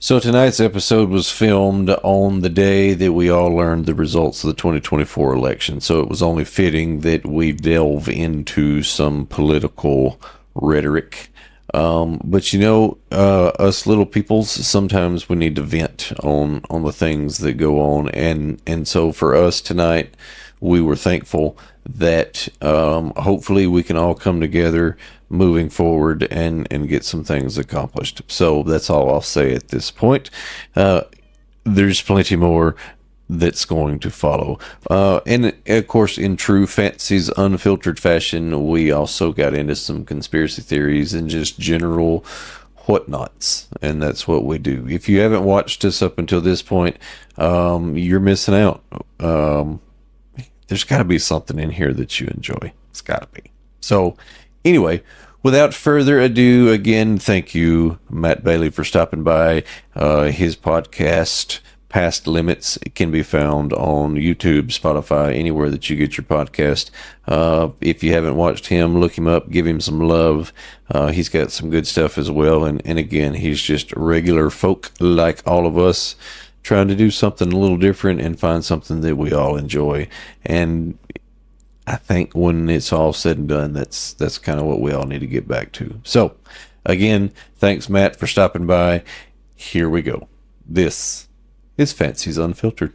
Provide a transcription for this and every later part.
So tonight's episode was filmed on the day that we all learned the results of the 2024 election. So it was only fitting that we delve into some political rhetoric. Us little peoples, sometimes we need to vent on the things that go on. And so for us tonight, we were thankful that hopefully we can all come together moving forward and get some things accomplished. So that's all I'll say at this point. There's plenty more that's going to follow. And of course, in true Fancy's Unfiltered fashion, we also got into some conspiracy theories and just general whatnots. And that's what we do. If you haven't watched us up until this point, you're missing out. There's got to be something in here that you enjoy. It's got to be. So, anyway, without further ado, again, thank you, Matt Bailey, for stopping by. His podcast, Past Limits, can be found on YouTube, Spotify, anywhere that you get your podcast. If you haven't watched him, look him up, give him some love. He's got some good stuff as well. And again, he's just regular folk like all of us, trying to do something a little different and find something that we all enjoy. And I think when it's all said and done, that's kind of what we all need to get back to. So, again, thanks, Matt, for stopping by. Here we go. This is Fancy's Unfiltered.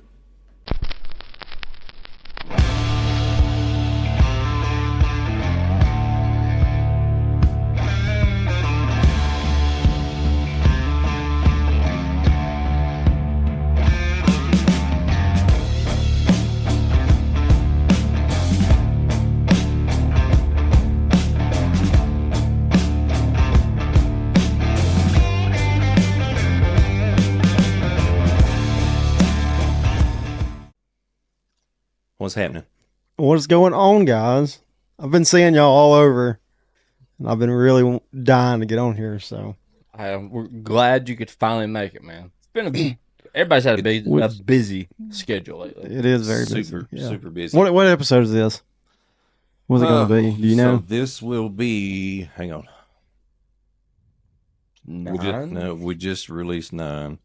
What's happening? What's going on, guys? I've been seeing y'all all over, and I've been really dying to get on here. So we're glad you could finally make it, man. It's been everybody's had a busy schedule lately. It is very busy. Super busy. What episode is this? What's it going to be? Do you know? So this will be. Hang on. 9? We just released 9,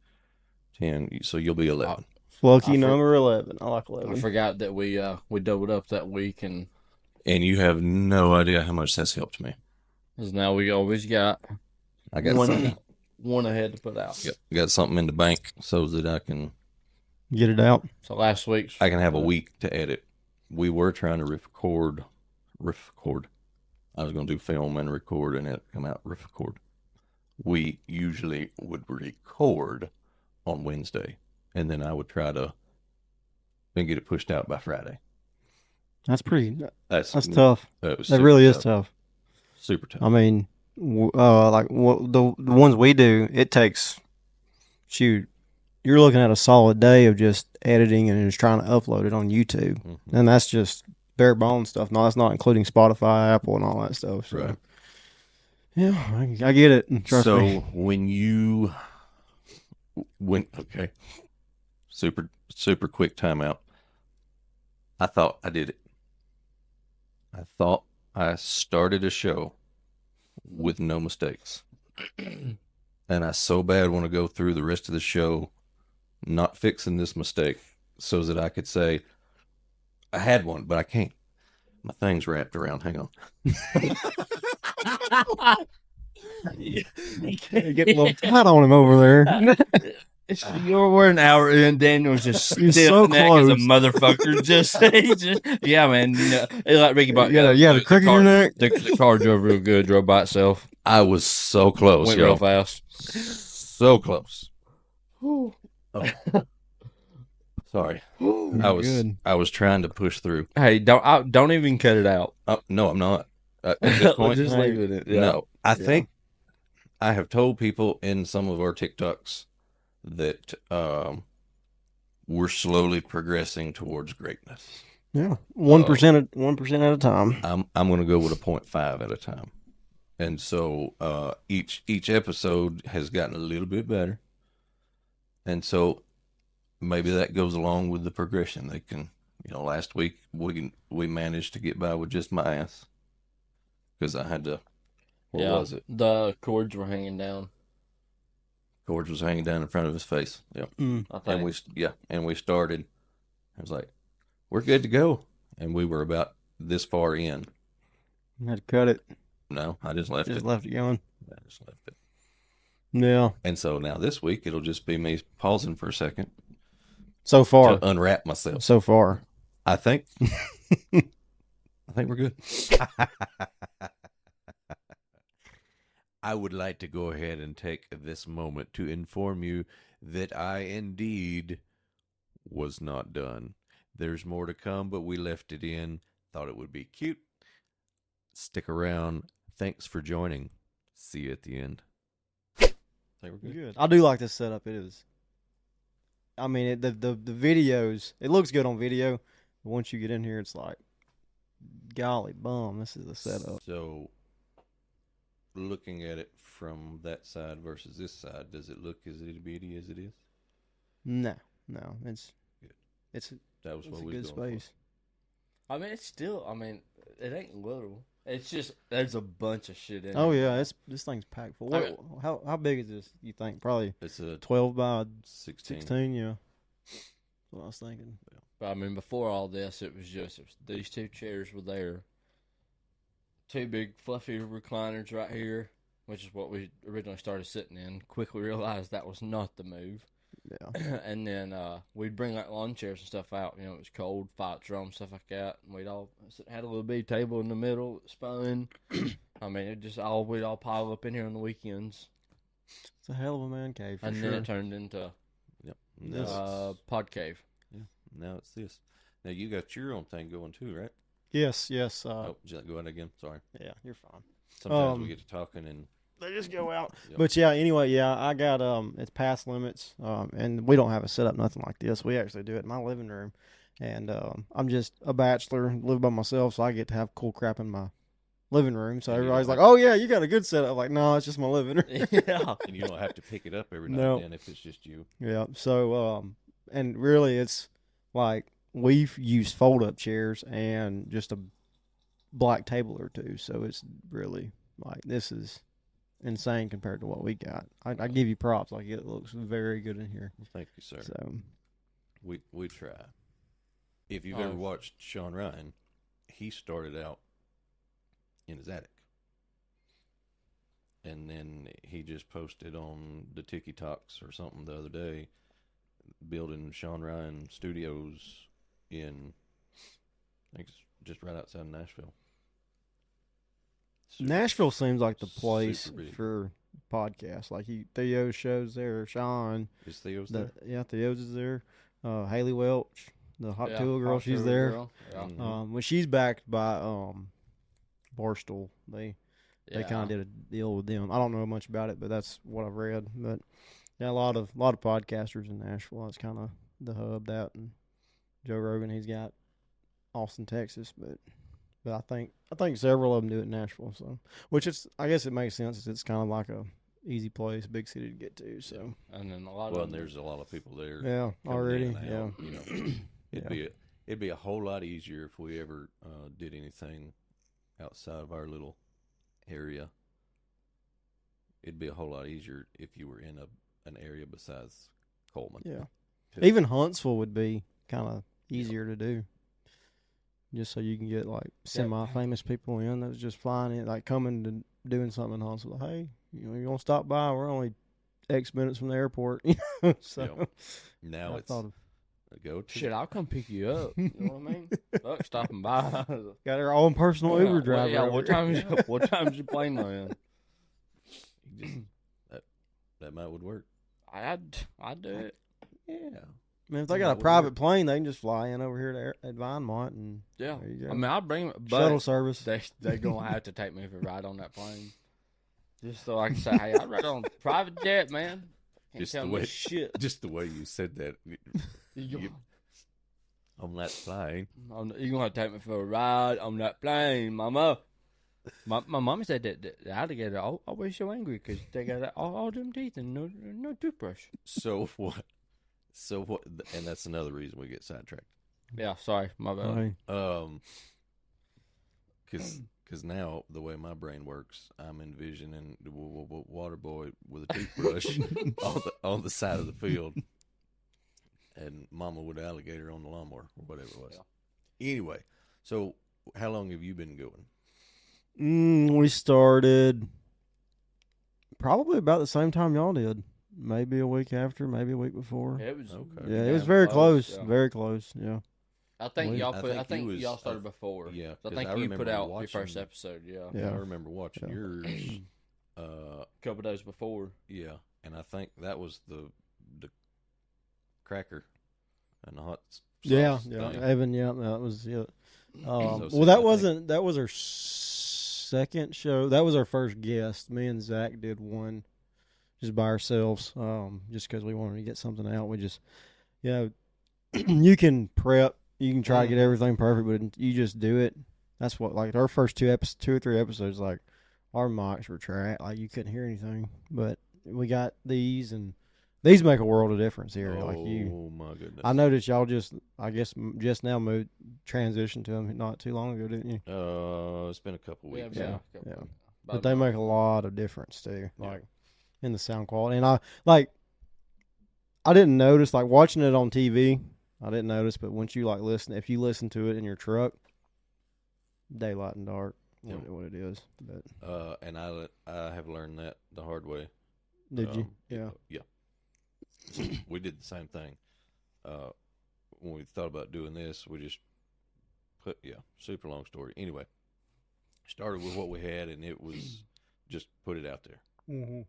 10. So you'll be 11. Lucky number 11. I like 11. I forgot that we doubled up that week, and you have no idea how much that's helped me. because now we always got one ahead to put out. Got something in the bank so that I can get it out. So last week's I can have a week to edit. We were trying to record. I was going to do film and record, and it come out record. We usually would record on Wednesday, and then I would try to then get it pushed out by Friday. That's That's tough. That That really is tough. Super tough. I mean, the ones we do, it takes, you're looking at a solid day of just editing and just trying to upload it on YouTube. Mm-hmm. And that's just bare bones stuff. No, that's not including Spotify, Apple, and all that stuff. So. Right. Yeah, I get it. Trust me. Okay. Super quick timeout. I thought I did it. I thought I started a show with no mistakes. And I so bad want to go through the rest of the show not fixing this mistake so that I could say I had one, but I can't. My thing's wrapped around. Hang on. Get a little tight on him over there. We're an hour in. Daniel's just stiff so neck as a close. motherfucker. Yeah, man. You know, it's like Ricky Bobby. Yeah, the crick in your neck. The car drove real good. Drove by itself. I was so close. Went real fast. So close. Oh. Sorry. I was trying to push through. Hey, don't even cut it out. No, I'm not. At this point, just leave it. Yeah. No, I think I have told people in some of our TikToks that we're slowly progressing towards greatness. Yeah, 1% at a time. I'm going to go with a 0.5 at a time, and so each episode has gotten a little bit better, and so maybe that goes along with the progression. They can, last week we managed to get by with just my ass because I had to. What was it? The cords were hanging down. Cords was hanging down in front of his face. Yep. I think. And we started. I was like, we're good to go. And we were about this far in. Had to cut it. No, I just left Just it. left it going. I just left it. Yeah. And so now this week, it'll just be me pausing for a second So far. to unwrap myself. So far. I think we're good. I would like to go ahead and take this moment to inform you that I indeed was not done. There's more to come, but we left it in. Thought it would be cute. Stick around. Thanks for joining. See you at the end. Think we're good. I do like this setup. It is. I mean, the videos, it looks good on video, but once you get in here, it's like, golly bum, this is the setup. So, looking at it from that side versus this side, does it look as itty bitty as it is? No, it's Good. It's That was it's what a we good was going space. I mean, it's still. I mean, it ain't little. It's just there's a bunch of shit in. Oh it. yeah, this thing's packed full. I How big is this? You think probably for. It's a 12 by 16. 16? Yeah, that's what I was thinking. But I mean, before all this, it was these two chairs were there. Two big fluffy recliners right here, which is what we originally started sitting in. Quickly realized that was not the move. Yeah, And then we'd bring like lawn chairs and stuff out. You know, it was cold, fights drum, stuff like that. And we'd all had a little bitty table in the middle, it spun. I mean, we'd all pile up in here on the weekends. it's a hell of a man cave for And sure. then it turned into Yep. Now, pod cave. now it's this. Now you got your own thing going too, right? Yes. Oh, go ahead again. Sorry. Yeah, you're fine. Sometimes we get to talking and They just go out. Yep. But yeah, anyway, yeah, I got it's past limits. And we don't have a setup nothing like this. We actually do it in my living room. And I'm just a bachelor, live by myself, so I get to have cool crap in my living room. So And you everybody's don't like, "Oh yeah, you got a good setup." I'm like, no, it's just my living room. Yeah. and you don't have to pick it up every now No. and then if it's just you. Yeah. So and really it's like we've used fold up chairs and just a black table or two. So it's really like this is insane compared to what we got. I give you props. Like it looks very good in here. Well, thank you, sir. So We try. If you've Oh. ever watched Sean Ryan, he started out in his attic. And then he just posted on the TikToks or something the other day, building Sean Ryan Studios in, I think it's just right outside of Nashville. Nashville seems like the place super big. for podcasts. Like Theo's shows there, Sean. Is Theo's there? Yeah, Theo's is there. Haley Welch, the Hot Yeah, Tool girl, Hot she's Tool there. girl. Yeah. Mhm. When she's backed by Barstool, they Yeah. kind of did a deal with them. I don't know much about it, but that's what I've read. But yeah, a lot of podcasters in Nashville. That's kind of the hub. That and Joe Rogan, he's got Austin, Texas, but I think several of them do it in Nashville. So, which I guess it makes sense. It's kind of like a easy place, big city to get to. So And then a lot Well, of and there's a lot of people there. yeah, coming already, in and yeah. out, you know, it'd be a whole lot easier if we ever did anything outside of our little area. It'd be a whole lot easier if you were in an area besides Coleman. Yeah. too. Even Huntsville would be kind of easier to do. Just so you can get like semi-famous people in that's just flying in, like coming to doing something in Huntsville. Hey, you want to stop by? We're only X minutes from the airport. So Yeah. Now I it's thought of, go to shit, I'll come pick you up. You know what I mean? Fuck, stopping by. got our own personal Uber driver. Yeah, over here. what time's your plane land? you just, that might would work. I'd do it. Yeah. I mean, if they Yeah, got a would private work. plane, they can just fly in over here at Vinemont and Yeah. there you go. I mean, I'll bring but shuttle service. They gonna have to take me for a ride on that plane, just so I can say, hey, I ride on a private jet, man. Can't Just tell the me way- shit. Just the way you said that. You On that plane. you gonna have to take me for a ride on that plane, mama. My mama said that the alligator always so angry because they got all them teeth and no toothbrush. So what? So what? And that's another reason we get sidetracked. Yeah, sorry, my bad. Hey, Because Because now the way my brain works, I'm envisioning the water boy with a toothbrush on the side of the field, and Mama with an alligator on the lawnmower or whatever it was. Yeah. Anyway, so how long have you been going? We started probably about the same time y'all did. Maybe a week after, maybe a week before. Yeah, it was okay. Yeah, it was very close. Yeah. Very close. Yeah. I think y'all started before. Yeah, I think you put out your first episode. Yeah, I remember watching yours. A couple days before. Yeah, and I think that was the cracker and the hot sauce. Yeah, thing. Evan. Yeah, that was it. So that was our second show. That was our first guest. Me and Zach did one just by ourselves, just because we wanted to get something out. We just, you can prep, you can try to get everything perfect, but you just do it. That's what, like, our first two or three episodes, like, our mics were trash. Like, you couldn't hear anything. But we got these, and these make a world of difference here. Oh, my goodness. I noticed y'all just now transitioned to them not too long ago, didn't you? It's been a couple weeks. Yeah. But they make a lot of difference, too. Like, in the sound quality. And I didn't notice, like, watching it on TV, I didn't notice, but once you, like, if you listen to it in your truck, daylight and dark, what it is. But and I have learned that the hard way. Did you? Yeah. Yeah. So we did the same thing. When we thought about doing this, we just super long story. Anyway, started with what we had, and it was just put it out there. Mm-hmm.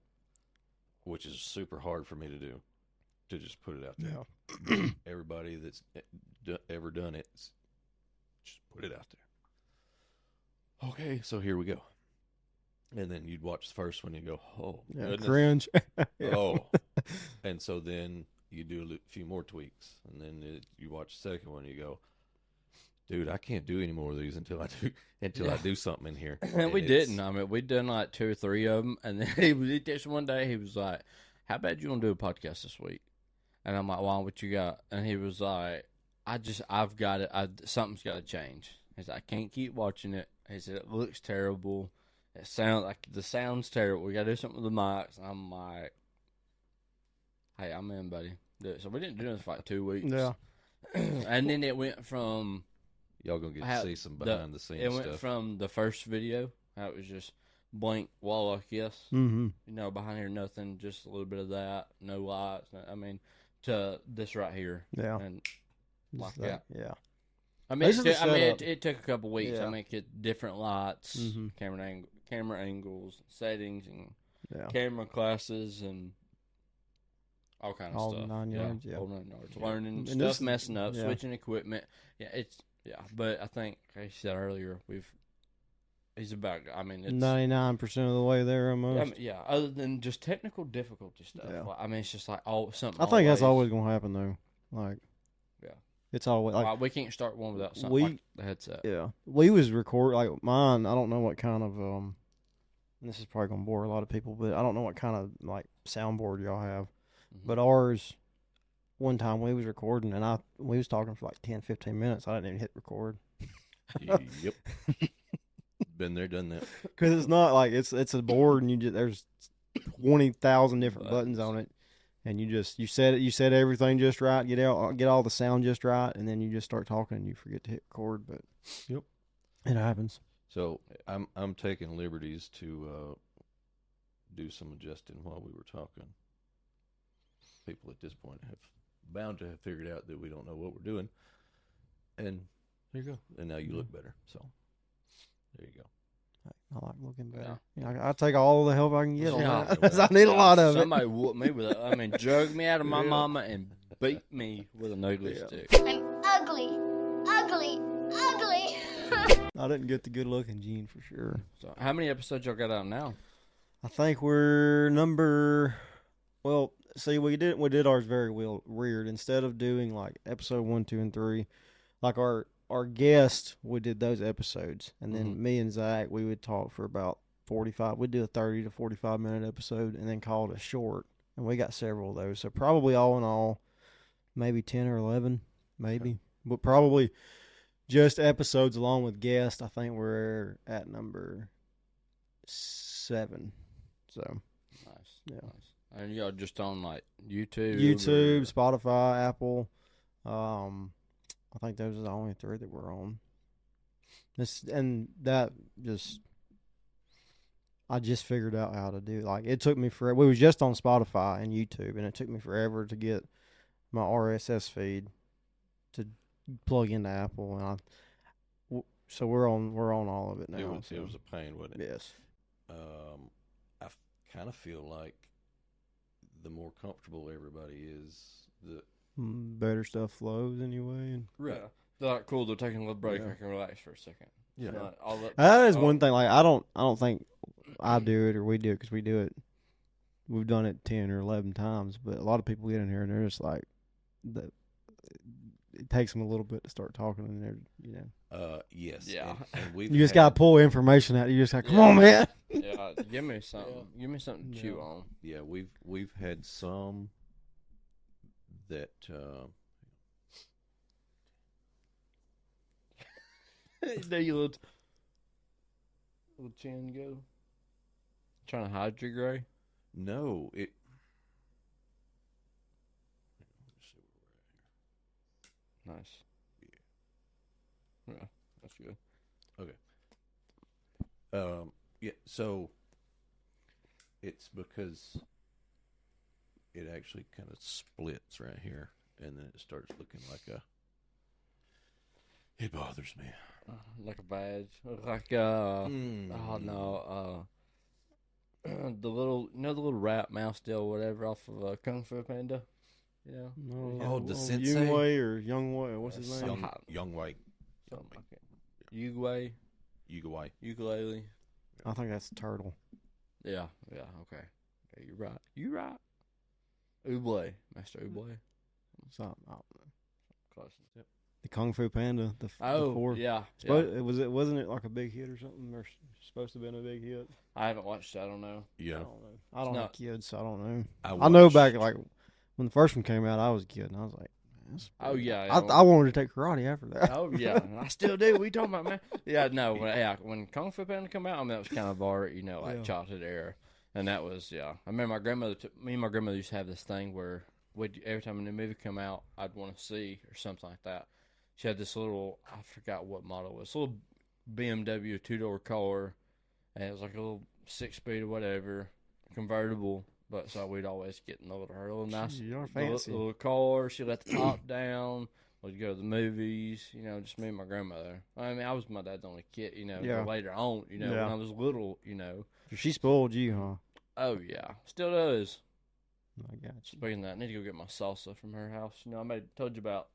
Which is super hard for me to do, to just put it out there. Yeah. Everybody that's ever done it, just put it out there. Okay, so here we go. And then you'd watch the first one and you go, oh, goodness. Cringe. Oh. And so then you do a few more tweaks. And then you watch the second one and you go, dude, I can't do any more of these until I do something in here. And we didn't. I mean, we'd done like 2 or 3 of them, and then he just one day he was like, "How about you want to do a podcast this week?" And I'm like, "Why? What you got?" And he was like, I've got it. Something's got to change." He said, "I can't keep watching it." He said, "It looks terrible. It sounds like the sound's terrible. We got to do something with the mics." And I'm like, "Hey, I'm in, buddy." So we didn't do this for like 2 weeks. Yeah. And then it went from. Y'all gonna get to see some behind the scenes stuff. It went from the first video, how it was just blank wall of kiss. Mm-hmm. You know, behind here, nothing, just a little bit of that, no lights. To this right here. Yeah. And like that. Yeah. It took a couple weeks. Yeah. I mean, get different lights, Mm-hmm. camera angles, settings, and Yeah. camera classes, and all kind of All stuff. the 9 yards, yeah. All 9 yards. Learning And stuff, this- messing up, yeah. switching equipment. Yeah, but I think, like you said earlier, he's about, it's 99% of the way there almost. other than just technical difficulty stuff. Yeah. Like, it's just like something. I think that's always going to happen, though. Like, yeah. It's always, like, we can't start one without something like the headset. Yeah. We was like, mine, I don't know what kind of, and this is probably going to bore a lot of people, but I don't know what kind of, like, soundboard y'all have. Mm-hmm. But ours, one time we was recording, and we was talking for like 10, 15 minutes. I didn't even hit record. Yep. Been there, done that. Because it's not like it's a board, and there's 20,000 different buttons on it, and you said everything just right, get all the sound just right, and then you just start talking and you forget to hit record. But yep, it happens. So I'm taking liberties to do some adjusting while we were talking. People at this point have bound to have figured out that we don't know what we're doing, and there you go. And now you look better. So there you go. I like looking better. Yeah. I take all the help I can get on that. 'Cause I need a lot of Somebody whooped me with drug me out of my mama and beat me with an ugly stick. I'm ugly. I didn't get the good looking gene for sure. So how many episodes y'all got out now? I think we're see, we did ours very weird. Instead of doing like episode 1, 2, and 3, like our guest, we did those episodes, and then me and Zach, we would talk for about 45. We'd do a 30 to 45 minute episode, and then call it a short. And we got several of those, so probably all in all, maybe 10 or 11, maybe, but probably just episodes along with guests, I think we're at number 7. So Nice. Yeah. Nice. And y'all just on like YouTube? YouTube, Spotify, Apple. I think those are the only 3 that we're on. I just figured out how to do it. Like, it took me forever. We was just on Spotify and YouTube, and it took me forever to get my RSS feed to plug into Apple. So we're on all of it now. It was a pain, wasn't it? Yes. I kind of feel like the more comfortable everybody is, the better stuff flows anyway. And Yeah. They're like, cool, they're taking a little break. Yeah. I can relax for a second. Yeah. It's not all up- that is all- one thing. Like, I don't think I do it or we do it because we do it. We've done it 10 or 11 times, but a lot of people get in here and they're just like, it takes them a little bit to start talking, and they're, yes. Yeah. And we've you just got to pull information out. You just got, come on, man. Yeah, give me something. Give me something to chew Yeah. on. Yeah, we've had some that There you little chin go. Trying to hide your gray. no, it. Nice. Yeah, that's good. Yeah, so it's because it actually kind of splits right here, and then it starts looking like a. It bothers me. Like a badge. Like oh no, the little the little rat mouse deal, whatever, off of Kung Fu Panda. Yeah. Oh, the sensei? Yungwei or Youngwei, what's his name? Young white. Something like it. Uguay, Uguay. ukulele. I think that's a turtle. Yeah, okay. Yeah, you're right. You're right. Ublay, Master Ublay. So, Close. Yep. the Kung Fu Panda. The Oh, 4. yeah. Wasn't it like a big hit or something? Or supposed to have been a big hit? I haven't watched it. I don't know. I Yeah. don't know. I don't It's have kids, so I don't know. I I know watched- back like when the first one came out, I was a kid, and I was like, man, that's Oh, pretty- yeah. I wanted to take karate after that. Oh, yeah. And I still do. We talking about, man? Yeah, no. When Kung Fu Panda come out, I mean, that was kind of our, Yeah. childhood era. And that was, I remember me and my grandmother used to have this thing where every time a new movie come out, I'd want to see or something like that. She had this little, I forgot what model it was, little BMW 2-door car, and it was like a little 6-speed or whatever, convertible. But so we'd always get in her little nice You're fancy. little car. She let the top down. We'd go to the movies, just me and my grandmother. I mean, I was my dad's only kid, Yeah. later on, when I was little, She spoiled you, huh? Oh, yeah. Still does. I got you. Speaking of that, I need to go get my salsa from her house. I told you about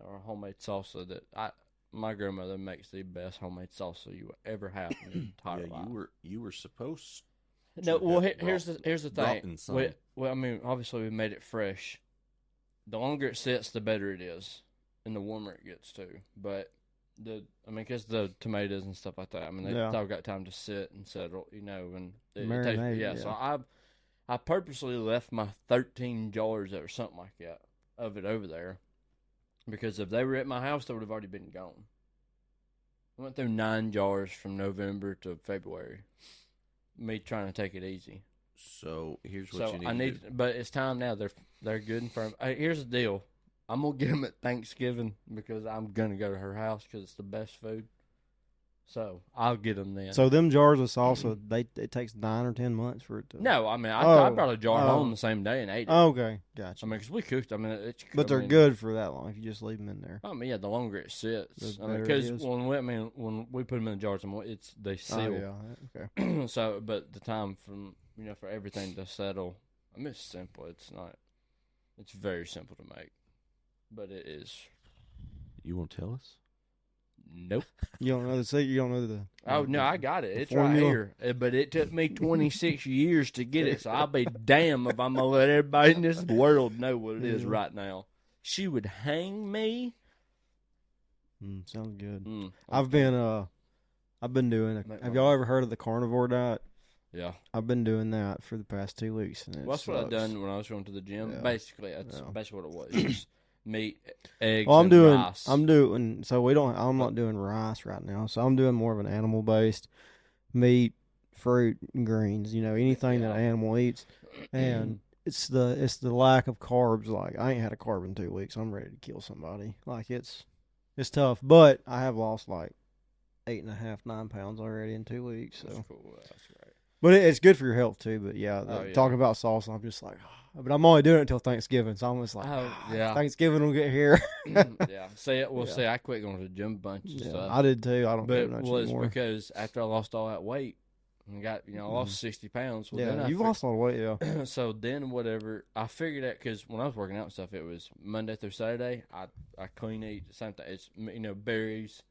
our homemade salsa that my grandmother makes the best homemade salsa you will ever have in your entire life. you were supposed. No, to well, have here's the brought in thing. some. Well, I mean, obviously we made it fresh. The longer it sits, the better it is, and the warmer it gets too. But because the tomatoes and stuff like that, I mean, they've all got time to sit and settle, and it tastes. Marinate, Yeah, so I purposely left my 13 jars or something like that of it over there, because if they were at my house, they would have already been gone. I went through 9 jars from November to February. Me trying to take it easy. So here's what you need to do. But it's time now. They're good and firm. Here's the deal. I'm gonna get them at Thanksgiving because I'm gonna go to her house because it's the best food. So I'll get them then. So them jars of salsa, it takes 9 or 10 months for it to. No, I mean I brought a jar Oh. home the same day and ate it. Okay, gotcha. I mean, because we cooked. I mean, But they're good for that long if you just leave them in there. I mean, yeah, the longer it sits. The I mean, better it because is. when we put them in the jars, they seal. Oh, yeah. Okay. So, but the time for everything to settle, I mean, it's simple. It's not. It's very simple to make, but it is. You want to tell us? Nope. You don't know the secret. You don't know the. Oh no, I got it. the It's right formula? here. But it took me 26 years to get it, so I'll be damned if I'm gonna let everybody in this world know what it is Yeah. right now. She would hang me. Sounds good. Mm, I've been doing. Have y'all ever heard of the carnivore diet? yeah. I've been doing that for the past 2 weeks. And Well, that's what I done when I was going to the gym. Yeah. Basically, that's Yeah. basically what it was. Just meat, eggs, Well, and rice. I'm not doing rice right now. So I'm doing more of an animal based meat, fruit, and greens. You know, anything that an animal eats, and it's the lack of carbs. Like I ain't had a carb in 2 weeks. I'm ready to kill somebody. Like it's tough, but I have lost like 8.5, 9 pounds already in 2 weeks. So That's cool. That's great. but it's good for your health too. But yeah, Yeah. talking about salsa, I'm just like, but I'm only doing it until Thanksgiving. So I'm just like, Thanksgiving will get here. Yeah. See, I quit going to the gym a bunch of stuff. I did too. I don't do But much it was anymore. because after I lost all that weight and got, I lost 60 pounds. Well, Yeah, then you've lost a lot of weight, yeah. So then whatever, I figured out, because when I was working out and stuff, it was Monday through Saturday. I clean eat, the same thing. It's, berries,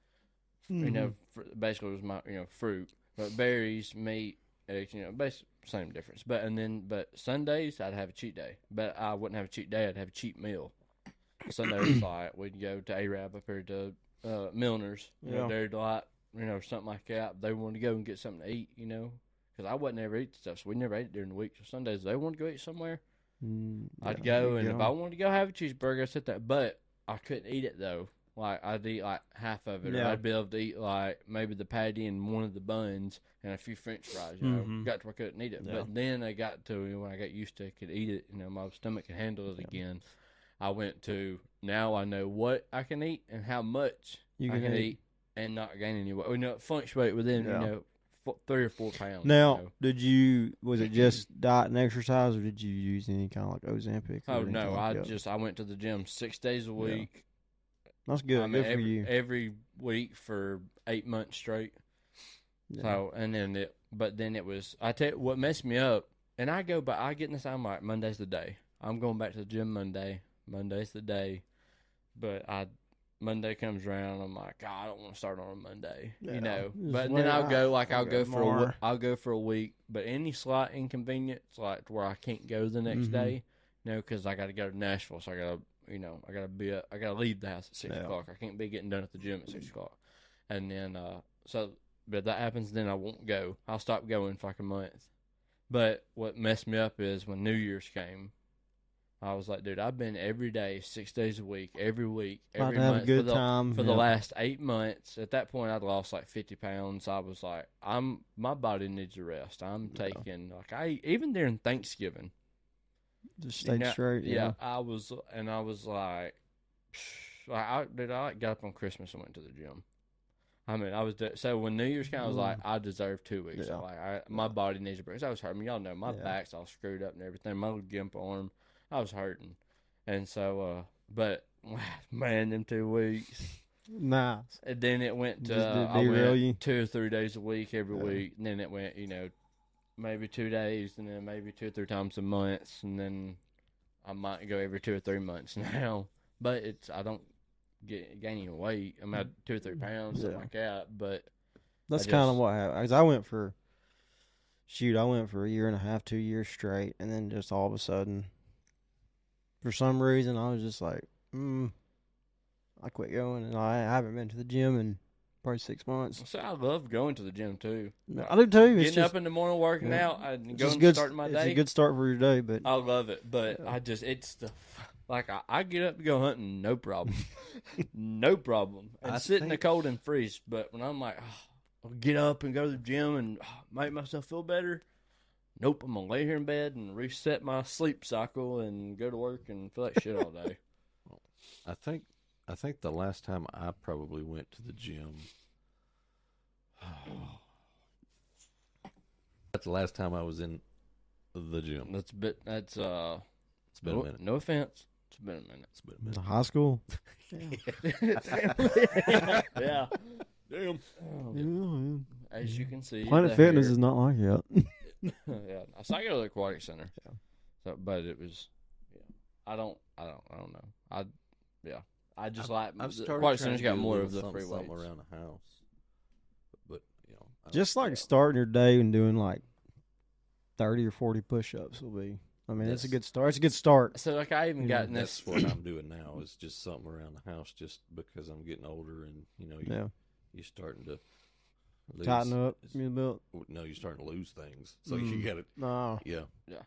basically it was my, fruit. But berries, meat, eggs, basically same difference. But Sundays, I'd have a cheat day. But I wouldn't have a cheat day, I'd have a cheat meal. Sunday was like, we'd go to Arab up here to Milner's, Dairy Delight, something like that. They wanted to go and get something to eat, because I wasn't ever eat stuff, so we never ate it during the week. So Sundays, they wanted to go eat somewhere, I'd go, and if I wanted to go have a cheeseburger, I'd sit there. But I couldn't eat it, though. Like, I'd eat, like, half of it, or I'd be able to eat, like, maybe the patty and one of the buns and a few french fries, Got to where I couldn't eat it. Yeah. But then I got to, when I got used to it, could eat it, my stomach could handle it again. I went to, now I know what I can eat and how much I can eat and not gain any weight. It fluctuate within, 3 or 4 pounds. Now, was it just diet and exercise, or did you use any kind of like Ozempic? Oh, no, I went to the gym 6 days a week. Yeah. That's good. Good for you. Every week for 8 months straight. Yeah. So, and then it was, I tell you what messed me up, and I get in this, I'm like, Monday's the day. I'm going back to the gym Monday. Monday's the day. But Monday comes around, I'm like, God, I don't want to start on a Monday, But then I'll go for a week. But any slight inconvenience, like to where I can't go the next day, because I got to go to Nashville, so I got to, I got to leave the house at 6 o'clock. I can't be getting done at the gym at 6 o'clock. And then, but if that happens, then I won't go. I'll stop going for like a month. But what messed me up is when New Year's came, I was like, dude, I've been every day, 6 days a week, every month for the last 8 months. At that point, I'd lost like 50 pounds. I was like, my body needs a rest. I'm taking even during Thanksgiving, just stayed straight. Yeah, I was like, I got up on Christmas and went to the gym. I mean, so when New Year's came, I was like, I deserve 2 weeks. Yeah. Like, my body needs a break. So I was hurting. Y'all know my back's all screwed up and everything. My little gimp arm, I was hurting, and so, but man, them 2 weeks, nice. And then it went to I went 2 or 3 days a week every week, and then it went, maybe 2 days, and then maybe 2 or 3 times a month, and then I might go every 2 or 3 months now. But I don't gaining weight. I'm at 2 or 3 pounds, something like that. But that's kind of what happened. Because I went for a year and a half, 2 years straight, and then just all of a sudden, for some reason, I was just like, I quit going, and I haven't been to the gym in probably 6 months. So I love going to the gym too. I do too. Getting up in the morning, working out, and starting my day. It's a good start for your day, but I love it. But it's the like I get up to go hunting, no problem, no problem, and sit in the cold and freeze. But when I'm like, I'll get up and go to the gym and make myself feel better. Nope, I'm gonna lay here in bed and reset my sleep cycle and go to work and feel like shit all day. I think the last time I probably went to the gym, that's the last time I was in the gym. It's been a minute. No offense. It's been a minute. High school? Yeah. Damn. As you can see, Planet Fitness is not like that. Yeah. So I go to the aquatic center. Yeah. So, but it was, I don't know. I just aquatic center's got more of the free weights around the house. But just like starting your day and doing like 30 or 40 push-ups will be. I mean, it's a good start. It's a good start. So, like, I even got in this. That's what I'm doing now is just something around the house, just because I'm getting older and you're starting to tighten up your belt. No, you're starting to lose things. So you got to. No. Yeah. Yeah.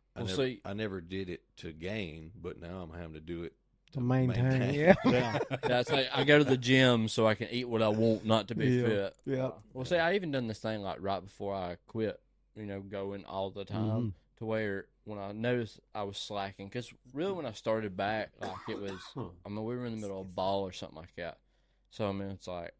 I never did it to gain, but now I'm having to do it To maintain. Yeah. That's like I go to the gym so I can eat what I want, not to be fit. Yeah. Well, see, I even done this thing like right before I quit, going all the time to where when I noticed I was slacking, because really when I started back, like it was, we were in the middle of a ball or something like that. So, it's like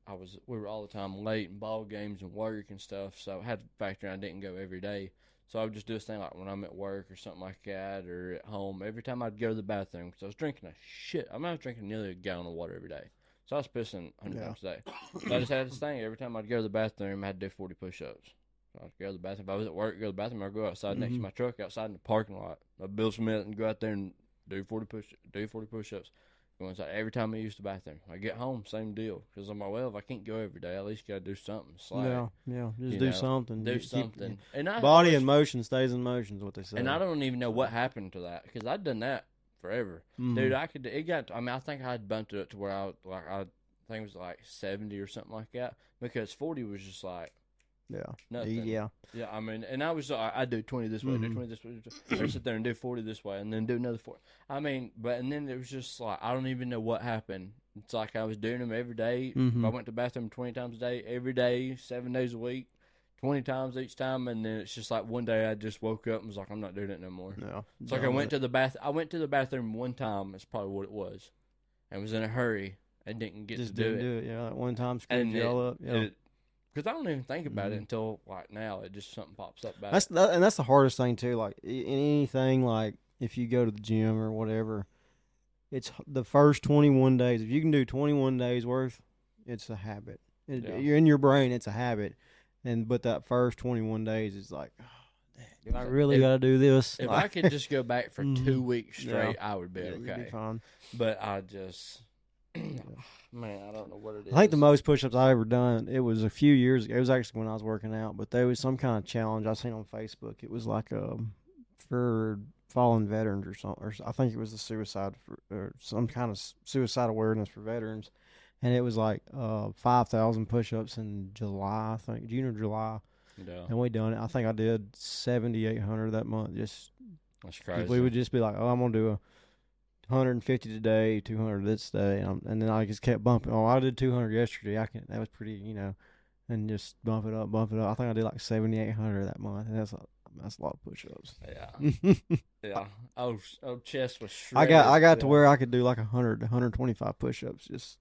we were all the time late in ball games and work and stuff. So I had to factor in I didn't go every day. So I would just do this thing like when I'm at work or something like that or at home. Every time I'd go to the bathroom, because I was drinking a shit. I was drinking nearly a gallon of water every day. So I was pissing 100 times a day. So I just had this thing. Every time I'd go to the bathroom, I had to do 40 push-ups. So I'd go to the bathroom. If I was at work, go to the bathroom, I'd go outside next to my truck, outside in the parking lot. I'd build some and go out there and do 40 push-ups. Go inside every time I use the bathroom. I get home, same deal. Because I'm like, well, if I can't go every day, at least you got to do something. Slack. Yeah. Just do something. Do something. And body in motion stays in motion is what they say. And I don't even know what happened to that because I'd done that forever, dude. I think I had bumped it up to where I think it was like 70 or something like that because 40 was just like nothing. Yeah. And I was I do 20 this way, do 20 this way, or sit there and do 40 this way, and then do another 40. And then it was just like I don't even know what happened. It's like I was doing them every day. I went to the bathroom 20 times a day, every day, 7 days a week, 20 times each time, and then it's just like one day I just woke up and was like, I'm not doing it no more. No. It's like I went to the bathroom one time. That's probably what it was, and was in a hurry and didn't get to do it. Yeah, that one time screwed you all up. Yeah. Because I don't even think about it until like now. It just something pops up back. And that's the hardest thing too. Like in anything, like if you go to the gym or whatever, it's the first 21 days. If you can do 21 days worth, it's a habit. You're in your brain. It's a habit. But that first 21 days is like, do I really got to do this? If I could just go back for 2 weeks straight, I would be okay. You'd be fine. But I just. Man, I don't know what it is. I think the most push-ups I ever done, it was a few years ago. It was actually when I was working out, but there was some kind of challenge I seen on Facebook. It was like for fallen veterans or something. Or I think it was or some kind of suicide awareness for veterans, and it was like 5,000 push-ups in July, I think, June or July. Yeah. And we done it. I think I did 7,800 that month. That's crazy. We would just be like, oh, I'm gonna do 150 today, 200 this day, and then I just kept bumping. Oh, I did 200 yesterday. That was pretty, and just bump it up. I think I did like 7,800 that month, and that's a lot of push-ups. Yeah, yeah. Oh, chest was shredded. I got to where I could do like 100 to 125 push-ups just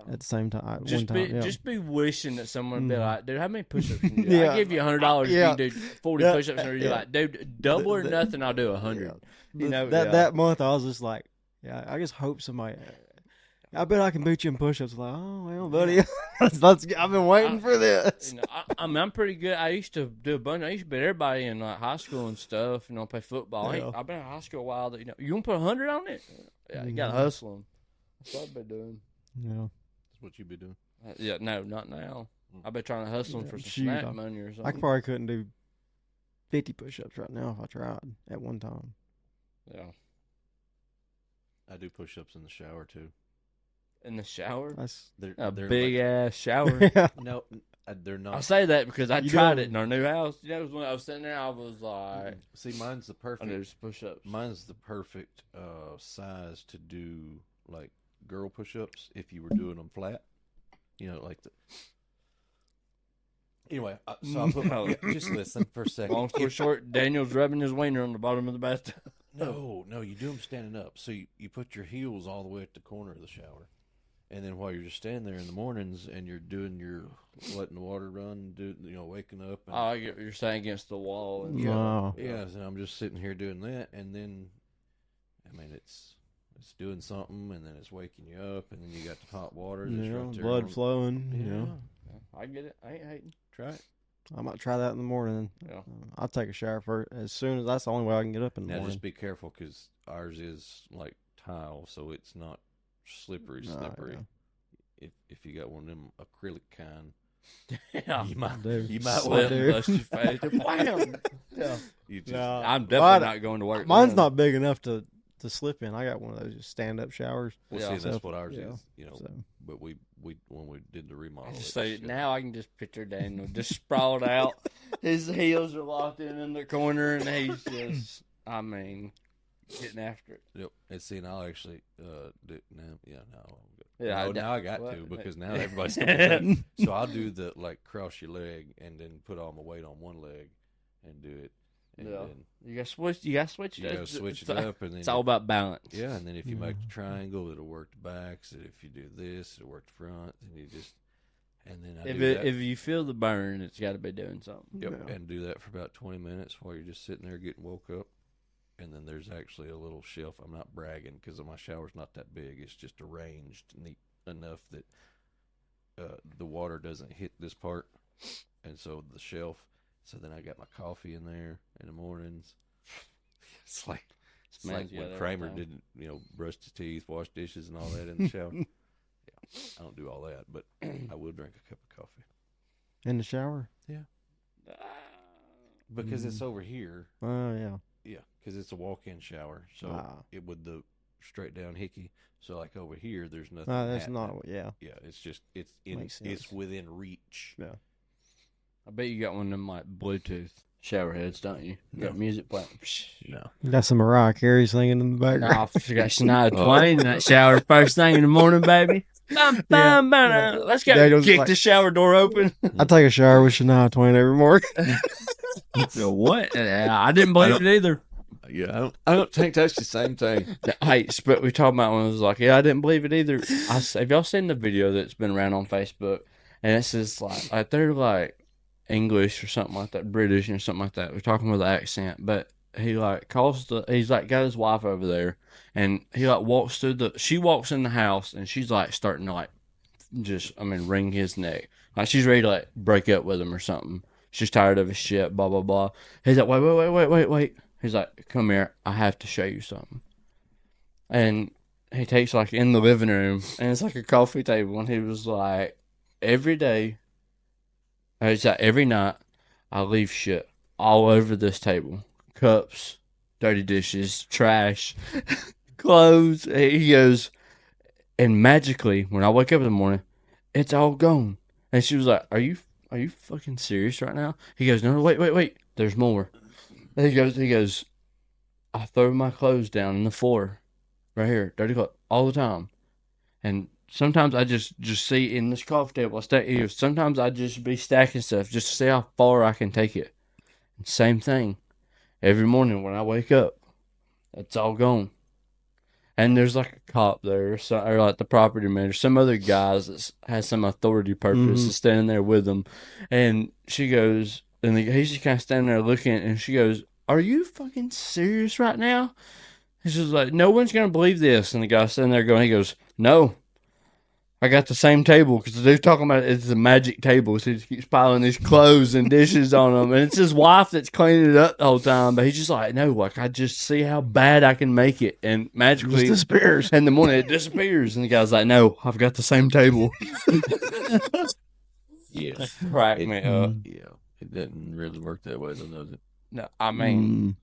at the same time. Just be wishing that someone would be like, dude, how many push-ups can you do? I give you $100 if you can do 40 push-ups, and you're like, dude, double or nothing, I'll do 100. That month I was just like, I just hope somebody. I bet I can beat you in push-ups. Like, oh well, buddy, I've been waiting for this. I'm pretty good. I used to do a bunch. I used to beat everybody in like high school and stuff. Play football. I've been in high school a while. That you want to put 100 on it? Yeah, you gotta hustle them. That's what I've been doing. Yeah, that's what you be doing. Yeah, no, not now. I've been trying to hustle them for some snack money or something. I probably couldn't do 50 push-ups right now if I tried at one time. Yeah. I do push-ups in the shower too. In the shower? They're big ass shower. No, they're not. I say that because I tried it in our new house. When I was sitting there, I was like, see, mine's the perfect. I do push-ups. Mine's the perfect size to do like girl push-ups if you were doing them flat. Like the. Anyway, so I put just listen for a second. Long story short, Daniel's rubbing his wiener on the bottom of the bathtub. No, you do them standing up. So you put your heels all the way at the corner of the shower. And then while you're just standing there in the mornings and you're doing letting the water run, waking up. And, I get what you're saying, against the wall. And wow. Yeah, and I'm just sitting here doing that. And then, it's doing something, and then it's waking you up, and then you got the hot water. Right there blood flowing. Yeah. I get it. I ain't hating. Try it. I might try that in the morning. Yeah. I'll take a shower first as soon as that's the only way I can get up in the morning. Now just be careful because ours is like tile, so it's not slippery. Yeah. If you got one of them acrylic kind, you might slip and bust your face. Wham! Yeah. I'm definitely not going to work. Mine's not big enough to slip in. I got one of those just stand-up showers. Well, see, that's what ours is. But we when we did the remodel. Now I can just picture Daniel just sprawled out. His heels are locked in the corner, and he's just, getting after it. Yep. And see, and I'll actually do now. Yeah, now. Yeah, Now I got what? to because now everybody's saying. So I'll do the like cross your leg and then put all my weight on one leg and do it. And Yeah. then You got to switch. You got to switch. you got to switch it up, and then It's all about balance. yeah. And then if you make the triangle, it'll work the backs. And if you do this, it'll work the front. And you just and then I do that. If you feel the burn, it's got to be doing something. Yep, Yeah. and do that for about 20 minutes while you're just sitting there getting woke up. And then there's actually a little shelf. I'm not bragging because my shower's not that big. It's just arranged neat enough that the water doesn't hit this part. And so the shelf. So then I got my coffee in there in the mornings. It's like Smells when good Kramer every didn't, brush his teeth, wash dishes, and all that in the shower. Yeah, I don't do all that, but I will drink a cup of coffee In the shower? because it's over here. Oh, yeah. Yeah, because it's a walk-in shower, so Wow. it would the straight down hickey. So like over here, there's nothing. That's happening. not, yeah. Yeah, it's just Makes sense. it's within reach. Yeah. I bet you got one of them like Bluetooth shower heads, don't you? You got music playing. No, You got some Mariah Carey singing in the background. Nah, you got Shania Twain in that shower first thing in the morning, baby. Bum, bum, bum, Yeah. Let's go. Daniel's Kick like- the shower door open. I take a shower with Shania Twain every morning. Go, what? I didn't believe it either. yeah, I don't think that's the same thing. Hey, but we talked about one that was like, yeah, I didn't believe it either. Have y'all seen the video that's been around on Facebook? And it says like they're like English or something like that, British or something like that. We're talking with an accent, but he like he's like got his wife over there, and he like walks through she walks in the house, and she's like starting to like wring his neck, like she's ready to like break up with him or something. She's tired of his shit, blah blah blah. He's like, wait. He's like, come here, I have to show you something. And he takes like in the living room, and it's like a coffee table, and he was like, every night, I leave shit all over this table. Cups, dirty dishes, trash, clothes. He goes, and magically, when I wake up in the morning, it's all gone. And she was like, are you fucking serious right now? He goes, no, wait. There's more. And he goes, I throw my clothes down on the floor, right here, dirty clothes, all the time. And sometimes I just see in this coffee table, sometimes I just be stacking stuff just to see how far I can take it. Same thing. Every morning when I wake up, it's all gone. And there's like a cop there, or like the property manager, some other guys that has some authority purpose is standing there with them. And she goes, and he's just kind of standing there looking, and she goes, are you fucking serious right now? He's just like, no one's going to believe this. And the guy's standing there going, he goes, no. I got the same table because they're talking about it's a magic table. So he just keeps piling these clothes and dishes on them. And it's his wife that's cleaning it up the whole time. But he's just like, no, like I just see how bad I can make it. And magically, Just disappears. in the morning, it disappears. And the guy's like, no, I've got the same table. Yeah, Crack me up. yeah, it doesn't really work that way, though, does it? No, I mean,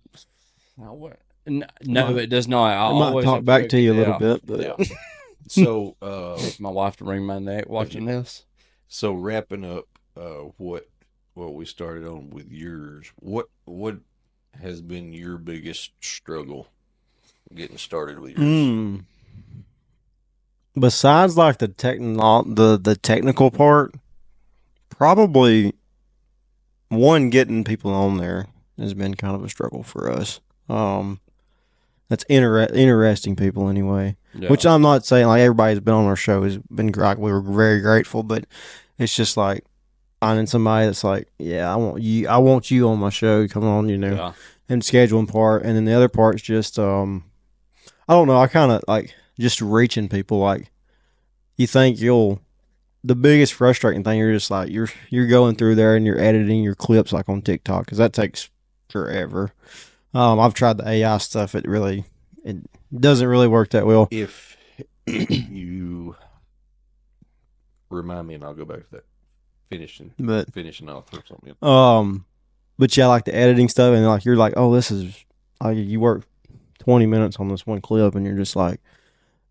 no, it does not. I I'll might always talk have back to you a little out. bit, but Yeah. So, My wife to wring my neck watching this. so wrapping up, what we started on with yours. What has been your biggest struggle getting started with yours? Besides like the technical part, probably one, getting people on there has been kind of a struggle for us. That's interesting people anyway. Yeah. Which I'm not saying like everybody's been on our show has been great. We were very grateful, but it's just like finding somebody that's like, yeah, I want you on my show. Come on, Yeah. and scheduling part, and then the other part's just I don't know. I kind of like just reaching people. Like you think the biggest frustrating thing, you're just like you're going through there and you're editing your clips like on TikTok because that takes forever. I've tried the AI stuff. It doesn't really work that well. If you remind me, and I'll go back to that finishing off or something. But yeah, like the editing stuff, and like you're like, oh, this is like you work 20 minutes on this one clip, and you're just like,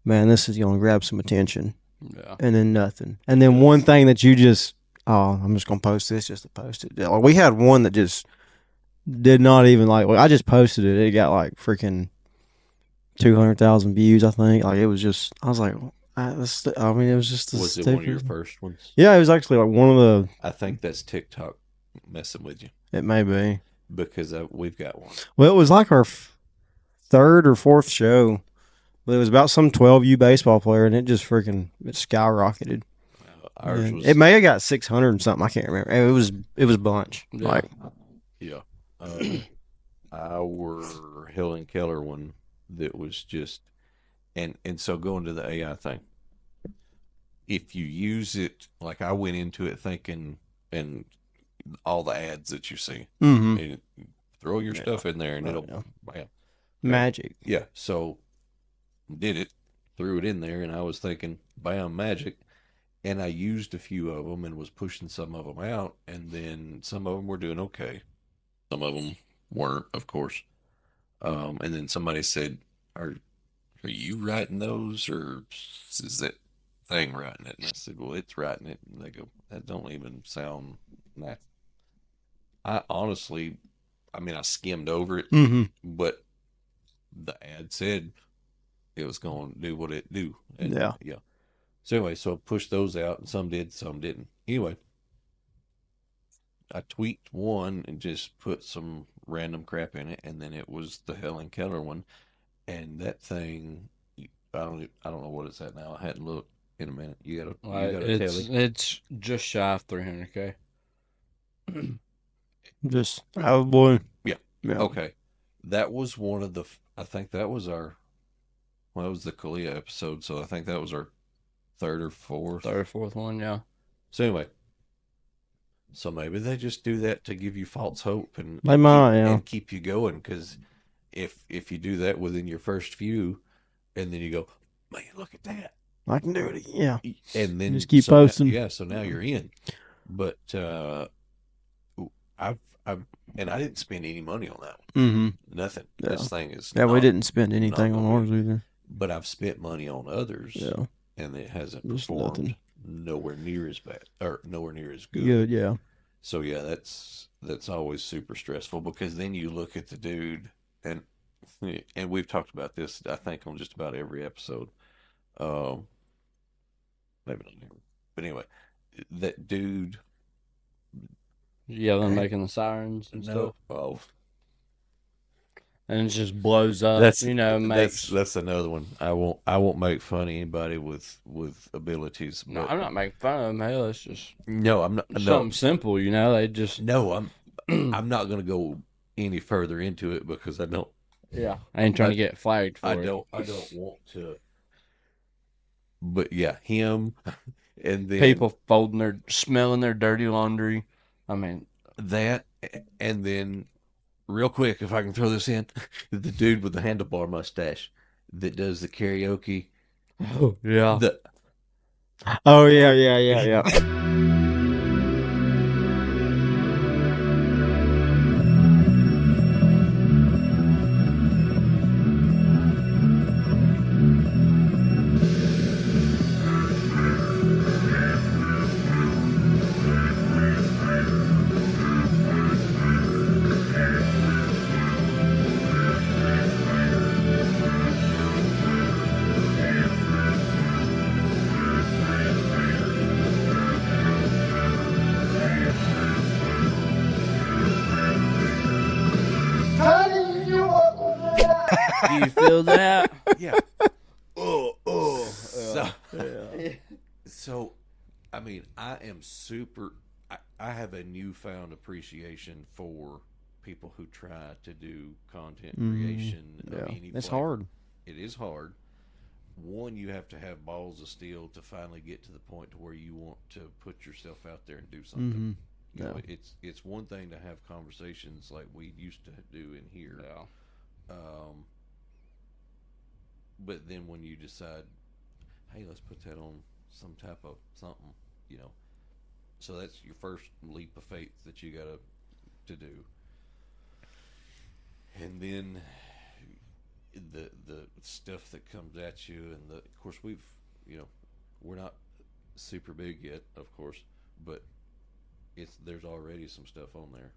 man, this is gonna grab some attention, Yeah. and then nothing, and then one thing that you just, oh, I'm just gonna post this just to post it. Like we had one that just did not even like. Well, I just posted it. It got like freaking 200,000 views, I think. Like, it was just, I was like, it was just Was it one of your first ones? Yeah, it was actually like one of the. I think that's TikTok messing with you It may be. because we've got one. Well, it was like our third or fourth show. But it was about some 12U baseball player, and it just freaking skyrocketed. Ours And was. it may have got 600 and something. I can't remember. It was a bunch. Yeah. Like, Yeah. Our Helen Keller one that was just. And so going to the AI thing, if you use it, like I went into it thinking, and all the ads that you see, and throw your stuff in there and it'll, bam. Magic. Yeah. So did it, threw it in there, and I was thinking, bam, magic. And I used a few of them and was pushing some of them out, and then some of them were doing okay. Some of them weren't, of course. And then somebody said, Are you writing those, or is that thing writing it? And I said, well, it's writing it. And they go, that don't even sound nice. I honestly, I mean, I skimmed over it, but the ad said it was going to do what it do. And, yeah. So anyway, so I pushed those out, and some did, some didn't. Anyway, I tweaked one and just put some random crap in it, and then it was the Helen Keller one, and that thing, I don't know what it's at now. I hadn't looked in a minute. You gotta tell me. It's just shy of 300K. Just, oh boy. Yeah. Okay. That was one of the, I think that was our, well, that was the Kalia episode, so I think that was our third or fourth one, yeah. So anyway, so maybe they just do that to give you false hope and keep you going, because if you do that within your first few, and then you go, man, look at that, I can do it. Yeah, and then just keep posting. So now you're in. But I've and I didn't spend any money on that one. Nothing. Yeah. This thing is we didn't spend anything on ours either. But I've spent money on others. Yeah. And it hasn't performed nowhere near as bad or nowhere near as good. Yeah. So yeah, that's always super stressful, because then you look at the dude, and we've talked about this, I think, on just about every episode. Maybe not every, but anyway, that dude yelling, making the sirens and stuff. Oh. And it just blows up. That's another one. I won't make fun of anybody with abilities. No, I'm not making fun of them. Hell, it's just I'm not. Something simple, They just I'm not going to go any further into it, because I don't. Yeah, I ain't trying to get flagged for it. I don't want to. But yeah, him, and then people smelling their dirty laundry. I mean that, and then. Real quick, if I can throw this in, the dude with the handlebar mustache that does the karaoke. Oh, yeah. Yeah. Do you feel that? Yeah. So, I mean, I am super. I have a newfound appreciation for people who try to do content creation. Yeah, it's hard. It is hard. One, you have to have balls of steel to finally get to the point to where you want to put yourself out there and do something. You know, it's one thing to have conversations like we used to do in here. Yeah. But then when you decide, hey, let's put that on some type of something, so that's your first leap of faith that you got to do. And then the stuff that comes at you, and of course we're not super big yet, of course, but there's already some stuff on there.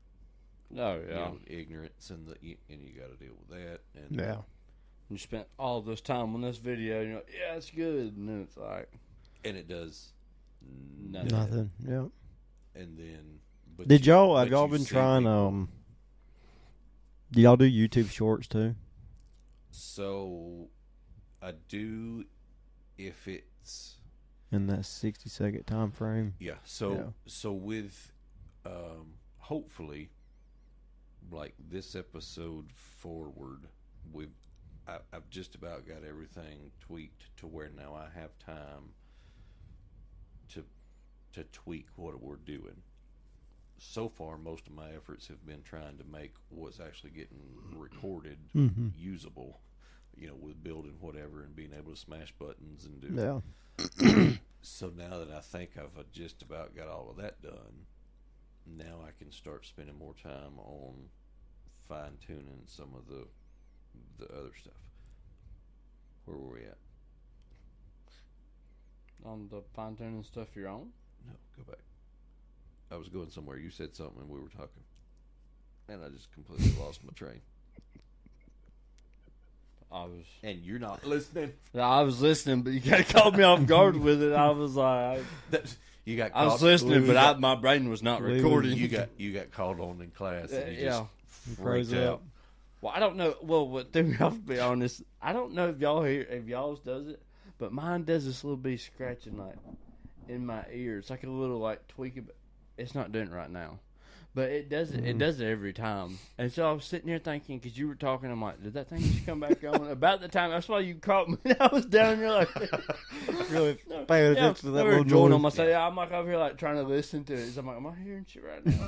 Oh yeah, ignorance, and you got to deal with that. And You spent all this time on this video, and you're like, yeah, it's good. And then it's like, and it does Nothing. Yeah. And then, but Did y'all but have y'all you been see trying? people- Do y'all do YouTube Shorts too? So, I do if it's In that 60-second time frame. yeah. So Yeah. so with hopefully, like this episode forward, I've just about got everything tweaked to where now I have time to tweak what we're doing. So far, most of my efforts have been trying to make what's actually getting recorded usable. You know, with building whatever and being able to smash buttons and do. Yeah. So now that I think I've just about got all of that done, now I can start spending more time on fine tuning some of the other stuff. Where were we at? on the fine tuning stuff you're on. No, go back. I was going somewhere. You said something and we were talking. And I just completely lost my train. And you're not listening. I was listening, but you kind of caught me off guard with it. I was like, You got. I was listening, but my brain was not recording. You got called on in class, and you just Froze freaked out. out. Well, I don't know. Well, what threw me off, to be honest, I don't know if y'all's does it, but mine does this little bitty scratching like in my ear. It's like a little like tweaking, but it's not doing it right now. But it does it. It does it every time. And so I was sitting here thinking, because you were talking, I'm like, did that thing just come back on? About the time, that's why you caught me. I was down here like, Really paying attention to that little enjoying noise. on myself. Yeah, I'm like over here like trying to listen to it. So I'm like, am I hearing shit right now?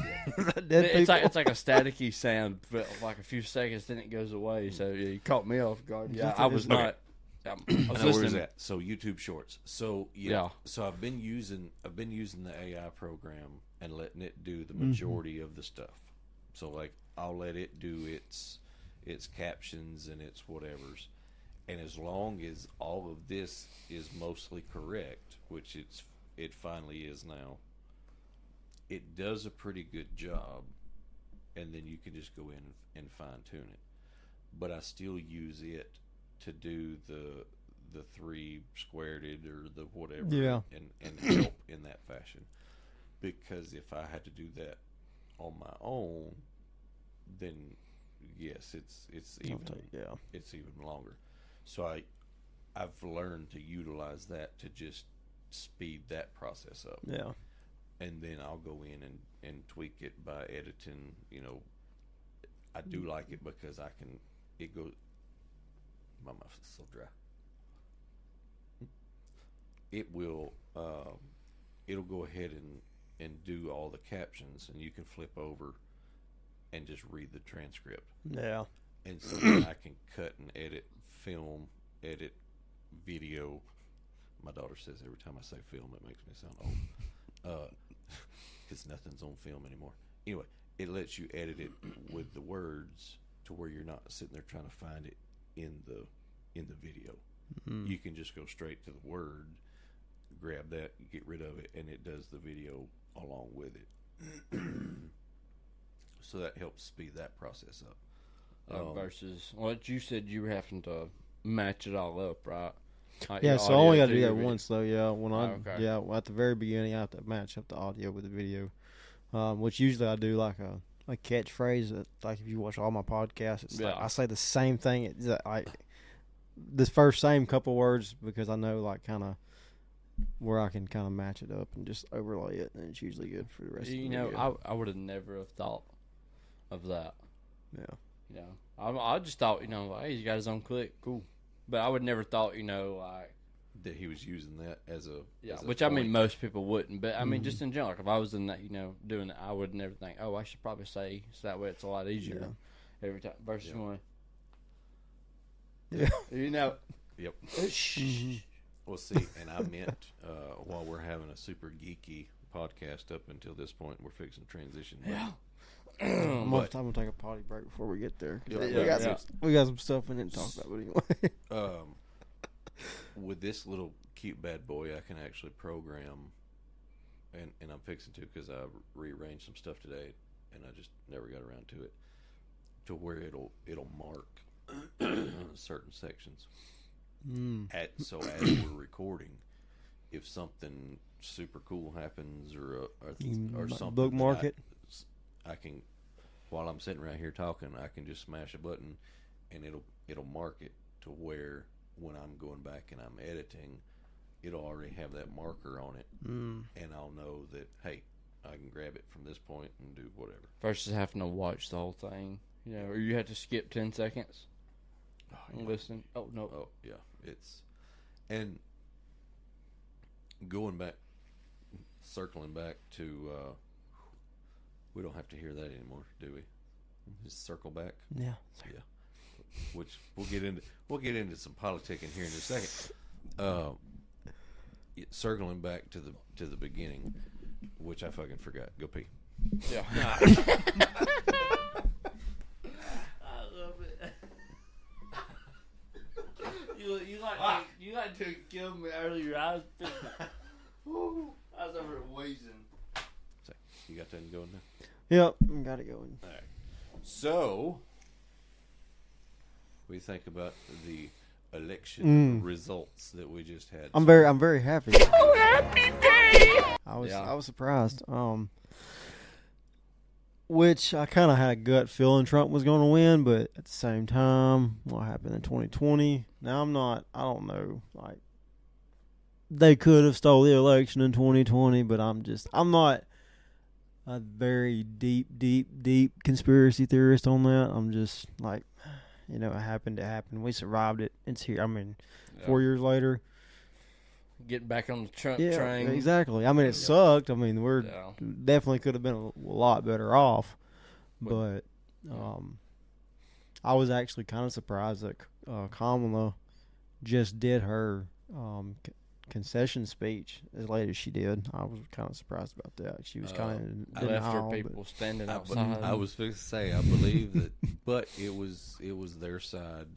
Dead It's like people. a staticky sound for like a few seconds, then it goes away. So yeah, you caught me off guard. Yeah, I was not. I was I know where's listening. that. So YouTube Shorts. So Yeah. So I've been using the AI program and letting it do the majority of the stuff. So like I'll let it do its captions and its whatevers, and as long as all of this is mostly correct, which it finally is now, it does a pretty good job, and then you can just go in and fine tune it. But I still use it to do the 3 squared it or the whatever, Yeah. and help in that fashion. Because if I had to do that on my own, then yes, it's even it's even longer. So I've learned to utilize that to just speed that process up. Yeah. And then I'll go in and tweak it by editing. You know, I do like it because I can. It goes. My mouth is so dry. It will. It'll go ahead and do all the captions, and you can flip over and just read the transcript. Yeah. And so then I can cut and edit film, edit video. My daughter says every time I say film, it makes me sound old. Because nothing's on film anymore. Anyway, it lets you edit it with the words to where you're not sitting there trying to find it in the video. You can just go straight to the word, grab that, get rid of it, and it does the video along with it. So that helps speed that process up. Versus what you said, you were having to match it all up, right? Like Yeah, your so I only got audio to do your that video. once though. Yeah, when I Okay. at the very beginning, I have to match up the audio with the video, which usually I do like a catchphrase. That, like if you watch all my podcasts, it's like Yeah. I say the same thing. It's this first same couple words because I know like kind of where I can kind of match it up and just overlay it, and it's usually good for the rest of the You video. know, I would have never have thought of that. Yeah. You know, I just thought, you know, like, hey, he's got his own click, cool. But I would never thought, you know, like, That he was using that as a yeah, as a which I mean, point. most people wouldn't. But I mean, just in general, like if I was in that, you know, doing it, I would never think, oh, I should probably say, so that way it's a lot easier every time. Versus one, Yeah. you know, Yep. Mhm. Well, see, and I meant while we're having a super geeky podcast up until this point, we're fixing to transition. yeah. I'm gonna take a potty break before we get there. 'Cause Yeah, we got some stuff we didn't talk about, but anyway. With this little cute bad boy, I can actually program, and I'm fixing to because I rearranged some stuff today, and I just never got around to it, to where it'll mark certain sections. Mm. So as we're recording, if something super cool happens or something, Bookmark that it. I can, while I'm sitting right here talking, I can just smash a button, and it'll mark it to where when I'm going back and I'm editing, it'll already have that marker on it, and I'll know that, hey, I can grab it from this point and do whatever. Versus having to watch the whole thing, or you have to skip 10 seconds and listen. Oh no. Oh yeah, and going back, circling back to, we don't have to hear that anymore, do we? Just circle back. Yeah. Yeah. Which we'll get into some politicking here in a second. Circling back to the beginning, which I fucking forgot. Go pee. Yeah. I love it. You like to kill me earlier. I was over wheezing. So, you got that going now? Yep. Got it going. All right. So, we think about the election results that we just had. I'm very happy. Happy day! I was surprised. Which I kind of had a gut feeling Trump was going to win, but at the same time, what happened in 2020? Now I don't know. Like, they could have stole the election in 2020, but I'm not a very deep conspiracy theorist on that. I'm just like, it happened. We survived it. It's here. I mean, 4 years later. Getting back on the Trump Yeah, train. exactly. I mean, it sucked. I mean, we're definitely could have been a lot better off. But I was actually kind of surprised that Kamala just did her concession speech as late as she did. I was kind of surprised about that. She was kind of left her people standing outside. I was fixing to say, I believe that, but it was their side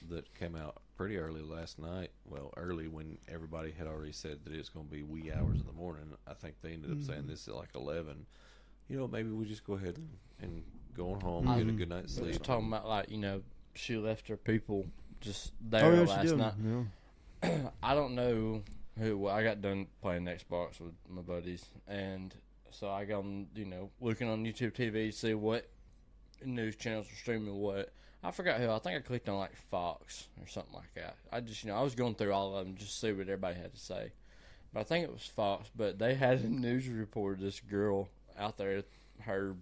that came out pretty early last night. Well, early when everybody had already said that it's going to be wee hours of the morning. I think they ended up saying this at like 11. Maybe we just go ahead and go on home, get a good night's She was sleep. talking about she left her people just there last night. Yeah. I don't know who. Well, I got done playing Xbox with my buddies, and so I got on, looking on YouTube TV to see what news channels were streaming what. I forgot who. I think I clicked on like Fox or something like that. I just, I was going through all of them just to see what everybody had to say. But I think it was Fox. But they had a news report of this girl out there, her,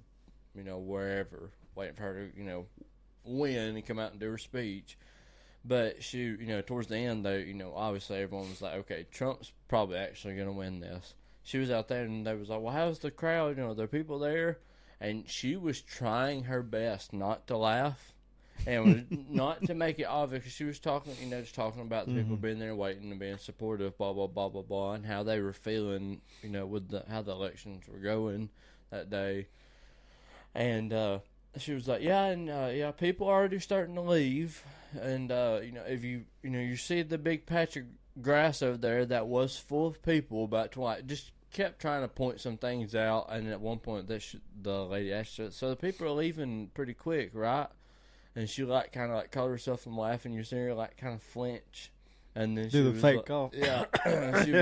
wherever, waiting for her to, win and come out and do her speech. But she, towards the end, though, obviously everyone was like, okay, Trump's probably actually going to win this. She was out there and they was like, well, how's the crowd? Are there people there? And she was trying her best not to laugh. And not to make it obvious, she was talking, just talking about the people being there waiting and being supportive, blah, blah, blah, blah, blah, and how they were feeling, with how the elections were going that day. And she was like, yeah, people are already starting to leave. And, if you see the big patch of grass over there that was full of people, about just kept trying to point some things out. And at one point, the lady asked her, so the people are leaving pretty quick, right? And she kind of caught herself from laughing. You see her kind of flinch, and then do she the was fake cough. Yeah, and she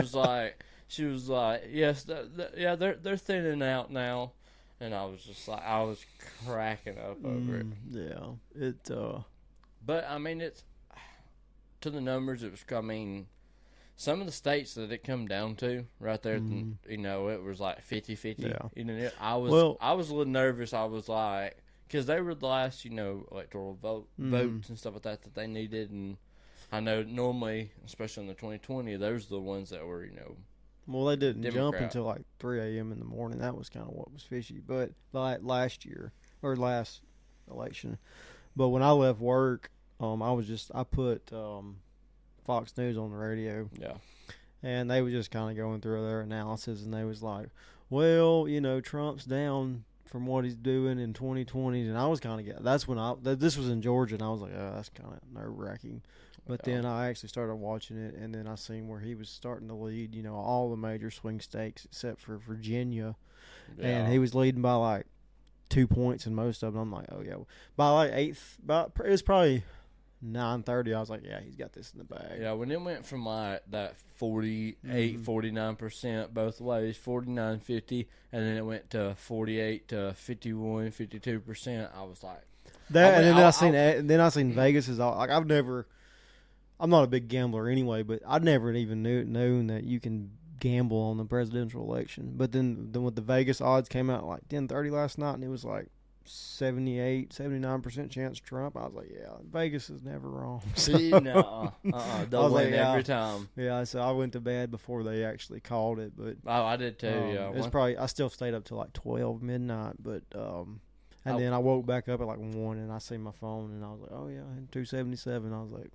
was like, yes, they're thinning out now, and I was just like, I was cracking up over it. Yeah, But I mean, it's to the numbers. It was. I mean, some of the states that it come down to right there, it was like 50-50. Yeah. I was a little nervous. I was like. Because they were the last, electoral votes and stuff like that they needed. And I know normally, especially in the 2020, those are the ones that were, Well, they didn't jump Democrat. until like 3 a.m. in the morning. That was kind of what was fishy. But like last year, or last election. But when I left work, I put Fox News on the radio. Yeah. And they were just kind of going through their analysis. And they was like, well, Trump's down from what he's doing in 2020, and I was kind of that's when this was in Georgia, and I was like, oh, that's kind of nerve-wracking. But then I actually started watching it, and then I seen where he was starting to lead, all the major swing states except for Virginia, and he was leading by like 2 points in most of them. I'm like, oh yeah. By like eighth, it was probably 9:30. I was like, yeah, he's got this in the bag. Yeah, when it went from like that 48, 49% both ways, 49, 50, and then it went to 48 to 51, 52%, I was like, then I seen Vegas is all like I'm not a big gambler anyway, but I never even known that you can gamble on the presidential election. But then with the Vegas odds came out like 10:30 last night, and it was like 78, 79% chance Trump. I was like, yeah, Vegas is never wrong. see, no, they'll win every time. Yeah, so I went to bed before they actually called it, but Oh, I did too. Yeah, it's probably I still stayed up till like 12 midnight, but and then I woke back up at like 1 and I seen my phone and I was like, oh yeah, I had 277. I was like,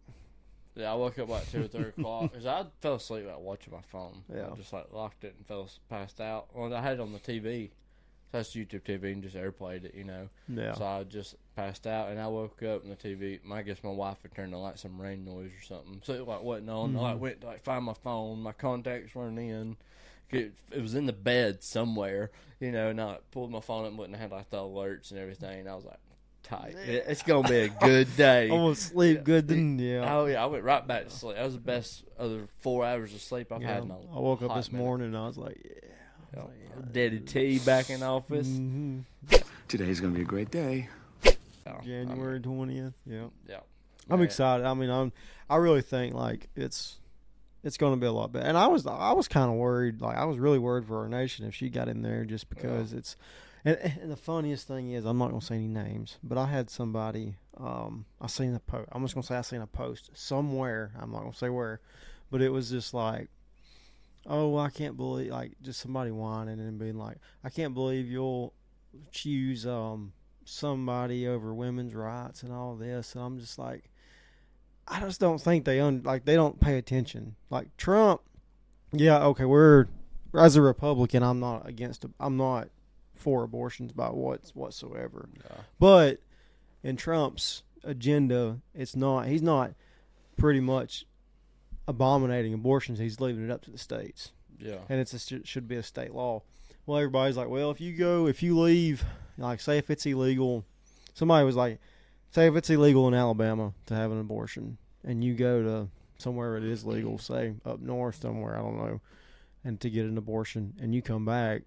yeah, I woke up like 2 or 3 o'clock because I fell asleep while watching my phone. Yeah. I just like locked it and passed out. Well, I had it on the TV. So that's YouTube TV and just airplayed it, yeah. So I just passed out and I woke up and the TV. I guess my wife had turned on like some rain noise or something, so it like wasn't on. I went to like find my phone. My contacts weren't in. It was in the bed somewhere, and I pulled my phone up and wouldn't have like the alerts and everything. And I was like, tight. It's gonna be a good day. I'm gonna sleep good then. Yeah. Oh yeah, I went right back to sleep. That was the best other 4 hours of sleep I've had in a I woke up hot this minute. morning and I was like, yeah. Daddy T back in office. Today's gonna be a great day. January 20th. Yeah. Yeah. I'm excited. I mean, I really think like it's going to be a lot better. And I was kind of worried. Like I was really worried for our nation if she got in there, just because it's. And the funniest thing is, I'm not going to say any names, but I had somebody. I seen a post. I'm just going to say I seen a post somewhere. I'm not going to say where, but it was just like, oh, I can't believe, like just somebody whining and being like, I can't believe you'll choose somebody over women's rights and all this. And I'm just like, I just don't think they don't pay attention. Like Trump, yeah, okay, as a Republican, I'm not for abortions by whatsoever. Yeah. But in Trump's agenda, he's not pretty much abominating abortions. He's leaving it up to the states. Yeah. And it should be a state law. Well, everybody's like, well, if you leave, like, say if it's illegal, somebody was like, say if it's illegal in Alabama to have an abortion, and you go to somewhere it is legal, say up north somewhere, I don't know, and to get an abortion, and you come back,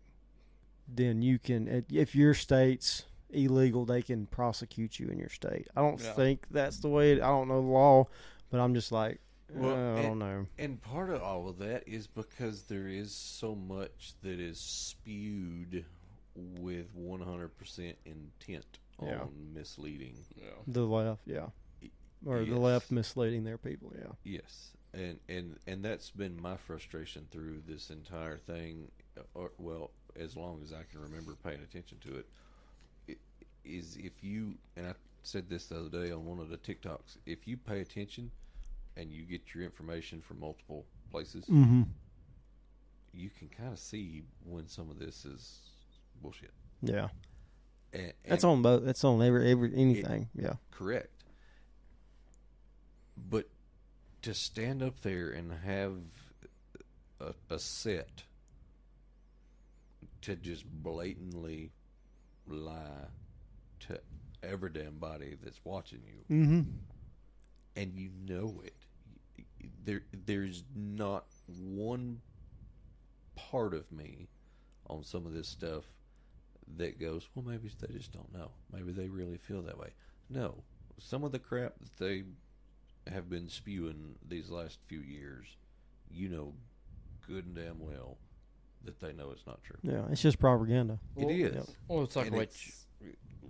then you can, if your state's illegal, they can prosecute you in your state. I don't think that's the way, I don't know the law, but I'm just like, I don't know. And part of all of that is because there is so much that is spewed with 100% intent on misleading. Yeah. The left, yeah. Or the left misleading their people, yeah. Yes. And that's been my frustration through this entire thing, as long as I can remember paying attention to it, is if you, and I said this the other day on one of the TikToks, if you pay attention and you get your information from multiple places, you can kind of see when some of this is bullshit. Yeah. And that's on both. That's on anything. Yeah. Correct. But to stand up there and have a set to just blatantly lie to every damn body that's watching you, and you know it, there's not one part of me on some of this stuff that goes, well, maybe they just don't know. Maybe they really feel that way. No. Some of the crap that they have been spewing these last few years, you know good and damn well that they know it's not true. Yeah, it's just propaganda. It is. Well, it's like And what it's-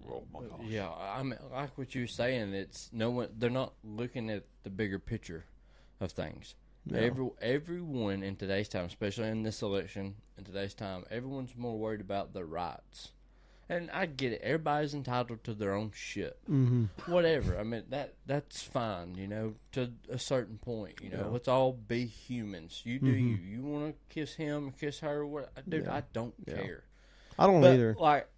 oh my gosh. Yeah, I mean, like what you're saying, it's no one. They're not looking at the bigger picture of things. Yeah. Everyone in today's time, especially in this election, in today's time, everyone's more worried about their rights. And I get it. Everybody's entitled to their own shit. Whatever. I mean, that's fine, to a certain point. Let's all be humans. You do you. You want to kiss him, kiss her, dude, I don't care. I don't either. Like,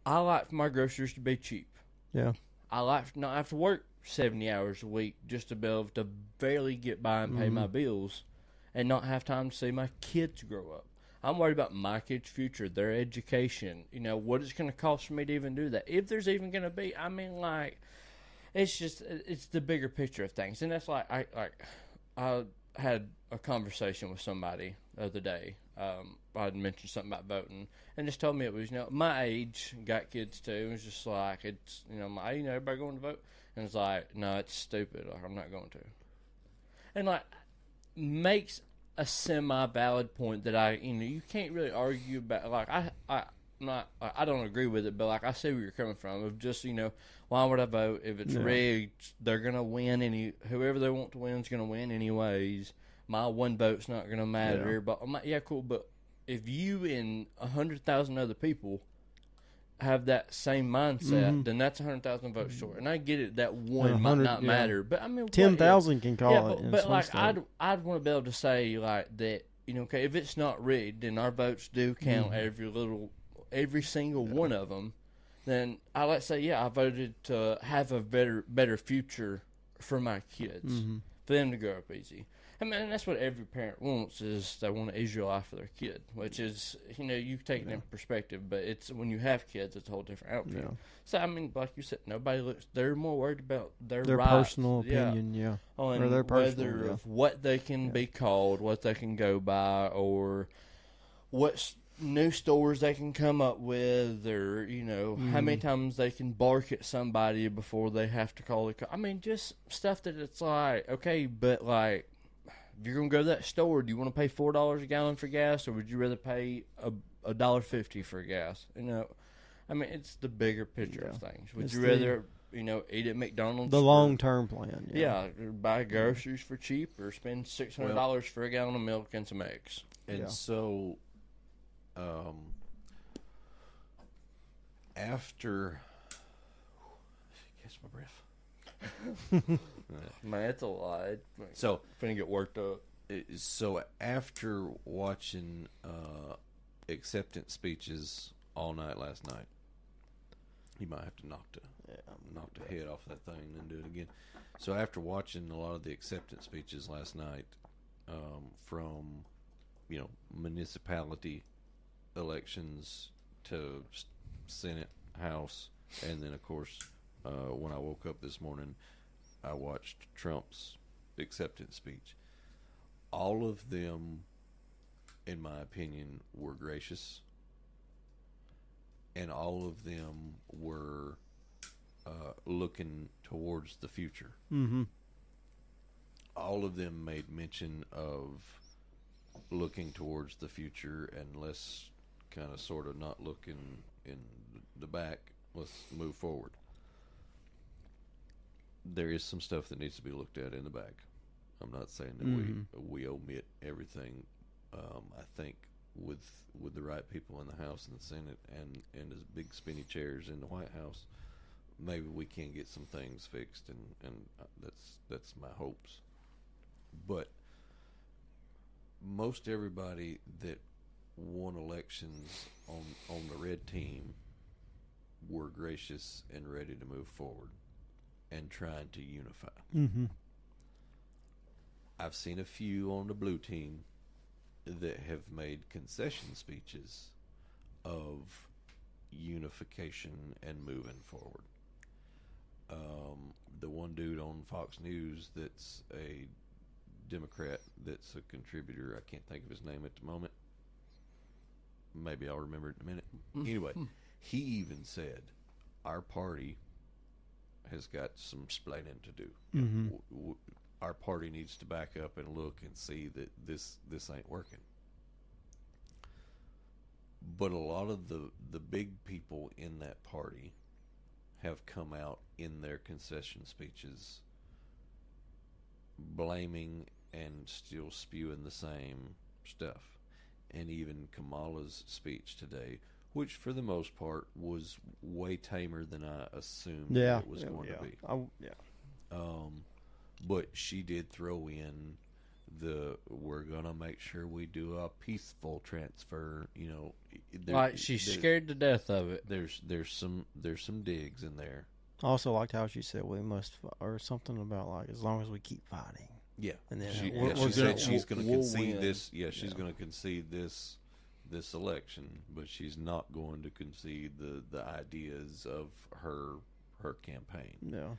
I like for my groceries to be cheap. Yeah. I like to not have to work 70 hours a week just to be able to barely get by and pay my bills and not have time to see my kids grow up. I'm worried about my kids' future, their education. You know, what it's going to cost for me to even do that. If there's even going to be, I mean, like, it's the bigger picture of things. And that's like, I had a conversation with somebody the other day. I had mentioned something about voting, and just told me it was, my age, got kids too. It was just like, it's, my age, everybody going to vote. And it's like, no, it's stupid. Like, I'm not going to. And like, makes a semi-valid point that you can't really argue about. Like, I don't agree with it, but like, I see where you're coming from. Of just, why would I vote if it's rigged? They're gonna win. Whoever they want to win is gonna win anyways. My one vote's not gonna matter. But I'm like, yeah, cool. But if you and 100,000 other people have that same mindset, then that's 100,000 votes short. And I get it, that one might not matter, but I mean, 10,000 can call it. But like, I'd want to be able to say like that. Okay, if it's not rigged, then our votes do count, every single one of them. Then I like to say, I voted to have a better future for my kids, for them to grow up easy. I mean, that's what every parent wants, is they want an easier life for their kid, which is, you take it in perspective, but it's when you have kids, it's a whole different outfit. Yeah. So, I mean, like you said, they're more worried about their rights, personal opinion, on or their of what they can be called, what they can go by, or what new stores they can come up with, or, how many times they can bark at somebody before they have to call it. I mean, just stuff that it's like, okay, but like, if you're going to go to that store, do you want to pay $4 a gallon for gas, or would you rather pay $1.50 for gas? I mean, it's the bigger picture of things. Would you rather, eat at McDonald's? The long-term plan. Yeah, or buy groceries for cheap, or spend $600 for a gallon of milk and some eggs. And so, after, catch my breath. Man, it's a lot. So, finna get worked up. So after watching acceptance speeches all night last night, you might have to knock the head off that thing and do it again. So after watching a lot of the acceptance speeches last night, from municipality elections to Senate, House, and then of course when I woke up this morning, I watched Trump's acceptance speech. All of them, in my opinion, were gracious, and all of them were looking towards the future. Mm-hmm. All of them made mention of looking towards the future, and let's kind of sort of not looking in the back. Let's move forward. There is some stuff that needs to be looked at in the back. I'm not saying that we omit everything. I think with the right people in the House and the Senate, and as big spinny chairs in the White House, maybe we can get some things fixed, and that's my hopes. But most everybody that won elections on the red team were gracious and ready to move forward and trying to unify. Mm-hmm. I've seen a few on the blue team that have made concession speeches of unification and moving forward. The one dude on Fox News that's a Democrat that's a contributor, I can't think of his name at the moment. Maybe I'll remember it in a minute. Anyway, he even said, our party has got some splaining to do. Mm-hmm. Our party needs to back up and look and see that this ain't working. But a lot of the big people in that party have come out in their concession speeches blaming and still spewing the same stuff. And even Kamala's speech today, which for the most part was way tamer than I assumed it was going to be. But she did throw in we're going to make sure we do a peaceful transfer. Like she's scared to death of it. There's some digs in there. I also liked how she said we must, or something about like as long as we keep fighting. Yeah, and then she said she's going to concede this. Yeah, she's going to concede this this election, but she's not going to concede the ideas of her campaign. Yeah.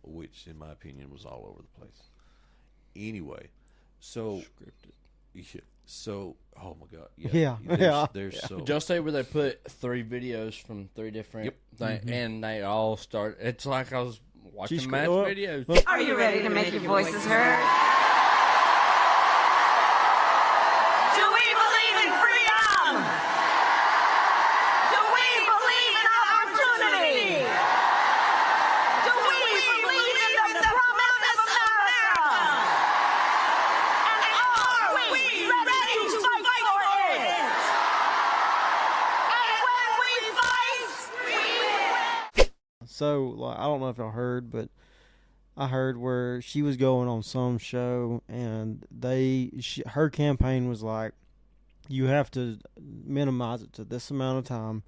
Which, in my opinion, was all over the place. Anyway, so Scripted. yeah, so oh my god, there's so Did y'all say where they put 3 videos from 3 different things, and they all start? It's like I was watching match videos. Are you ready to make your voices heard? Do we believe in freedom? Do we believe in opportunity? Do we believe in the promise of America? And are we ready to fight for it? And when we fight, we win. So, like, I don't know if y'all heard, but I heard where she was going on some show, and her campaign was like, you have to minimize it to this amount of time,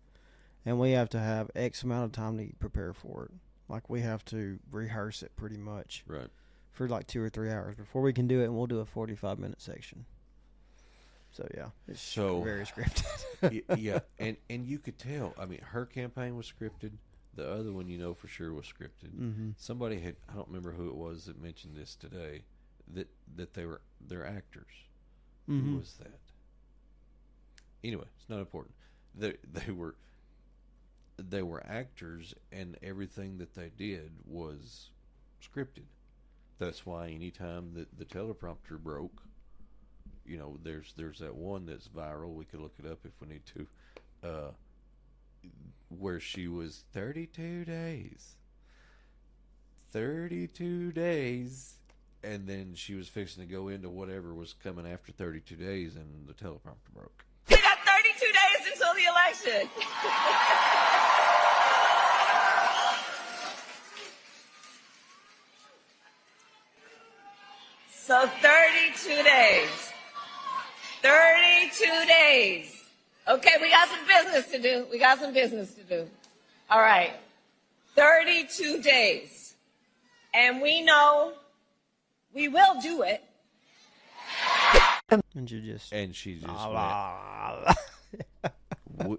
and we have to have X amount of time to prepare for it. Like, we have to rehearse it pretty much right. for like 2 or 3 hours before we can do it, and we'll do a 45-minute section. So yeah, it's very scripted. Yeah, and you could tell. I mean, her campaign was scripted. The other one, for sure, was scripted. Mm-hmm. Somebody I don't remember who it was that mentioned this today, that they're actors. Mm-hmm. Who was that? Anyway, it's not important. They were actors, and everything that they did was scripted. That's why anytime that the teleprompter broke, there's that one that's viral. We could look it up if we need to. Where she was 32 days. 32 days. And then she was fixing to go into whatever was coming after 32 days, and the teleprompter broke. We got 32 days until the election. So 32 days. 32 days. Okay, we got some business to do. All right. 32 days. And we know we will do it. And she just went,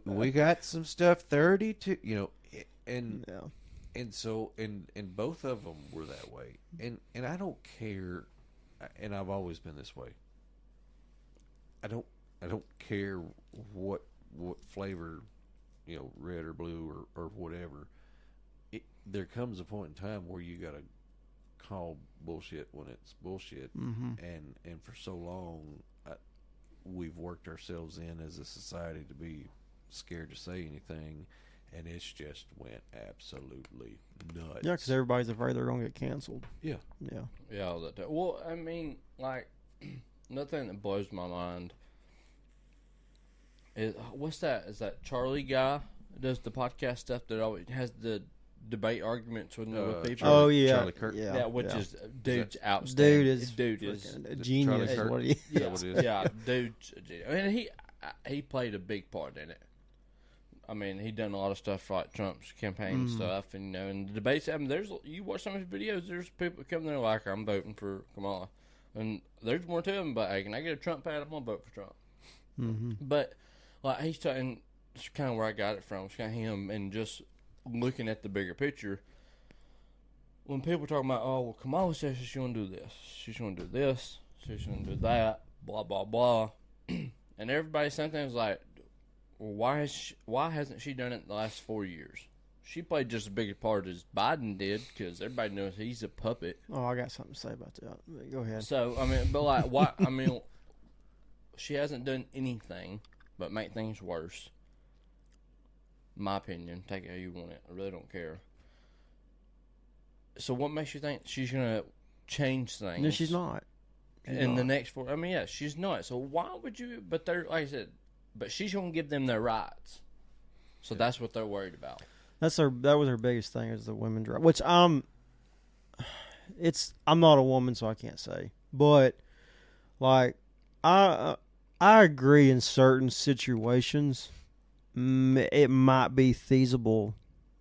we got some stuff 32, and yeah. and so and both of them were that way, and I don't care, and I've always been this way. I don't care what flavor, red or blue or whatever. There comes a point in time where you gotta call bullshit when it's bullshit, and for so long we've worked ourselves in as a society to be scared to say anything, and it's just went absolutely nuts. Yeah, because everybody's afraid they're gonna get canceled. Yeah. All that time. Well, I mean, like, nothing that blows my mind is, what's that? Is that Charlie guy that does the podcast stuff that always has the debate arguments with people? Oh yeah, Charlie Kirk. Yeah, is dude's outstanding. Dude is a genius. Charlie Kirk? What he, Is that what it is? Yeah, dude's a genius. I mean, he played a big part in it. I mean, he done a lot of stuff for, like, Trump's campaign and stuff, and and the debates. I mean, you watch some of his videos. There's people that come there like, I'm voting for Kamala, and there's more to him. But hey, can I get a Trump pad? I'm gonna vote for Trump. Mm-hmm. But like he's talking, it's kind of where I got it from. It's kind of him, and just looking at the bigger picture. When people talk about, oh, well, Kamala says she's gonna do this, she's gonna do this, she's gonna do that, blah blah blah, and everybody sometimes like, well, why hasn't she done it in the last 4 years? She played just as big a part as Biden did, because everybody knows he's a puppet. Oh, I got something to say about that. Go ahead. So I mean, but like, why? I mean, she hasn't done anything but make things worse. My opinion. Take it how you want it. I really don't care. So what makes you think she's gonna change things? No, she's not. The next 4. I mean, yeah, she's not. So why would you? But they're, like I said, but she's gonna give them their rights. So that's what they're worried about. That was her biggest thing, is the women's right. Which I'm not a woman, so I can't say. But like I agree in certain situations, it might be feasible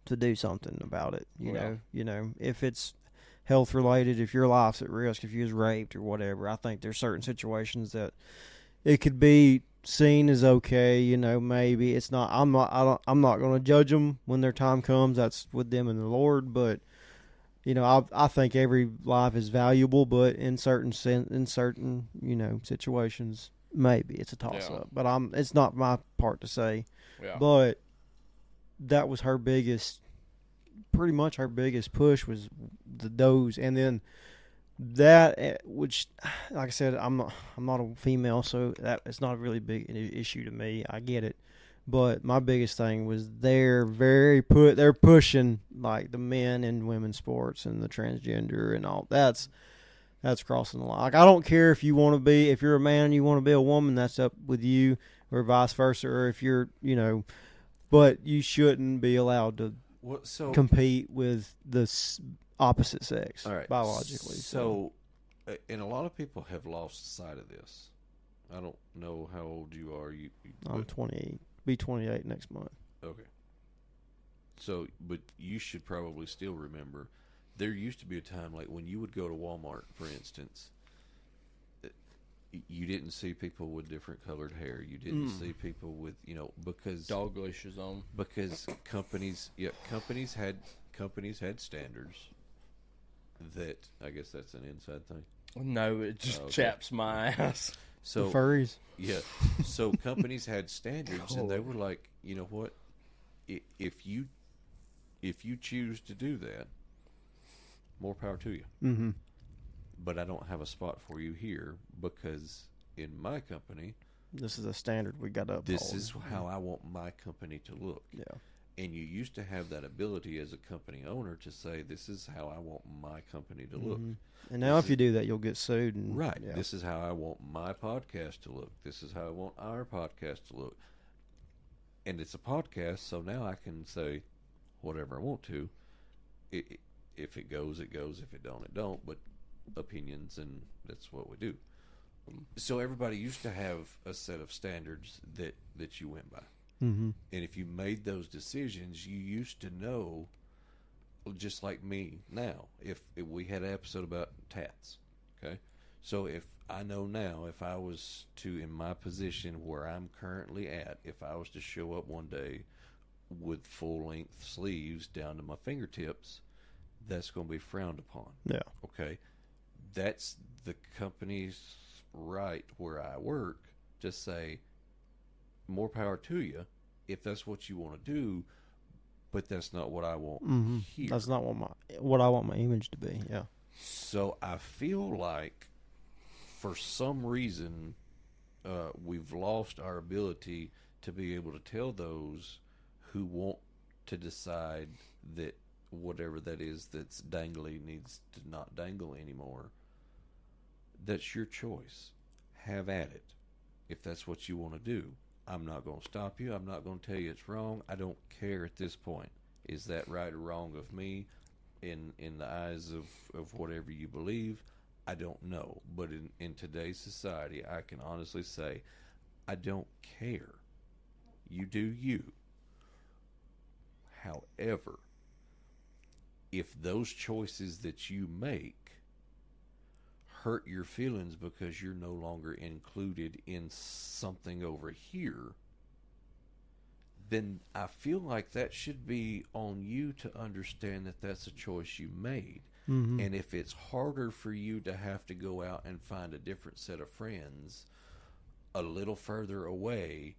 to do something about it. You know, if it's health related, if your life's at risk, if you was raped or whatever. I think there's certain situations that it could be seen is okay. You know, maybe it's not. I'm not going to judge them when their time comes. That's with them and the Lord. But you know, I think every life is valuable. But in certain situations, maybe it's a toss up. But it's not my part to say. Yeah. But that was pretty much her biggest push was those, and then that, which, like I said, I'm not a female, so that it's not a really big issue to me. I get it, but my biggest thing was they're pushing like the men and women's sports and the transgender and all that's crossing the line. Like, I don't care if you're a man and you want to be a woman, that's up with you, or vice versa, or if you're, but you shouldn't be allowed to compete with the opposite sex, all right, biologically. So, and a lot of people have lost sight of this. I don't know how old you are. I'm 28. Be 28 next month. Okay. So, but you should probably still remember, there used to be a time like when you would go to Walmart, for instance, you didn't see people with different colored hair. You didn't see people with, because dog leashes on. Because companies had standards that, I guess that's an inside thing. No, it just chaps my ass. So the furries. Yeah. So companies had standards, and they were like, you know what? If you choose to do that, more power to you. Mm-hmm. But I don't have a spot for you here because in my company, this is a standard we got to uphold. This is how I want my company to look. Yeah. And you used to have that ability as a company owner to say, this is how I want my company to look. And now if you do that, you'll get sued. Right. Yeah. This is how I want my podcast to look. This is how I want our podcast to look. And it's a podcast, so now I can say whatever I want to. If it goes, it goes. If it don't, it don't. But opinions, and that's what we do. So everybody used to have a set of standards that you went by. Mm-hmm. And if you made those decisions, you used to know, just like me now, if we had an episode about tats, okay? So if I know now, if I was to, in my position where I'm currently at, if I was to show up one day with full-length sleeves down to my fingertips, that's going to be frowned upon. Yeah. Okay? That's the company's right where I work to say, more power to you if that's what you want to do, but that's not what I want here. That's not what I want my image to be. Yeah. So I feel like for some reason we've lost our ability to be able to tell those who want to decide that whatever that is that's dangly needs to not dangle anymore. That's your choice. Have at it. If that's what you want to do. I'm not going to stop you. I'm not going to tell you it's wrong. I don't care at this point. Is that right or wrong of me in the eyes of whatever you believe? I don't know. But in today's society, I can honestly say, I don't care. You do you. However, if those choices that you make hurt your feelings because you're no longer included in something over here, then I feel like that should be on you to understand that that's a choice you made. Mm-hmm. And if it's harder for you to have to go out and find a different set of friends a little further away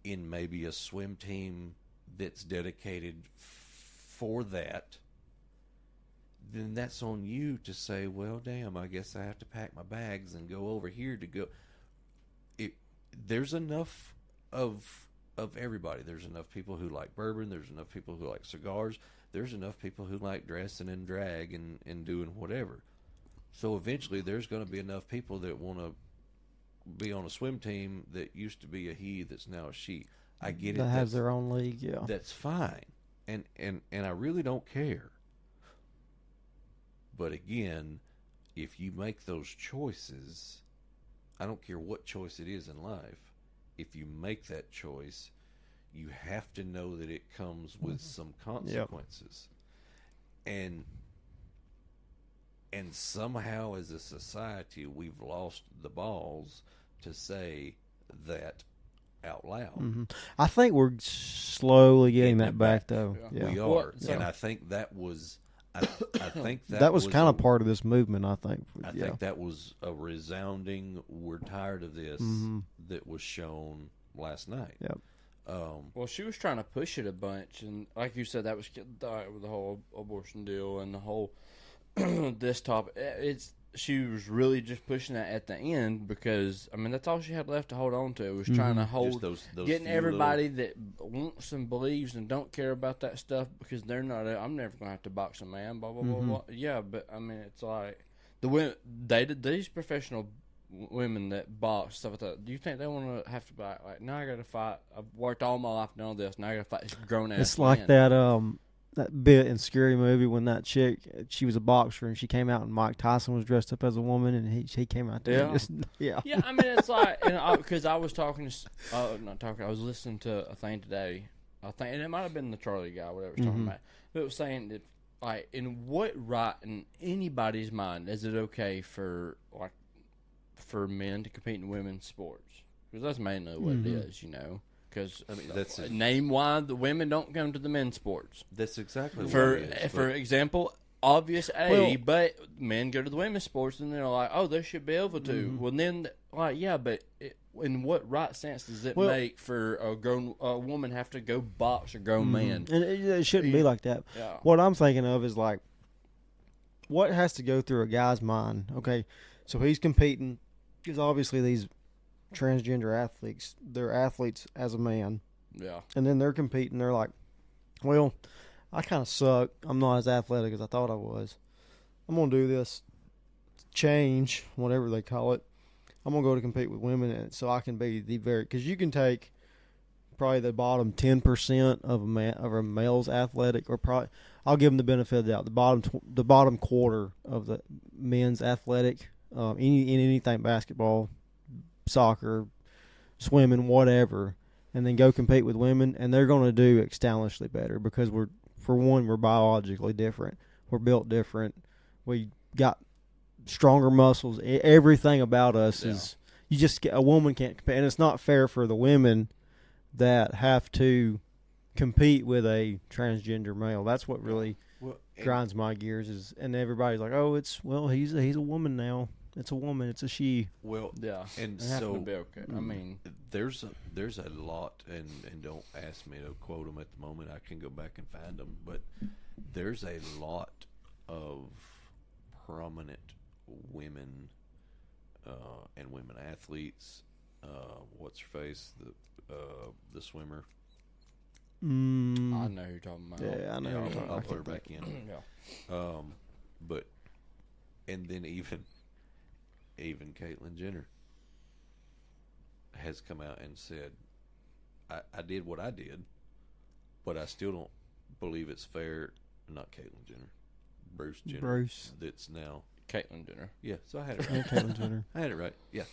in maybe a swim team that's dedicated for that, then that's on you to say, well, damn, I guess I have to pack my bags and go over here to go. There's enough of everybody. There's enough people who like bourbon. There's enough people who like cigars. There's enough people who like dressing in drag and doing whatever. So eventually there's going to be enough people that want to be on a swim team that used to be a he that's now a she. I get it. That has their own league, yeah. That's fine. And I really don't care. But again, if you make those choices, I don't care what choice it is in life, if you make that choice, you have to know that it comes with some consequences. Yep. And somehow as a society, we've lost the balls to say that out loud. Mm-hmm. I think we're slowly getting Getting that it back, back. though. Yeah. Yeah. We Well, are, so- and I think that was. I think that was kind a- of part of this movement, I think. I Yeah. think that was a resounding "we're tired of this" Mm-hmm. that was shown last night. Yep. Well, she was trying to push it a bunch, and like you said, that was with the whole abortion deal and the whole this topic. She was really just pushing that at the end because I mean that's all she had left to hold on to was trying to hold those getting few everybody that wants and believes and don't care about that stuff because they're not. I'm never gonna have to box a man. Blah blah blah blah. Yeah, but I mean it's like the women these professional women that box stuff like that. Do you think they want to have to be like now I got to fight? I've worked all my life doing this. Now I got to fight this grown ass. It's like that bit in Scary Movie when that chick, she was a boxer and she came out and Mike Tyson was dressed up as a woman and he came out there. And just, yeah. Yeah, I mean it's like, because I was talking to, not talking, I was listening to a thing today. I think, and it might have been the Charlie guy, whatever it was talking about. But it was saying that, like, in what right in anybody's mind is it okay for men to compete in women's sports? Because that's mainly what it is, you know. Because I mean, that's name why the women don't come to the men's sports. That's exactly what For it is. for but example, obvious but men go to the women's sports and they're like, oh, they should be able to. Well, then, like, yeah, but in what right sense does it make for a woman have to go box a grown man? And it shouldn't be like that. Yeah. What I'm thinking of is like, what has to go through a guy's mind? Okay, so he's competing because obviously these transgender athletes, they're athletes as a man, Yeah. and then they're competing. They're like, well, I kind of suck. I'm not as athletic as I thought I was. I'm gonna do this change, whatever they call it. I'm gonna go to compete with women, and so I can be the very because you can take probably the bottom 10% of a male's athletic, or probably I'll give them the benefit of the doubt. The bottom quarter of the men's athletic, in anything basketball, soccer, swimming, whatever, and then go compete with women, and they're going to do astonishingly better because we're biologically different. We're built different. We got stronger muscles. Everything about us is a woman can't compete, and it's not fair for the women that have to compete with a transgender male. That's what really grinds my gears and everybody's like, oh, he's a woman now. It's a woman. It's a she. well, Yeah. and It has so to be okay. I mean, there's a lot, and don't ask me to quote them at the moment. I can go back and find them, but there's a lot of prominent women and women athletes. What's her face? The swimmer. I know who you're talking about. Yeah, I know. who you're talking I'll about. put her back in. Yeah. But and then even Caitlyn Jenner has come out and said, I did what I did, but I still don't believe it's fair. Not Caitlyn Jenner, Bruce Jenner. Bruce. That's now. Caitlyn Jenner. Yeah, so I had it Yeah, right. Caitlyn Jenner. I had it right. Yeah.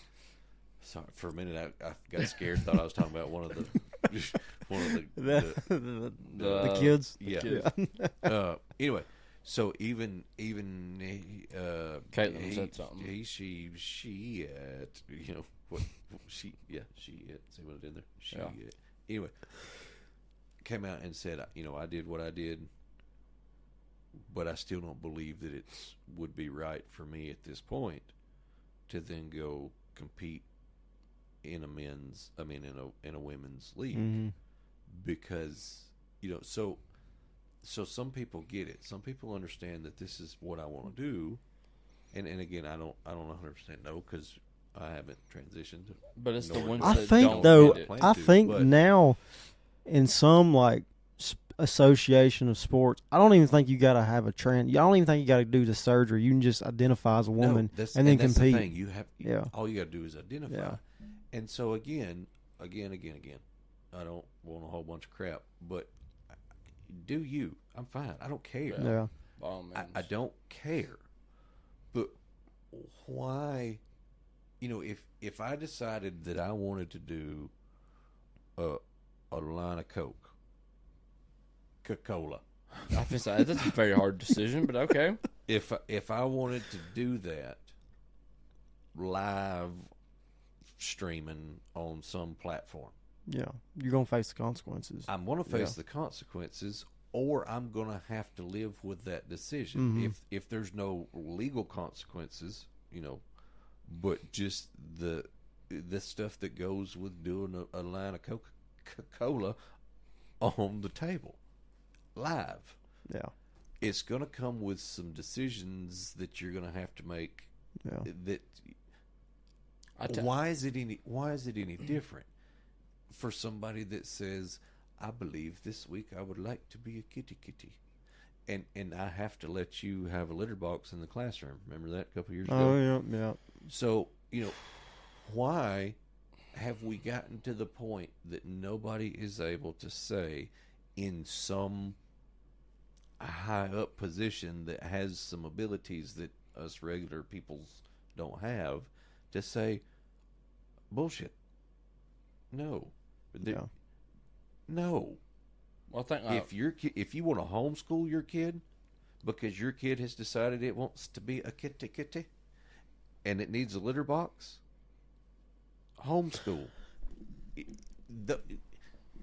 Sorry, for a minute I got scared. Thought I was talking about one of the The kids. yeah. kids. Anyway, so even Caitlyn said something. she you know what she see what I did there. Yeah. Anyway, came out and said, I did what I did, but I still don't believe that it would be right for me at this point to then go compete in a women's league because so some people get it. Some people understand that this is what I want to do, and again I don't 100% know because I haven't transitioned. But it's the Nor ones do I that think don't though, get it. I think but- now in some like association of sports, I don't even think you got to have I don't even think you got to do the surgery. You can just identify as a woman and then that's compete. The thing. You have Yeah. all you got to do is identify. Yeah. And so again, I don't want a whole bunch of crap, but do you? I'm fine. I don't care. Yeah. By all means. I don't care. But why? If I decided that I wanted to do a line of Coca-Cola, I feel like that's a very hard decision, but okay. if I wanted to do that live streaming on some platform. Yeah, you're gonna face the consequences. I'm going to face the consequences, or I'm going to have to live with that decision. If there's no legal consequences, but just the stuff that goes with doing a line of Coca-Cola on the table live. Yeah. It's going to come with some decisions that you're going to have to make. Yeah. Why is it any different for somebody that says, I believe this week I would like to be a kitty, and I have to let you have a litter box in the classroom. Remember that a couple years ago? Oh yeah. So why have we gotten to the point that nobody is able to say in some high up position that has some abilities that us regular peoples don't have, to say bullshit? No. No. Well, I think If you want to homeschool your kid because your kid has decided it wants to be a kitty and it needs a litter box, homeschool.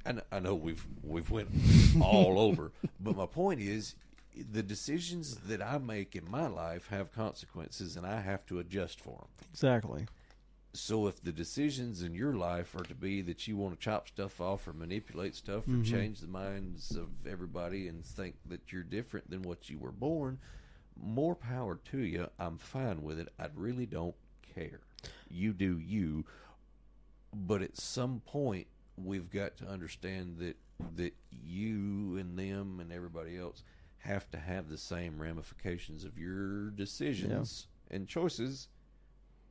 I know we've went all over, but my point is, the decisions that I make in my life have consequences, and I have to adjust for them. Exactly. So if the decisions in your life are to be that you want to chop stuff off or manipulate stuff or change the minds of everybody and think that you're different than what you were born, more power to you. I'm fine with it. I really don't care. You do you. But at some point, we've got to understand that you and them and everybody else have to have the same ramifications of your decisions and choices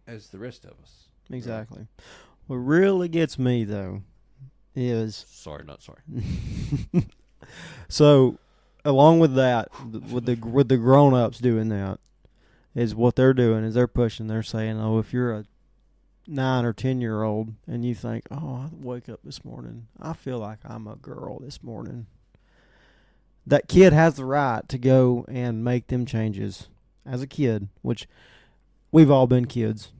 as the rest of us. Exactly. What really gets me though is Sorry, not sorry. so along with that, with the grown-ups doing that, is what they're doing is they're pushing. They're saying, oh, if you're a 9 or 10-year-old and you think, oh, I wake up this morning, I feel like I'm a girl this morning. That kid has the right to go and make them changes as a kid, which we've all been kids.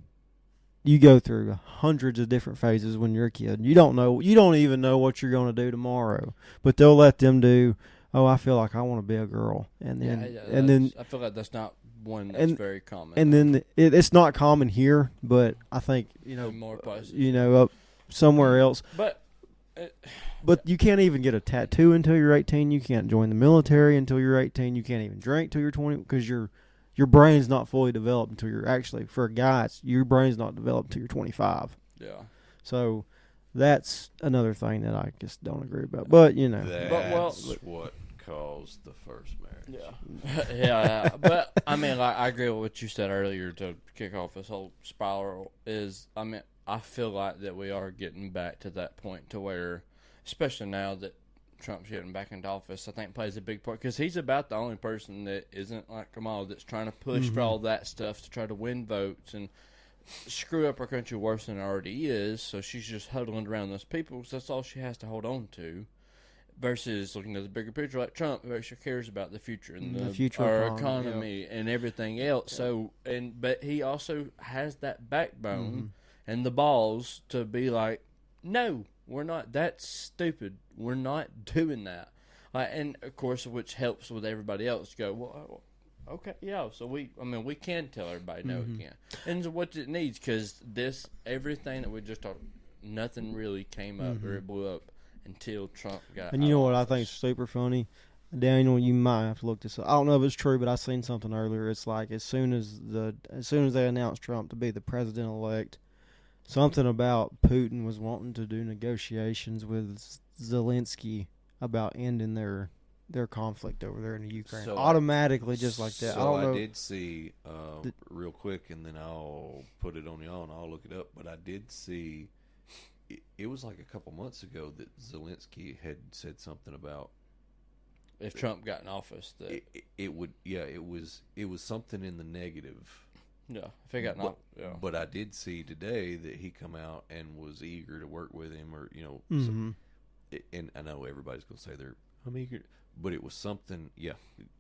You go through hundreds of different phases when you're a kid. You don't even know what you're going to do tomorrow, but they'll let them do, oh, I feel like I want to be a girl. And then I feel like that's not one that's very common. And then it's not common here, but I think, in more places. Up somewhere else. But you can't even get a tattoo until you're 18. You can't join the military until you're 18. You can't even drink till you're 20 because your brain's not fully developed until you're actually, for a guy, your brain's not developed until you're 25. Yeah. So that's another thing that I just don't agree about. But, That's what caused the first marriage. Yeah. Yeah. But, I mean, I agree with what you said earlier to kick off this whole spiral is, I feel like that we are getting back to that point to where, especially now that Trump's getting back into office, I think plays a big part because he's about the only person that isn't like Kamala that's trying to push for all that stuff to try to win votes and screw up our country worse than it already is. So she's just huddling around those people because that's all she has to hold on to. Versus looking at the bigger picture like Trump, who actually cares about the future and the future our economy and everything else. Yeah. So, but he also has that backbone and the balls to be like, no, we're not. That's stupid. We're not doing that. And of course, which helps with everybody else to go, well, okay, yeah. So we can tell everybody no, we can. And so what it needs, because everything that we just talked, nothing really came up or it blew up until Trump got. And you know what I think is super funny, Daniel? You might have to look this up. I don't know if it's true, but I seen something earlier. It's like as soon as they announced Trump to be the president-elect, something about Putin was wanting to do negotiations with Zelensky about ending their conflict over there in the Ukraine. So automatically, just like that. So I don't know. I did see, real quick, and then I'll put it on y'all and I'll look it up, but I did see, it was like a couple months ago that Zelensky had said something about if Trump got in office, that it was something in the negative. Yeah, if he got knocked. Yeah. But I did see today that he come out and was eager to work with him, or and I know everybody's gonna say I'm eager. But it was something, yeah.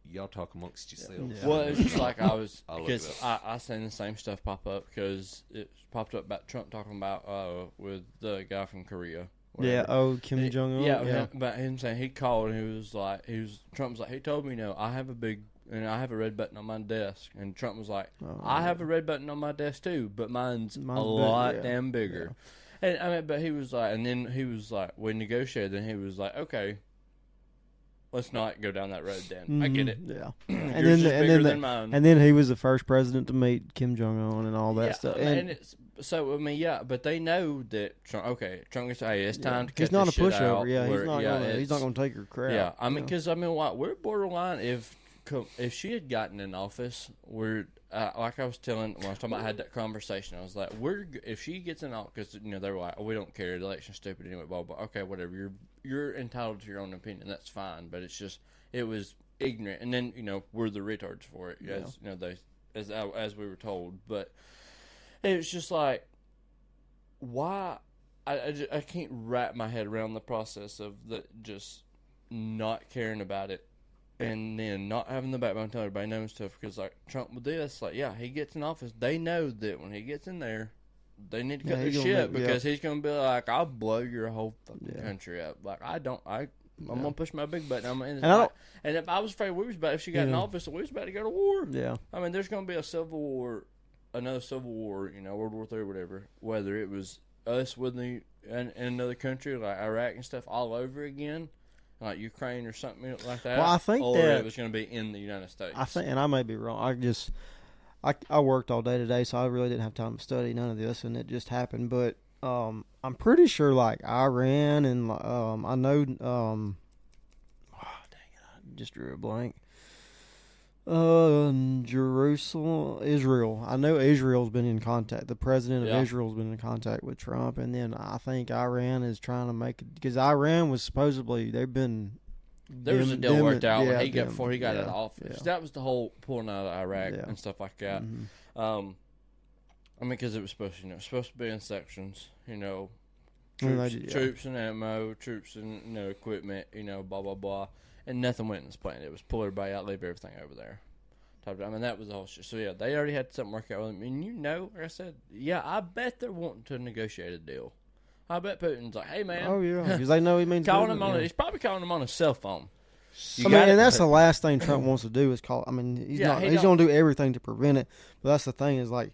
Y'all talk amongst yourselves. Yeah. Well, it's just like I was, I'll look because it up. I seen the same stuff pop up because it popped up about Trump talking about with the guy from Korea. Yeah. whatever. Oh, Kim Jong Un. Yeah, but him saying he called and Trump was like, he told me, I have a red button on my desk, and Trump was like, I have a red button on my desk too, but mine's a lot damn bigger. Yeah. And I mean, but he was like, and then he was like, we negotiated, and he was like, okay, let's not go down that road then. I get it. Yeah. Yours is bigger than mine. And then he was the first president to meet Kim Jong Un and all that stuff. And it's, so I mean, yeah, but they know that Trump gets, hey, it's time to cut he's not a this shit pushover. out. Yeah, Where, he's not gonna take her crap. Yeah, I mean, because we're borderline. If she had gotten in office, we're like I was telling when I was talking about, I had that conversation. I was like, if she gets in office, because they were like, oh, we don't care, the election's stupid anyway. Blah blah. Okay, whatever. You're entitled to your own opinion. That's fine. But it's just it was ignorant, and then we're the retards for it, as we were told. But it was just like, why? I can't wrap my head around the process of just not caring about it. And then not having the backbone to tell everybody knows stuff, because like Trump with this, like he gets in office, they know that when he gets in there, they need to cut their shit because he's gonna be like, I'll blow your whole fucking country up. Like I'm gonna push my big button. And if I was afraid if she got in office, we was about to go to war. Yeah, I mean, there's gonna be a civil war, another civil war, World War III, whatever. Whether it was us with in another country like Iraq and stuff all over again, like Ukraine or something like that. Well, I think or that it was going to be in the United States. I think, and I may be wrong. I worked all day today, so I really didn't have time to study none of this, and it just happened. But I'm pretty sure like Iran and I know dang it, I just drew a blank. Jerusalem, Israel. I know Israel's been in contact. The president of Israel's been in contact with Trump, and then I think Iran is trying to make it, because Iran was supposedly there was a deal worked out when before he got out of office. That was the whole pulling out of Iraq and stuff like that. Mm-hmm. I mean, because it was supposed to be in sections, troops and ammo, troops and equipment, blah blah blah. And nothing went in this plan. It was pull everybody out, leave everything over there. I mean, that was the whole shit. So, yeah, they already had something worked out with him. And like I said, I bet they're wanting to negotiate a deal. I bet Putin's like, hey, man. Oh, yeah, because they know he means calling him on. He's probably calling him on his cell phone. And that's the last thing Trump wants to do is call. I mean, he's going to do everything to prevent it. But that's the thing is like.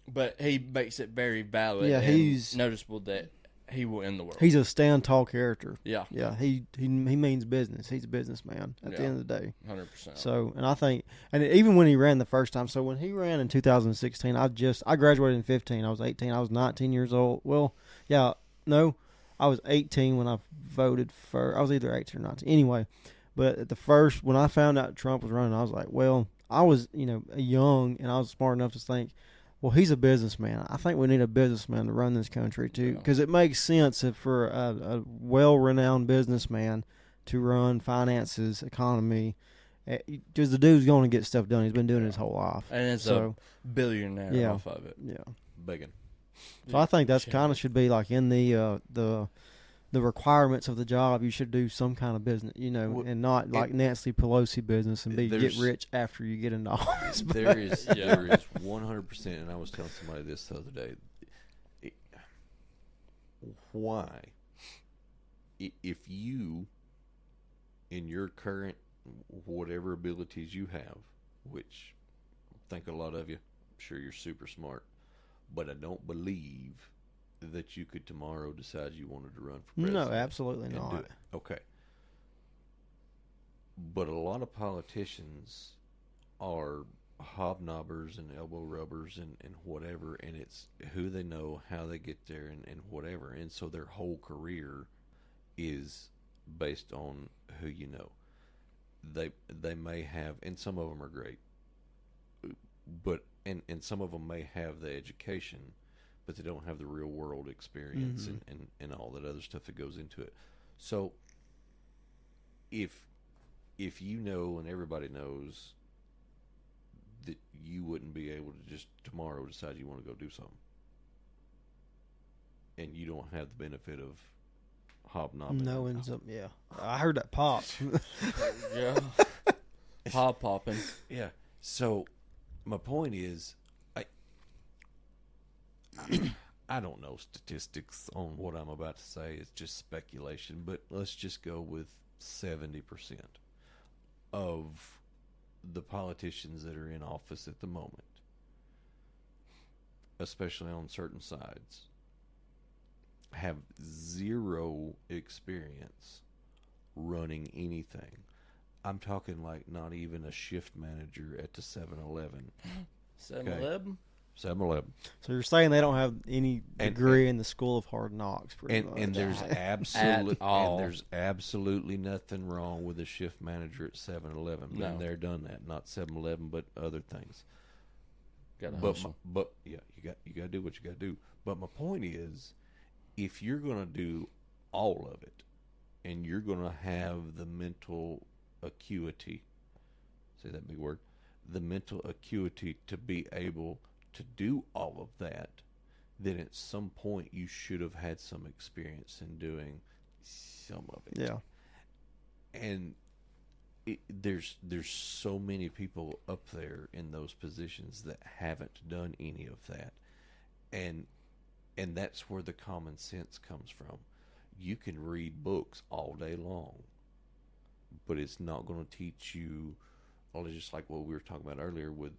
But he makes it very valid. Yeah, he's noticeable that he will end the world. He's a stand tall character. Yeah. Yeah. He means business. He's a businessman at the end of the day. 100%. So, and I think, and even when he ran the first time, so when he ran in 2016, I graduated in 15. I was 18. I was 19 years old. Well, yeah, no, I was 18 when I voted for, I was either 18 or 19. Anyway, but at the first, when I found out Trump was running, I was like, well, I was, young and I was smart enough to think, well, he's a businessman. I think we need a businessman to run this country, too, because it makes sense for a well-renowned businessman to run finances, economy, because the dude's going to get stuff done. He's been doing it his whole life. And it's a billionaire off of it. Yeah. Begging. So I think that's kind of should be like in the requirements of the job. You should do some kind of business, and not like Nancy Pelosi business and get rich after you get into office. There is 100%, and I was telling somebody this the other day. Why, if you, in your current whatever abilities you have, which I think a lot of you, I'm sure you're super smart, but I don't believe that you could tomorrow decide you wanted to run for president. No, absolutely not. Okay. But a lot of politicians are hobnobbers and elbow rubbers and whatever, and it's who they know, how they get there, and whatever. And so their whole career is based on who you know. They may have, and some of them are great, but and some of them may have the education, but they don't have the real world experience and all that other stuff that goes into it. So if you know and everybody knows that you wouldn't be able to just tomorrow decide you want to go do something, and you don't have the benefit of hobnobbing. Knowing something, yeah. I heard that pop. Yeah. Pop popping. Yeah. So my point is, I don't know statistics on what I'm about to say. It's just speculation, but let's just go with 70% of the politicians that are in office at the moment, especially on certain sides, have zero experience running anything. I'm talking like not even a shift manager at the 7-Eleven. 7-Eleven? 7-Eleven. So you're saying they don't have any degree in the School of Hard Knocks, pretty much. And there's absolutely nothing wrong with a shift manager at 7-Eleven. No. Been there, done that. Not 7-Eleven, but other things. Got to But hustle. yeah, you got to do what you got to do. But my point is, if you're going to do all of it, and you're going to have the mental acuity, say that big word, the mental acuity to be able to do all of that, then at some point you should have had some experience in doing some of it. Yeah. And there's so many people up there in those positions that haven't done any of that, and that's where the common sense comes from. You can read books all day long, but it's not going to teach you. Well, it's just like what we were talking about earlier with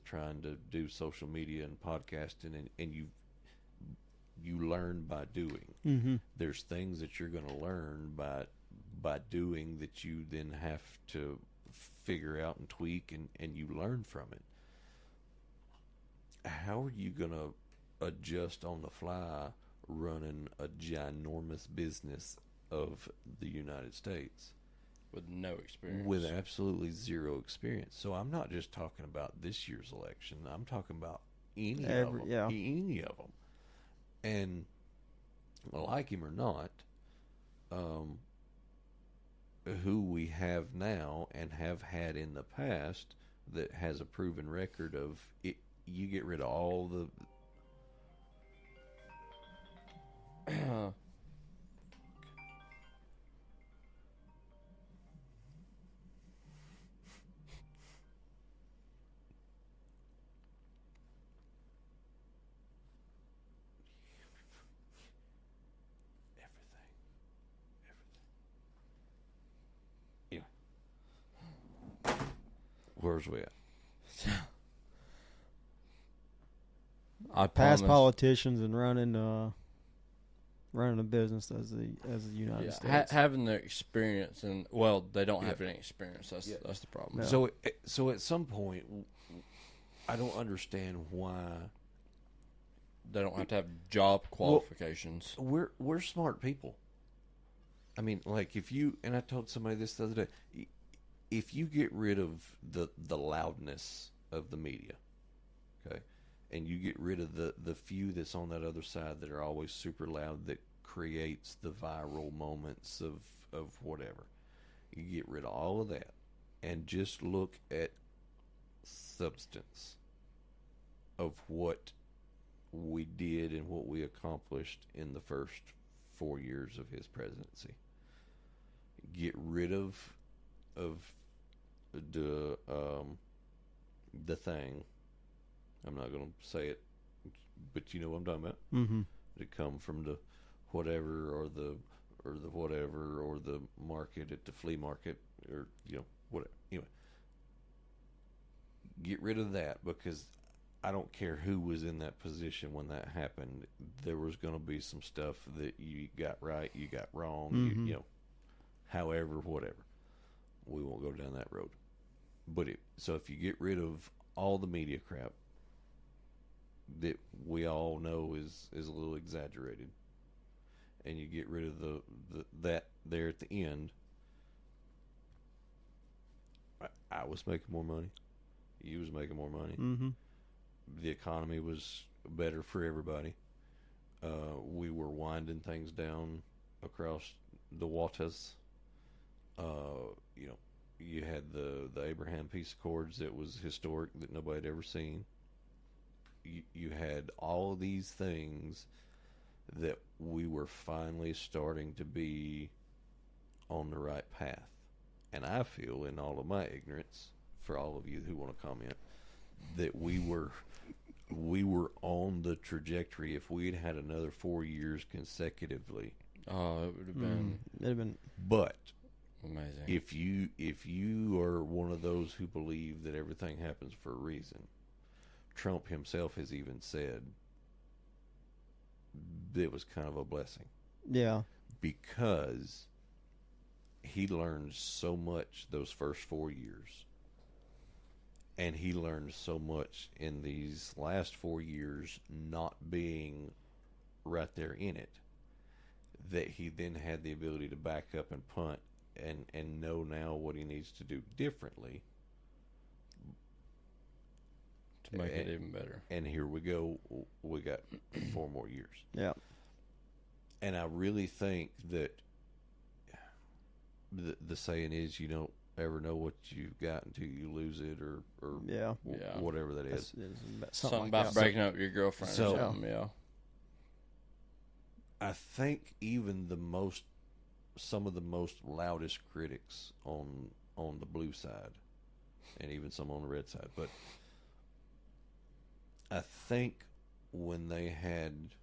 trying to do social media and podcasting, and you learn by doing. Mm-hmm. There's things that you're going to learn by doing that you then have to figure out and tweak, and you learn from it. How are you going to adjust on the fly running a ginormous business of the United States? With no experience. With absolutely zero experience. So I'm not just talking about this year's election. I'm talking about any of them. Yeah. Any of them. And like him or not, who we have now and have had in the past that has a proven record of it, you get rid of all the where's we at? I Past promise. politicians and running a business as the United Yeah, States. having the experience, and well, they don't have any experience. That's the problem. No. So at some point, I don't understand why They don't have to have job qualifications. we're smart people. I mean, like if you, and I told somebody this the other day, if you get rid of the loudness of the media, okay, and you get rid of the few that's on that other side that are always super loud that creates the viral moments of whatever, you get rid of all of that and just look at substance of what we did and what we accomplished in the first 4 years of his presidency. Get rid of the thing. I'm not going to say it, but you know what I'm talking about. Mm-hmm. To come from the whatever or the whatever or the market at the flea market or whatever. Anyway, get rid of that, because I don't care who was in that position when that happened. There was going to be some stuff that you got right, you got wrong. Mm-hmm. However, whatever. We won't go down that road. But so if you get rid of all the media crap that we all know is a little exaggerated, and you get rid of the that there at the end, I was making more money. You was making more money. Mm-hmm. The economy was better for everybody. We were winding things down across the waters. You had the Abraham Peace Accords that was historic, that nobody had ever seen. You had all of these things that we were finally starting to be on the right path. And I feel, in all of my ignorance, for all of you who want to comment, that we were on the trajectory. If we'd had another 4 years consecutively, Oh, it would have been It'd have been. but amazing. if you are one of those who believe that everything happens for a reason, Trump himself has even said it was kind of a blessing, Yeah. because he learned so much those first 4 years, and he learned so much in these last 4 years not being right there in it, that he then had the ability to back up and punt and know now what he needs to do differently To make it even better. And here we go, we got 4 more years. Yeah. And I really think that the saying is, you don't ever know what you've got until you lose it, or Yeah. whatever that is. Something like about that. breaking up your girlfriend So- or something, yeah. I think even some of the most loudest critics on the blue side, and even some on the red side, but I think when they had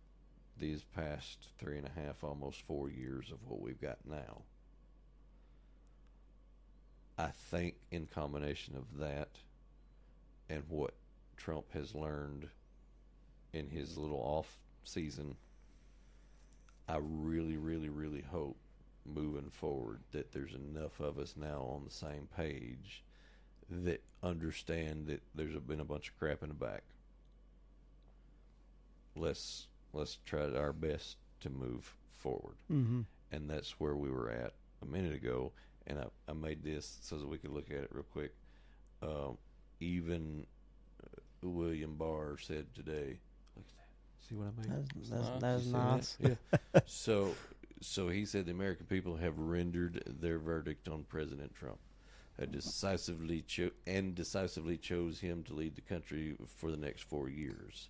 these past 3.5, almost 4 years of what we've got now, I think in combination of that and what Trump has learned in his little off season, I really, really, really hope moving forward that there's enough of us now on the same page that understand that there's been a bunch of crap in the back. Let's try our best to move forward. Mm-hmm. And that's where we were at a minute ago. And I made this so that we could look at it real quick. Even William Barr said today, look at that. See what I made? That's You see nice. that? Yeah. So he said the American people have rendered their verdict on President Trump. Decisively chose him to lead the country for the next 4 years.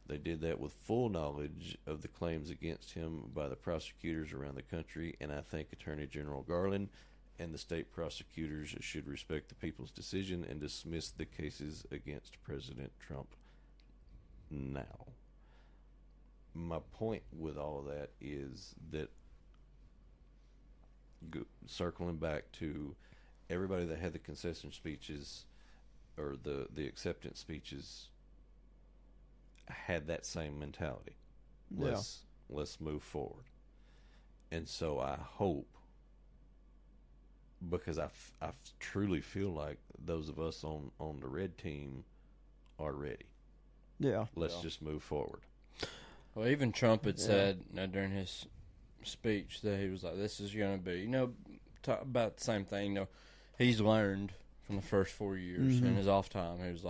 They did that with full knowledge of the claims against him by the prosecutors around the country, and I think Attorney General Garland and the state prosecutors should respect the people's decision and dismiss the cases against President Trump now. My point with all of that is that, circling back to everybody that had the concession speeches or the acceptance speeches, had that same mentality. Let's move forward. And so I hope, because I truly feel like those of us on the red team are ready. Yeah. Let's just move forward. Well, even Trump had said during his speech that he was like, this is going to be, talk about the same thing. He's learned from the first 4 years in his off time. He was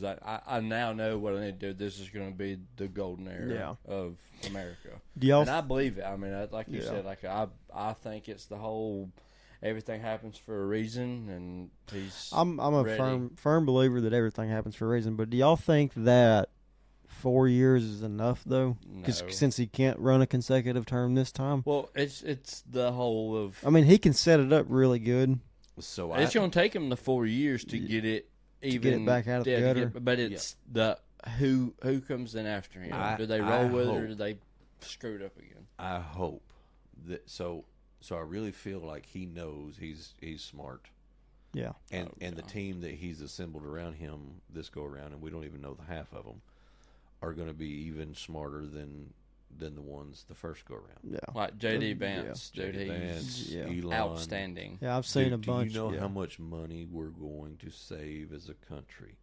like, I now know what I need to do. This is going to be the golden era of America. And I believe it. I mean, like you said, like I think it's the whole, everything happens for a reason, and I'm a ready. firm believer that everything happens for a reason. But do y'all think that 4 years is enough though? Because No. since he can't run a consecutive term this time, Well, it's the whole of. I mean, he can set it up really good. So It's going to take him the 4 years to get it even back out of the gutter. But it's the who comes in after him. Do they roll with it, or do they screw it up again? I hope that so I really feel like he knows he's smart. Yeah. And the team that he's assembled around him this go around, and we don't even know the half of them, are going to be even smarter than the ones the first go around. Yeah. Like J.D. Vance, dude, J.D. Vance, he's Elon. outstanding. Yeah, I've seen a Do bunch. you know yeah. how much money we're going to save as a country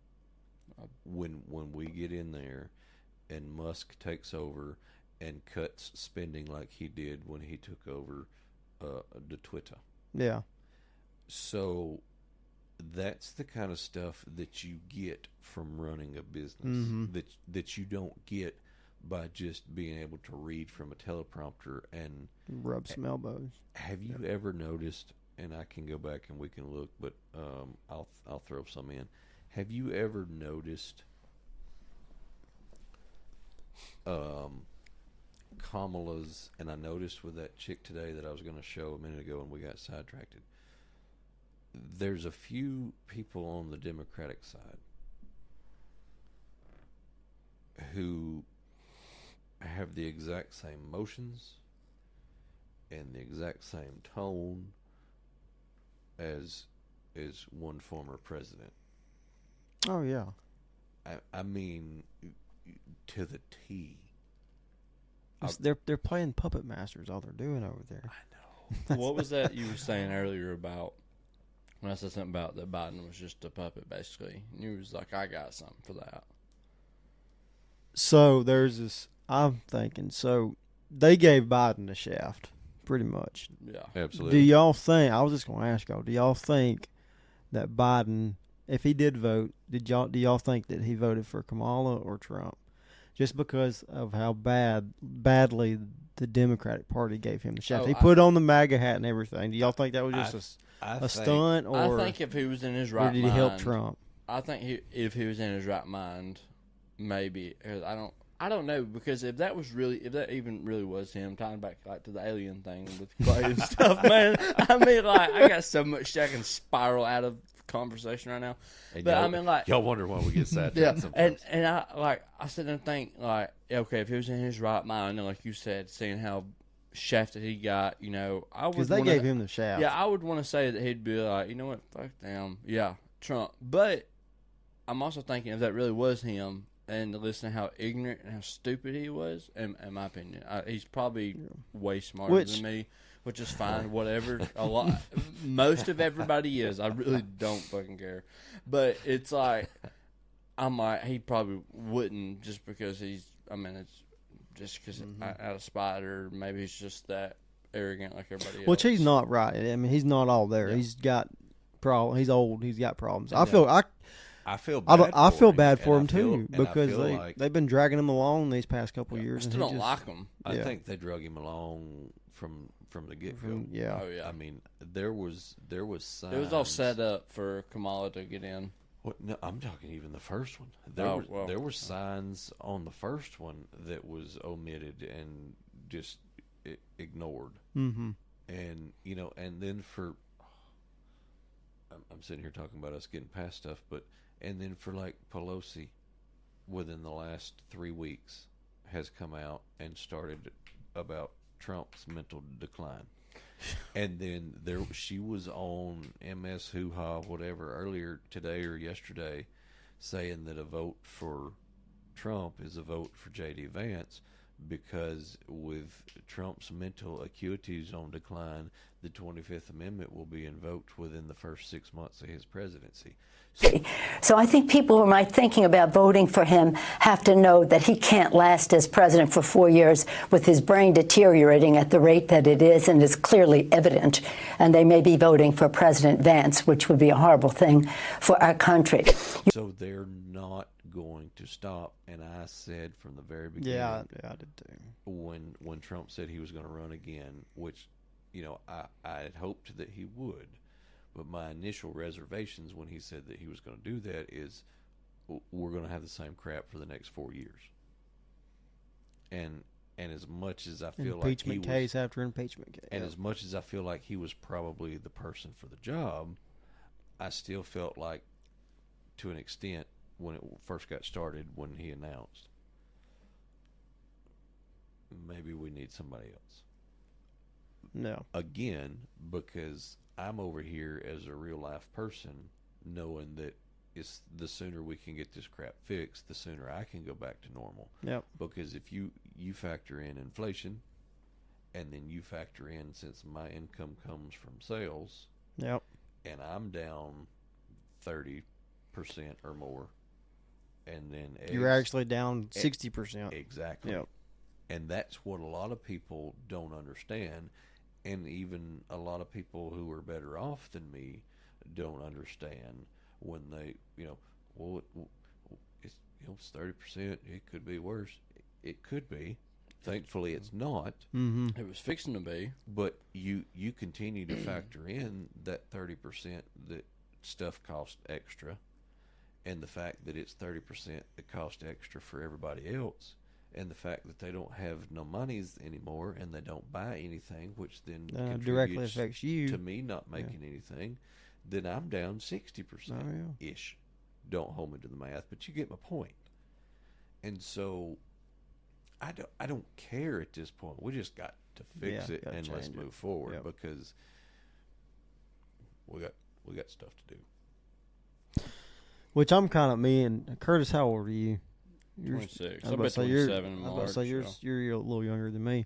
when we get in there and Musk takes over and cuts spending like he did when he took over the Twitter? Yeah. So that's the kind of stuff that you get from running a business that you don't get by just being able to read from a teleprompter. And Rub some elbows. have you ever noticed, and I can go back and we can look, but I'll throw some in. Have you ever noticed Kamala's, and I noticed with that chick today that I was going to show a minute ago and we got sidetracked. There's a few people on the Democratic side who have the exact same motions and the exact same tone as one former president. Oh yeah. I mean, to the T. They're playing puppet masters. All they're doing over there. I know. What was that you were saying earlier about when I said something about that Biden was just a puppet, basically? And you was like, I got something for that. So there's this. I'm thinking. So they gave Biden the shaft, pretty much. Yeah. Absolutely. Do y'all think? I was just going to ask y'all. Do y'all think that Biden, if he did vote, do y'all think that he voted for Kamala or Trump? Just because of how badly the Democratic Party gave him the shaft. He put on the MAGA hat and everything. Do y'all think that was just a stunt, or I think if he was in his or right did he mind, help Trump? I think if he was in his right mind, maybe. I don't know, because if that even really was him, tying back like to the alien thing with Clay and stuff, man. I mean, like, I got so much shit I can spiral out of conversation right now. And but I mean, like, y'all wonder why we get sidetracked yeah, sometimes. and I sit and think, like, okay, if he was in his right mind, and like you said, seeing how shafted he got, I would, Because they gave him the shaft. yeah, I would want to say that he'd be like, you know what, fuck them, yeah, Trump. But I'm also thinking if that really was him, and to listen to how ignorant and how stupid he was, in my opinion, he's probably way smarter than me, which is fine, whatever. Most of everybody is. I really don't fucking care. But it's like, he probably wouldn't, just because it's just because out of spite, or maybe he's just that arrogant like everybody else. Which he's not right. I mean, he's not all there. Yeah. He's got problems. He's old. He's got problems. Yeah. I feel bad for him too, because they've been dragging him along these past couple I years. still don't like him. I think they drug him along from the get go. Yeah. Oh, yeah. I mean, there was signs. It was all set up for Kamala to get in. What? No, I'm talking even the first one. There were signs on the first one that was omitted and just ignored. Mm-hmm. And and then I'm sitting here talking about us getting past stuff, and then for like Pelosi, within the last 3 weeks, has come out and started about Trump's mental decline. And then she was on MS Hoo Ha whatever earlier today or yesterday, saying that a vote for Trump is a vote for J.D. Vance, because with Trump's mental acuities on decline, the 25th Amendment will be invoked within the first 6 months of his presidency. So I think people who might thinking about voting for him have to know that he can't last as president for 4 years with his brain deteriorating at the rate that it is, and is clearly evident. And they may be voting for President Vance, which would be a horrible thing for our country. So they're not going to stop. And I said from the very beginning, Yeah, I did too. When Trump said he was going to run again, which I had hoped that he would. But my initial reservations when he said that he was going to do that is, we're going to have the same crap for the next 4 years. And as much as I feel impeachment case after impeachment case, and as much as I feel like he was probably the person for the job, I still felt like, to an extent, when it first got started, when he announced, maybe we need somebody else. No. Again, because I'm over here as a real life person, knowing that it's the sooner we can get this crap fixed, the sooner I can go back to normal. Yep. Because if you factor in inflation, and then you factor in, since my income comes from sales, Yep. and I'm down 30% or more, and then You're actually down 60%. Exactly. Yep. And that's what a lot of people don't understand. And even a lot of people who are better off than me don't understand when they, it's 30%. It could be worse. It could be. Thankfully, it's not. Mm-hmm. It was fixing to be. But you continue to factor in that 30% that stuff costs extra, and the fact that it's 30% that costs extra for everybody else. and the fact that they don't have no monies anymore and they don't buy anything, which then directly contributes affects you. to me not making anything, then I'm down 60% ish. Don't hold me to the math, but you get my point. And so I don't care at this point. We just got to fix it and let's move forward because we got stuff to do. Which I'm kind of me and Curtis. How old are you? 26. I'm I'll be 27 in March. So you're a little younger than me.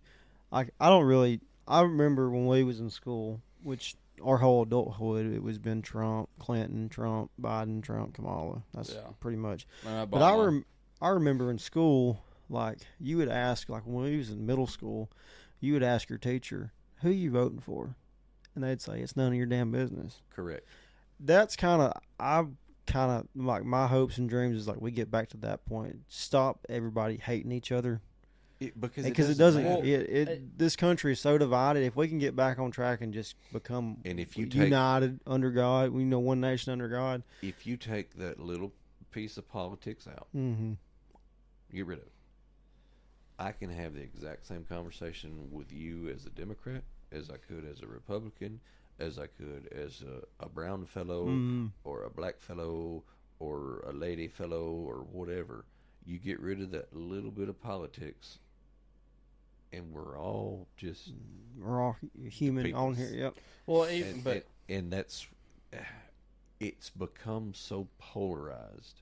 I don't really. I remember when we was in school, which our whole adulthood it was been Trump, Clinton, Trump, Biden, Trump, Kamala. That's pretty much. But I remember in school, like you would ask, like when we was in middle school, you would ask your teacher, "Who you voting for?" And they'd say, "It's none of your damn business." Correct. That's kind of like my hopes and dreams is like we get back to that point. Stop everybody hating each other. Because it doesn't. This country is so divided. If we can get back on track and just become united under God, we know one nation under God. If you take that little piece of politics out, get rid of it. I can have the exact same conversation with you as a Democrat as I could as a Republican, as I could as a brown fellow or a black fellow or a lady fellow or whatever. You get rid of that little bit of politics, and we're all human on here. Yep. Well, and that's it's become so polarized,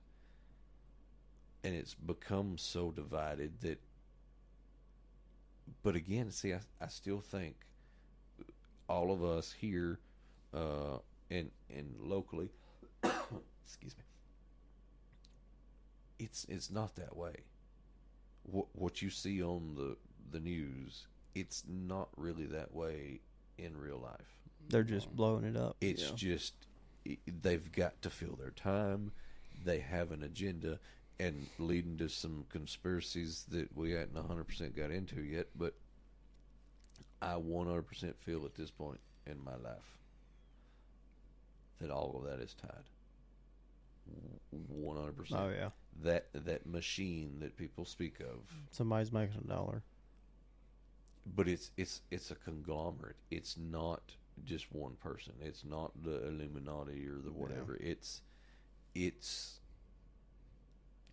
and it's become so divided that. But again, see, I still think all of us here and locally, excuse me, it's not that way. What you see on the news, it's not really that way in real life. They're just blowing it up. It's just they've got to fill their time. They have an agenda, and leading to some conspiracies that we hadn't 100% got into yet. But I 100% feel at this point in my life that all of that is tied. 100%. Oh yeah. That machine that people speak of. Somebody's making $1. But it's a conglomerate. It's not just one person. It's not the Illuminati or the whatever. Yeah. It's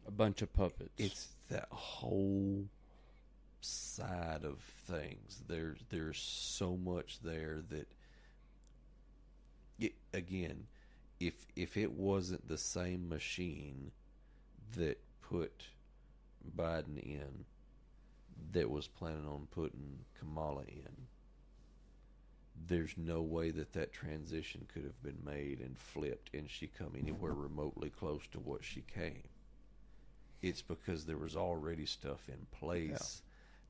a bunch of puppets. It's that whole side of things. There's so much there that again, if it wasn't the same machine that put Biden in that was planning on putting Kamala in, there's no way that transition could have been made and flipped and she come anywhere remotely close to what she came. It's because there was already stuff in place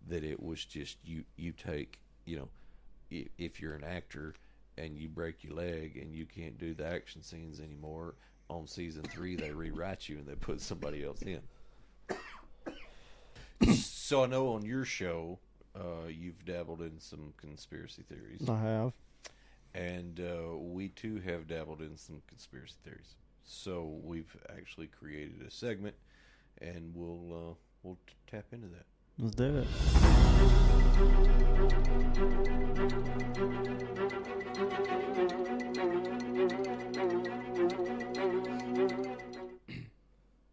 that it was just you take, if you're an actor and you break your leg and you can't do the action scenes anymore, on season 3 they rewrite you and they put somebody else in. So I know on your show you've dabbled in some conspiracy theories. I have. And we too have dabbled in some conspiracy theories. So we've actually created a segment, and we'll tap into that. Let's do it.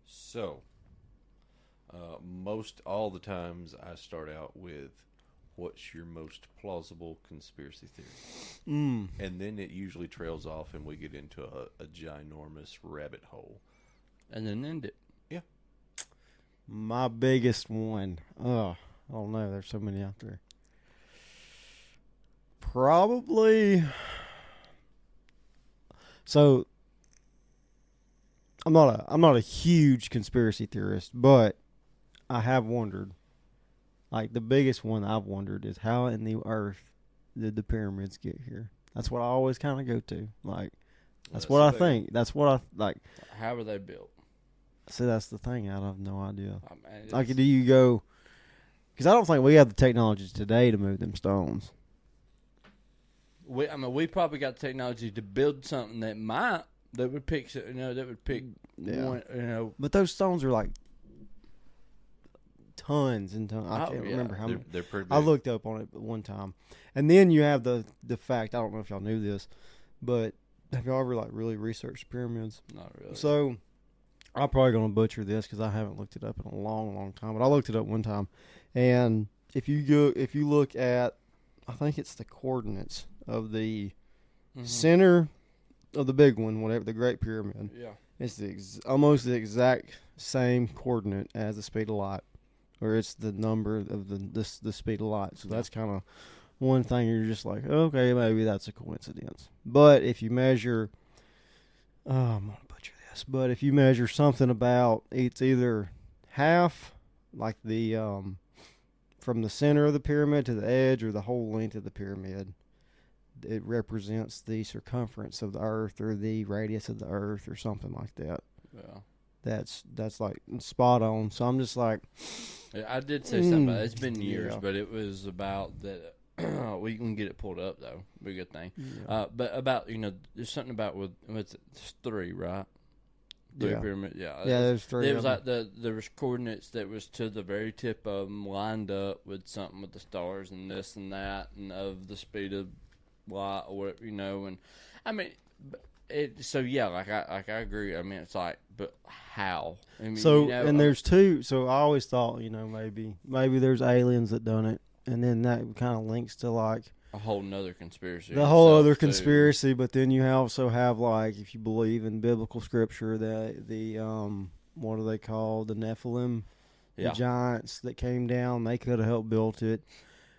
So, most all the times I start out with, what's your most plausible conspiracy theory? And then it usually trails off and we get into a ginormous rabbit hole. And then end it. Yeah. My biggest one. I don't know. There's so many out there. Probably. So, I'm not a huge conspiracy theorist, but I have wondered. Like, the biggest one I've wondered is how in the earth did the pyramids get here? That's what I always kind of go to. Like, that's what I think. That's what I like. How were they built? See, that's the thing. I have no idea. Oh, man, like, do you go? Because I don't think we have the technology today to move them stones. We probably got the technology to build something that would pick one, But those stones are like tons and tons. I Oh, can't yeah. remember how many. They're pretty big. I looked up on it one time, and then you have the fact. I don't know if y'all knew this, but have y'all ever like really researched pyramids? Not really. So I'm probably going to butcher this because I haven't looked it up in a long, long time. But I looked it up one time, and if you look at, I think it's the coordinates of the center of the big one, whatever the Great Pyramid. Yeah. It's almost the exact same coordinate as the speed of light, or it's the number of the speed of light. So that's kind of one thing you're just like, okay, maybe that's a coincidence. But if you measure, I'm gonna butcher this, but if you measure something about, it's either half, like the from the center of the pyramid to the edge, or the whole length of the pyramid. It represents the circumference of the Earth, or the radius of the Earth, or something like that. Yeah. That's like spot on. So I'm just like, Yeah, I did say something about it. It's been years, yeah. but it was about that. We can get it pulled up though. Be a good thing. Yeah. But about there's something about with it's 3, right? Three Yeah. pyramid. Yeah. Yeah, there's 3 There of was them. like there was coordinates that was to the very tip of them, lined up with something with the stars and this and that, and of the speed of light, or and I mean, so yeah, like I agree. I mean, it's like, but how? I mean, So and there's 2. So I always thought, maybe there's aliens that done it, and then that kind of links to like a whole nother conspiracy. the whole other itself, too. conspiracy. But then you also have, like, if you believe in biblical scripture, that the what are they called? The Nephilim, Yeah. the giants that came down. They could have helped built it.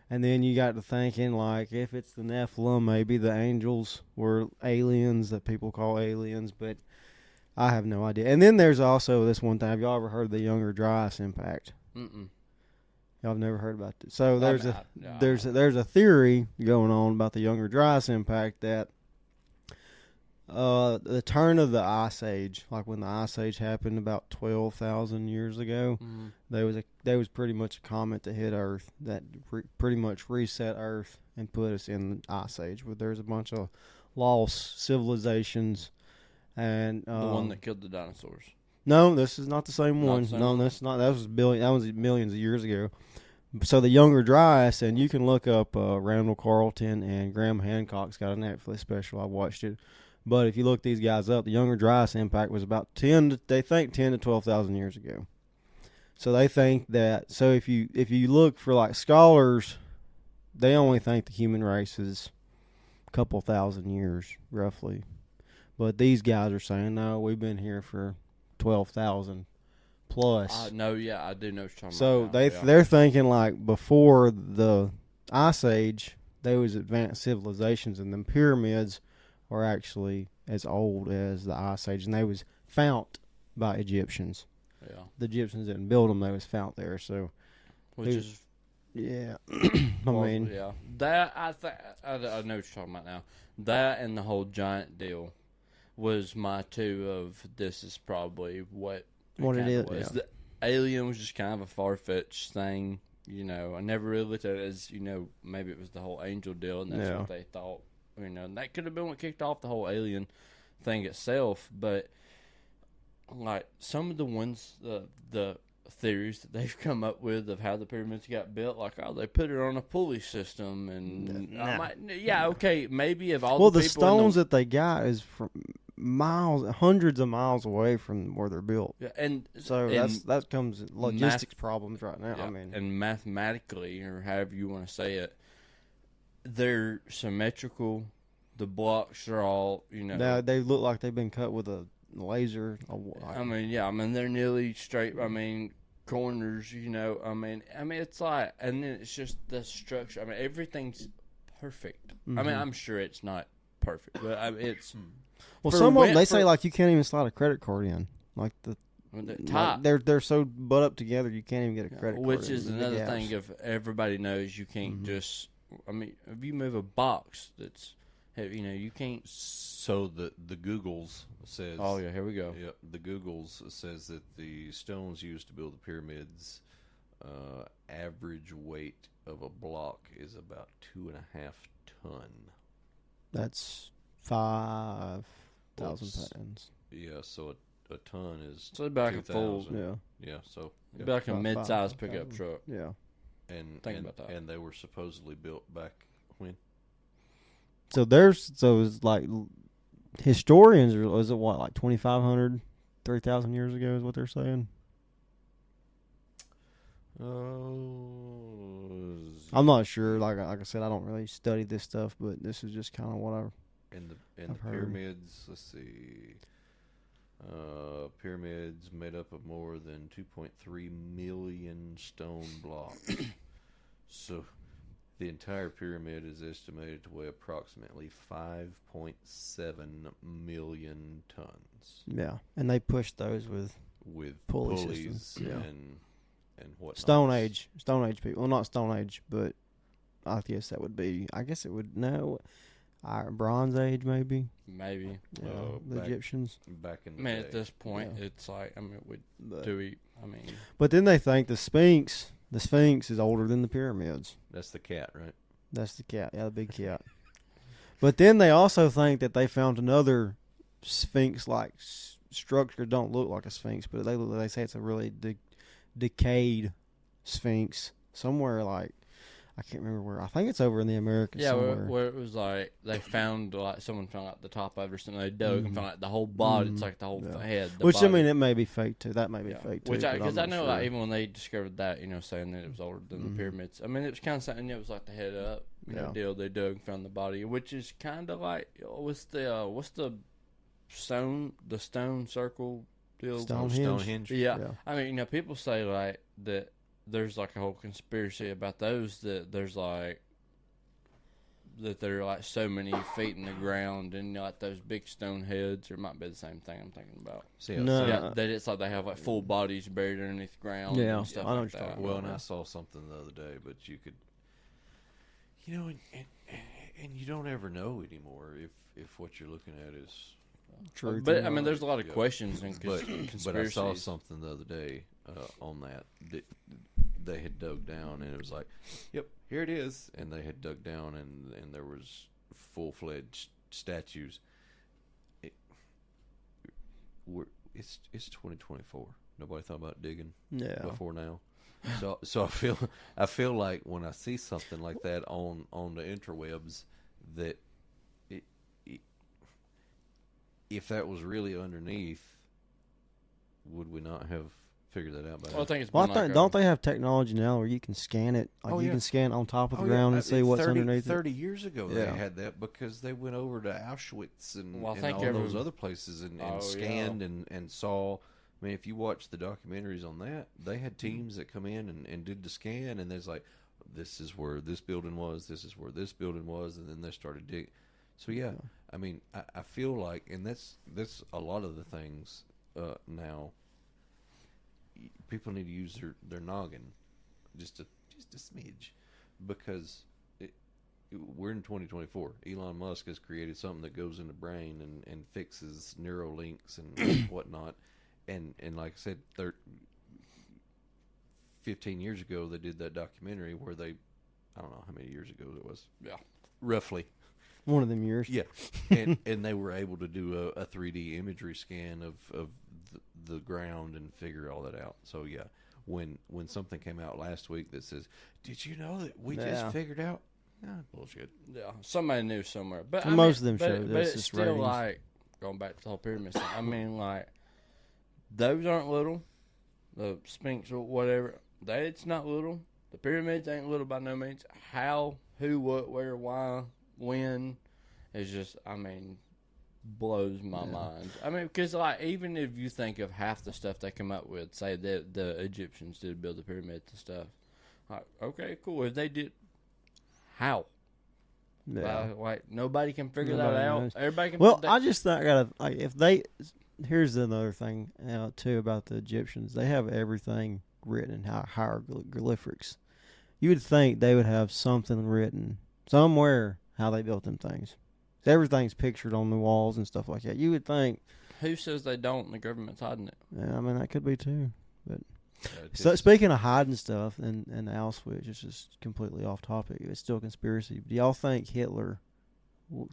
And then you got to thinking, like, if it's the Nephilim, maybe the angels were aliens that people call aliens, but I have no idea. And then there's also this one thing. Have y'all ever heard of the Younger Dryas impact? Mm-mm. Y'all have never heard about this. So there's Yeah. there's a theory going on about the Younger Dryas impact that the turn of the Ice Age, like when the Ice Age happened about 12,000 years ago, there was pretty much a comet that hit Earth that pretty much reset Earth and put us in the Ice Age. Where there's a bunch of lost civilizations, and The one that killed the dinosaurs. no, this is not the same Not one. the same No, one? that's not. That was millions of years ago. So the Younger Dryas, and you can look up Randall Carlton and Graham Hancock's got a Netflix special. I watched it. But if you look these guys up, the Younger Dryas impact was about 10 to 12,000 years ago. So they think that, so if you look for like scholars, they only think the human race is a couple thousand years roughly. But these guys are saying, no, we've been here for 12,000 plus. No, yeah, I do know what you're talking So about. now, they're thinking like before the Ice Age, there was advanced civilizations, and the pyramids are actually as old as the Ice Age, and they was found by Egyptians. Yeah. The Egyptians didn't build them; they was found there. So, Which is yeah, yeah, that I know what you're talking about now. That and the whole giant deal was my 2 of this is probably what What it kinda is, was. yeah. The alien was just kind of a far-fetched thing. I never really looked at it as maybe it was the whole angel deal, and that's Yeah. what they thought. And that could have been what kicked off the whole alien thing itself. But like some of the ones, the theories that they've come up with of how the pyramids got built, like they put it on a pulley system, and okay, maybe if all the people stones that they got is from hundreds of miles away from where they're built. yeah, and So and that comes logistics problems right now. yeah, I mean, and mathematically, or however you want to say it, they're symmetrical. The blocks are all now they look like they've been cut with a laser. I mean, they're nearly straight. I mean, corners. I mean, it's like, and then it's just the structure. I mean, everything's perfect. I mean, I'm sure it's not perfect, but it's. Well, for some of them, they went say for- like you can't even slide a credit card in. Like the top. they're so butt up together you can't even get a credit card. Which in is the another gaps. thing. If everybody knows, you can't just. I mean, if you move a box that's, you can't. So the Googles says. Oh yeah, here we go. Yep, the Googles says that the stones used to build the pyramids, average weight of a block is about 2.5 ton. That's 5,000 pounds. Yeah, so a ton is So it'd be like a full, 2,000. Yeah. Yeah, so it'd be like a About mid-sized 5,000. pickup truck. Yeah. and Think and, about that. and they were supposedly built back when? So it's like historians are, is it what, like 2,500, 3,000 years ago is what they're saying? Oh, I'm not sure. Like I said, I don't really study this stuff, but this is just kind of what I. in the I've heard. pyramids. Let's see. Pyramids made up of more than 2.3 million stone blocks. So the entire pyramid is estimated to weigh approximately 5.7 million tons Yeah, and they pushed those with with Pulley pulleys systems, yeah. and whatnot. Stone Age people. Well, not Stone Age, but I guess that would be. I guess it would Bronze Age maybe. Maybe. Yeah, the back- Egyptians. Back in I the mean, day. at this point, Yeah. it's like, I mean, But, I mean, but then they think the Sphinx is older than the pyramids. That's the cat, right? That's the cat. Yeah, the big cat. But then they also think that they found another Sphinx-like structure. Don't look like a Sphinx, but they say it's a really decayed Sphinx somewhere. Like I can't remember where. I think it's over in the Americas yeah, somewhere. where it was like they found like someone found like the top of it or something. They dug and found like the whole body. It's like the whole Yeah. head. The Which body. I mean, it may be fake too. That may be Yeah. fake too. Which but because I'm I not know sure. like even when they discovered that, saying that it was older than the pyramids. I mean, it was kind of something. It was like the head up, Yeah. deal. They dug and found the body, which is kind of like what's the stone circle deal? Stonehenge. Stonehenge. Yeah. Yeah. I mean, people say like that. There's like a whole conspiracy about those that there's like that they're like so many feet in the ground and like those big stone heads, or it might be the same thing I'm thinking about. See, No. Yeah, that it's like they have like full bodies buried underneath the ground. Yeah, and stuff I know like what you're that. talking Well, about. and I saw something the other day, but you could, and you don't ever know anymore if what you're looking at is. Truth or But I not. mean, there's a lot of Yeah. questions and But I saw conspiracies. something the other day on that they had dug down, and it was like, "Yep, here it is," and they had dug down, and there was full-fledged statues. It's 2024. Nobody thought about digging Yeah. before now. So I feel like when I see something like that on the interwebs, that if that was really underneath, would we not have figured that out by now? Well, I think it's Well, been like don't they have technology now where you can scan it? Like Oh, you yeah. can scan on top of the Oh, ground yeah. and see what's 30, underneath 30 years ago they Yeah. had that because they went over to Auschwitz and, Well, I and think all every- those other places and Oh, scanned and saw. I mean, if you watch the documentaries on that, they had teams that come in and did the scan, and there's like, this is where this building was, this is where this building was, and then they started digging. So yeah, I mean, I feel like, and that's a lot of the things now. People need to use their noggin, just a smidge, because we're in 2024. Elon Musk has created something that goes in the brain and fixes neural links and whatnot. And like I said, 15 years ago they did that documentary where they, I don't know how many years ago it was. Yeah. Roughly. One of them years. Yeah. and they were able to do a 3D imagery scan of the ground and figure all that out. So yeah, when something came out last week that says, "Did you know that we Yeah. just figured out?" Nah, bullshit. Yeah, somebody knew somewhere. But And I most mean, of them show but this, it's it's still ratings. like going back to the whole pyramid thing. I mean, like those aren't little. The Sphinx or whatever, it's not little. The pyramids ain't little by no means. How, who, what, where, why, when is just, I mean, blows my mind. I mean, because like even if you think of half the stuff they come up with, say that the Egyptians did build the pyramids and stuff. Like, okay, cool. If they did, how? Yeah. Like nobody can figure Nobody that knows. out. Everybody can. Well, I just think like if they. Here's another thing too about the Egyptians. They have everything written in hieroglyphics. You would think they would have something written somewhere how they built them things. Everything's pictured on the walls and stuff like that. You would think. Who says they don't? And the government's hiding it. Yeah, I mean that could be too. But It's- so speaking of hiding stuff and Auschwitz, it's just completely off topic. It's still a conspiracy. Do y'all think Hitler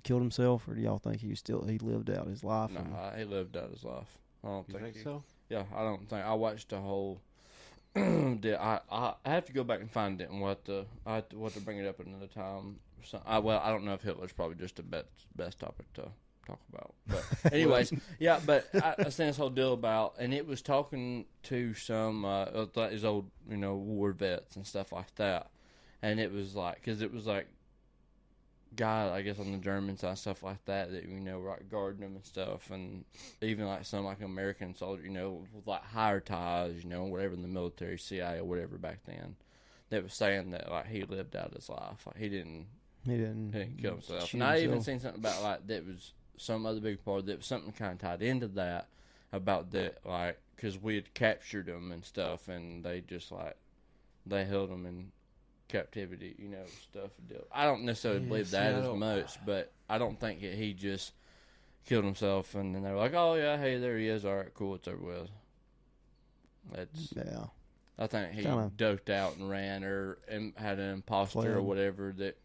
killed himself, or do y'all think he lived out his life? No, he lived out his life. I don't You think think so? Yeah, I don't think I watched the whole. I have to go back and find it, and I have to bring it up at another time. I don't know if Hitler's probably just the best topic to talk about. But anyways, yeah. But I seen this whole deal about, and it was talking to some these old war vets and stuff like that, and it was like guy, I guess, on the German side, stuff like that were like guarding them and stuff, and even like some like American soldier, with like higher ties, whatever in the military, CIA or whatever back then, that was saying that like he lived out his life, like he didn't kill himself. And I even seen something about like that was some other big part that was something kind of tied into that about that, like because we had captured him and stuff, and they just like they held him in captivity, stuff. I don't necessarily believe that as much, but I don't think that he just killed himself and then they were like, oh yeah, hey, there he is, all right, cool, it's over with. I think he doped out and ran or had an imposter or whatever that,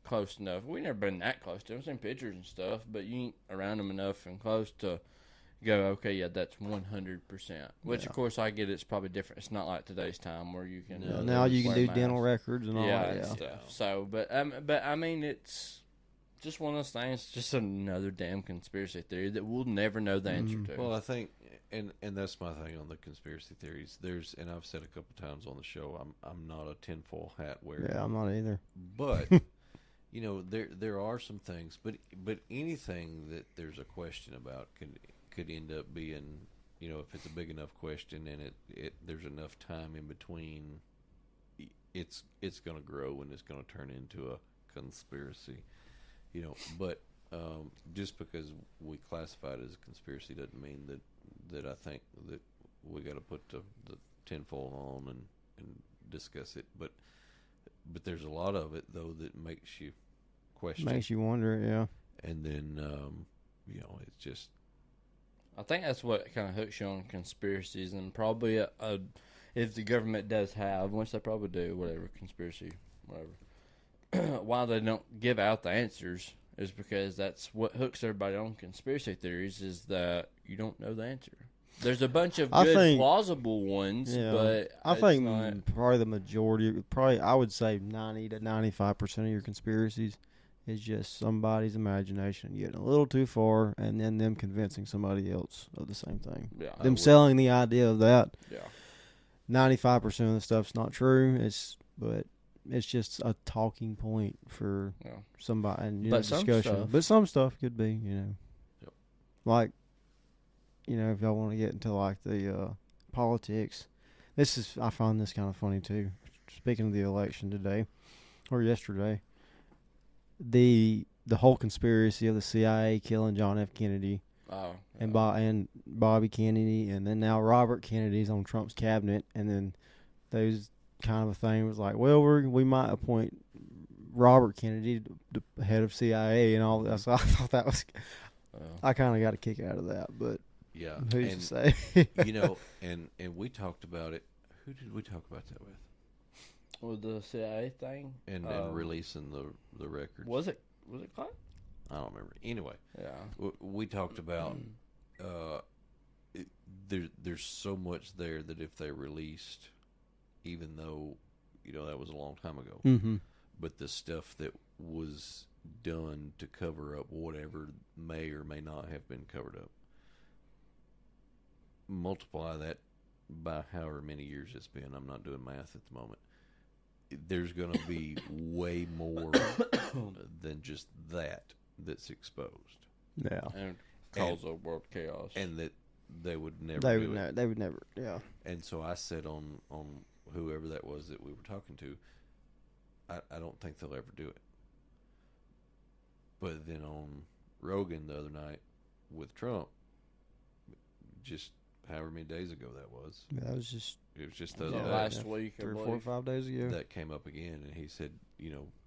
close enough. We never been that close to him, seen pictures and stuff, but you ain't around him enough and close to go, okay, yeah, that's 100%. Which, of course, I get it's probably different. It's not like today's time where you can... now you can do dental records and all that. And stuff. So, but I mean, it's just one of those things, just another damn conspiracy theory that we'll never know the answer to. Well, I think, and that's my thing on the conspiracy theories. And I've said a couple times on the show, I'm not a tinfoil hat wearer. Yeah, I'm not either. But... there are some things, but anything that there's a question about could end up being, if it's a big enough question and there's enough time in between, it's going to grow and it's going to turn into a conspiracy, But just because we classify it as a conspiracy doesn't mean that I think that we got to put the tinfoil on and discuss it, but there's a lot of it though that makes you question, makes you wonder, yeah. And then it's just, I think that's what kind of hooks you on conspiracies, and probably if the government does have, which they probably do, whatever conspiracy, whatever. Why they don't give out the answers is because that's what hooks everybody on conspiracy theories, is that you don't know the answer. There's a bunch of good, plausible ones, but I think probably the majority, I would say 90 to 95% of your conspiracies is just somebody's imagination getting a little too far, and then them convincing somebody else of the same thing. Yeah, them selling the idea of that. Yeah, 95% of the stuff's not true. But it's just a talking point for somebody and discussion. But some stuff could be, like. If y'all want to get into like the politics, I find this kind of funny too. Speaking of the election today or yesterday, the whole conspiracy of the CIA killing John F. Kennedy, and Bobby Kennedy, and then now Robert Kennedy's on Trump's cabinet, and then those kind of a thing was like, well, we might appoint Robert Kennedy the head of CIA and all that. So I thought that was, I kind of got a kick out of that, but. Yeah, who's to say? And we talked about it. Who did we talk about that with? With the CIA thing, and releasing the records. Was it Clyde? I don't remember. Anyway, yeah, we talked about there's so much there that if they released, even though that was a long time ago, but the stuff that was done to cover up whatever may or may not have been covered up. Multiply that by however many years it's been. I'm not doing math at the moment. There's going to be way more than just that's exposed. Yeah, and cause a world chaos, and that they would never. They would never. Yeah. And so I said on whoever that was that we were talking to, I don't think they'll ever do it. But then on Rogan the other night with Trump, just however many days ago that was. Yeah, it was just the other day, last week, 3 or 4 or 5 days ago. That came up again, and he said,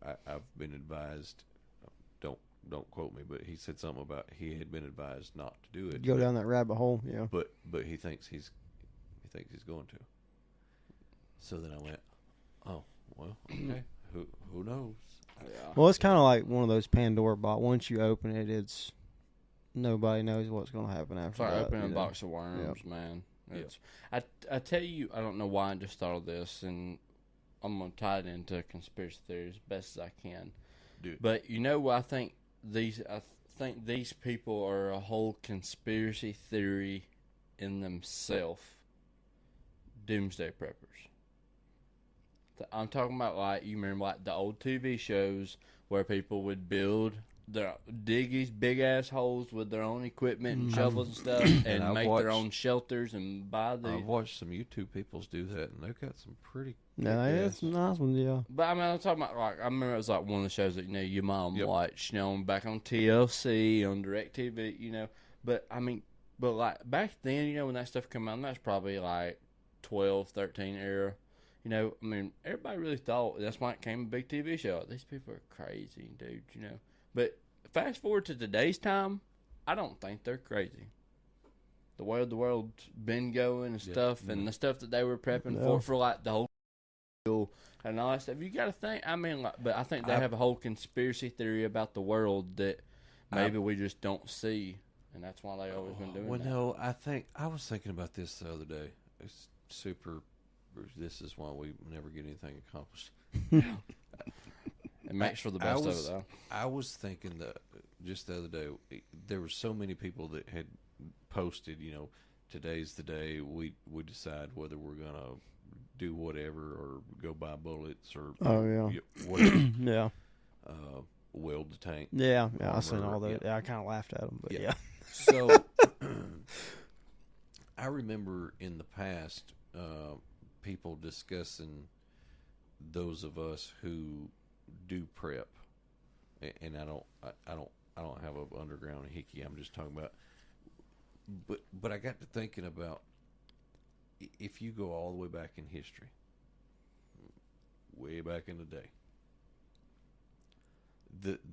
I've been advised. Don't quote me, but he said something about he had been advised not to do it. Go down that rabbit hole, yeah. But he thinks he's going to. So then I went, oh well, okay. Who knows? Yeah. Well, it's kind of like one of those Pandora boxes. Once you open it, it's nobody knows what's going to happen after It's like that. opening you a know. box of worms, man. It's, I tell you, I don't know why I just thought of this, and I'm gonna tie it into conspiracy theories as best as I can. Dude. But you know what? I think these people are a whole conspiracy theory in themselves. Doomsday preppers. I'm talking about, like, you remember like the old TV shows where people would dig these big ass holes with their own equipment and shovels and stuff, and I've make their watched- own shelters and buy I've these. watched some YouTube peoples do that, and they've got some pretty. Yeah, kick-ass- it's some nice ones, yeah. But I mean, I'm talking about, like, I remember it was like one of the shows that, you know, your mom Yep. watched, you know, back on TLC, on DirecTV, you know. But I mean, like back then, you know, when that stuff came out, that's probably like 12, 13 era. You know, I mean, everybody really thought that's why it came a big TV show. These people are crazy, dude, you know. But fast forward to today's time, I don't think they're crazy. The world's been going and stuff, and the stuff that they were prepping for like the whole and all that stuff. You got to think. I mean, like, but I think they have a whole conspiracy theory about the world that maybe we just don't see, and that's why they always been doing Well, that. no, I was thinking about this the other day. It's super. This is why we never get anything accomplished. It makes for the best of it, though. I was thinking that just the other day, there were so many people that had posted, you know, today's the day we decide whether we're gonna do whatever or go buy bullets or whatever. Yeah. Weld the tank. Yeah, I seen armor, all that. yeah. Yeah, I kind of laughed at them, but yeah. So I remember in the past people discussing those of us who do prep, and I don't have an underground hickey. I'm just talking about. But I got to thinking about if you go all the way back in history, way back in the day,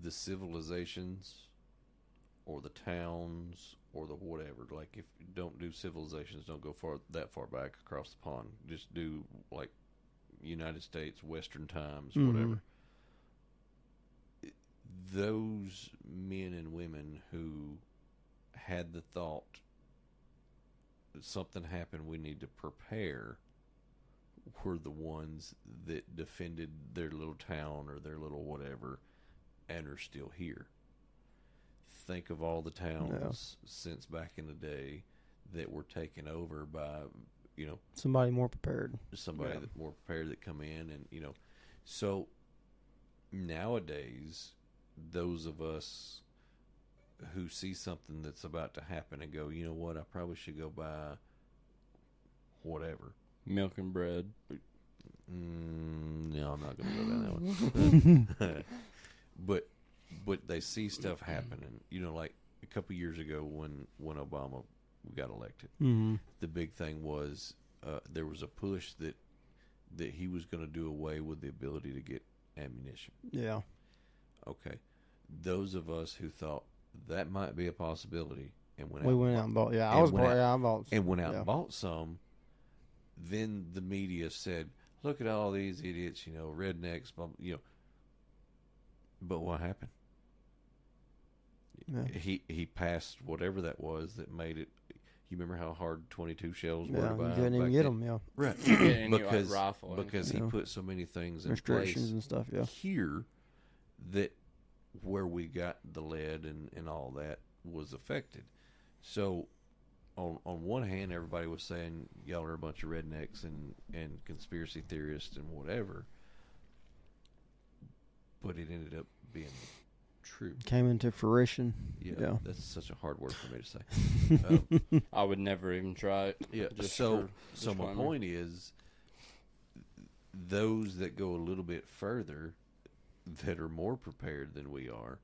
the civilizations or the towns or the whatever, like if you don't do civilizations, don't go that far back across the pond. Just do like United States, Western times, whatever. Those men and women who had the thought that something happened, we need to prepare, were the ones that defended their little town or their little whatever and are still here. Think of all the towns since back in the day that were taken over by, you know, Somebody more prepared. somebody that more prepared that come in, and you know, so nowadays those of us who see something that's about to happen and go, you know what, I probably should go buy whatever. Milk and bread. No, I'm not going to go down that one. But they see stuff happening. You know, like a couple years ago when Obama got elected, the big thing was there was a push that he was going to do away with the ability to get ammunition. Yeah. Okay, those of us who thought that might be a possibility and went We out went and out and bought. Yeah, and I was went bought. out- Yeah, I bought. and went out yeah. and bought some. Then the media said, "Look at all these idiots, you know, rednecks, blah, you know." But what happened? Yeah. He passed whatever that was that made it. You remember how hard 22 shells were Yeah, to you buy? couldn't even back get then? them. Yeah, Right? Getting your, because rifle. because he Yeah. put so many things in restrictions place and stuff. Yeah. here that where we got the lead and all that was affected. So on one hand, everybody was saying y'all are a bunch of rednecks and conspiracy theorists and whatever, but it ended up being true. Came into fruition. Yeah, that's such a hard word for me to say. I would never even try it. Yeah. Just So for my disclaimer. point is, those that go a little bit further, that are more prepared than we are,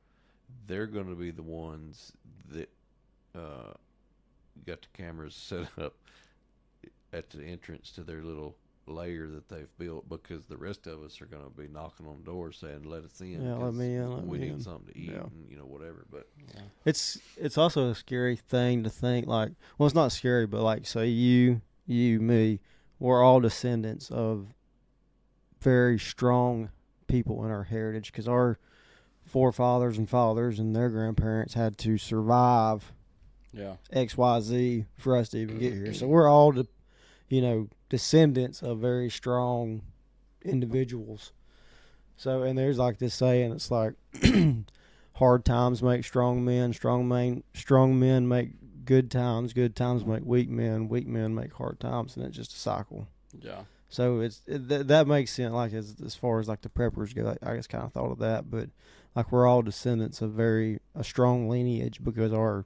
they're going to be the ones that got the cameras set up at the entrance to their little layer that they've built, because the rest of us are going to be knocking on doors saying, "Let us in. Yeah, let 'cause me in, let we me need in." something to eat," Yeah. and you know, whatever." But It's also a scary thing to think, like, well, it's not scary, but like, say you, me, we're all descendants of very strong people in our heritage, because our forefathers and fathers and their grandparents had to survive Yeah. XYZ for us to even get here. So we're all, descendants of very strong individuals. So, and there's like this saying, it's like, hard times make strong men, strong men make good times make weak men make hard times, and it's just a cycle. Yeah. So that makes sense. Like as far as like the preppers go, I just kind of thought of that. But like we're all descendants of a strong lineage because our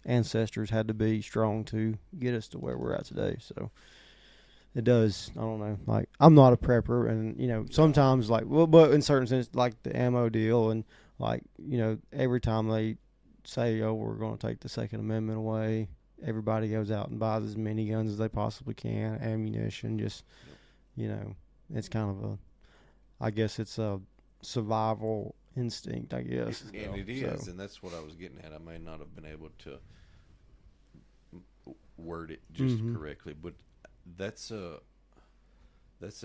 ancestors had to be strong to get us to where we're at today. So it does. I don't know. Like I'm not a prepper, and sometimes but in certain sense, like the ammo deal, and like every time they say, "Oh, we're going to take the Second Amendment away," everybody goes out and buys as many guns as they possibly can, ammunition, just, it's kind of I guess it's a survival instinct, I guess. And it is, and that's what I was getting at. I may not have been able to word it just correctly, but that's a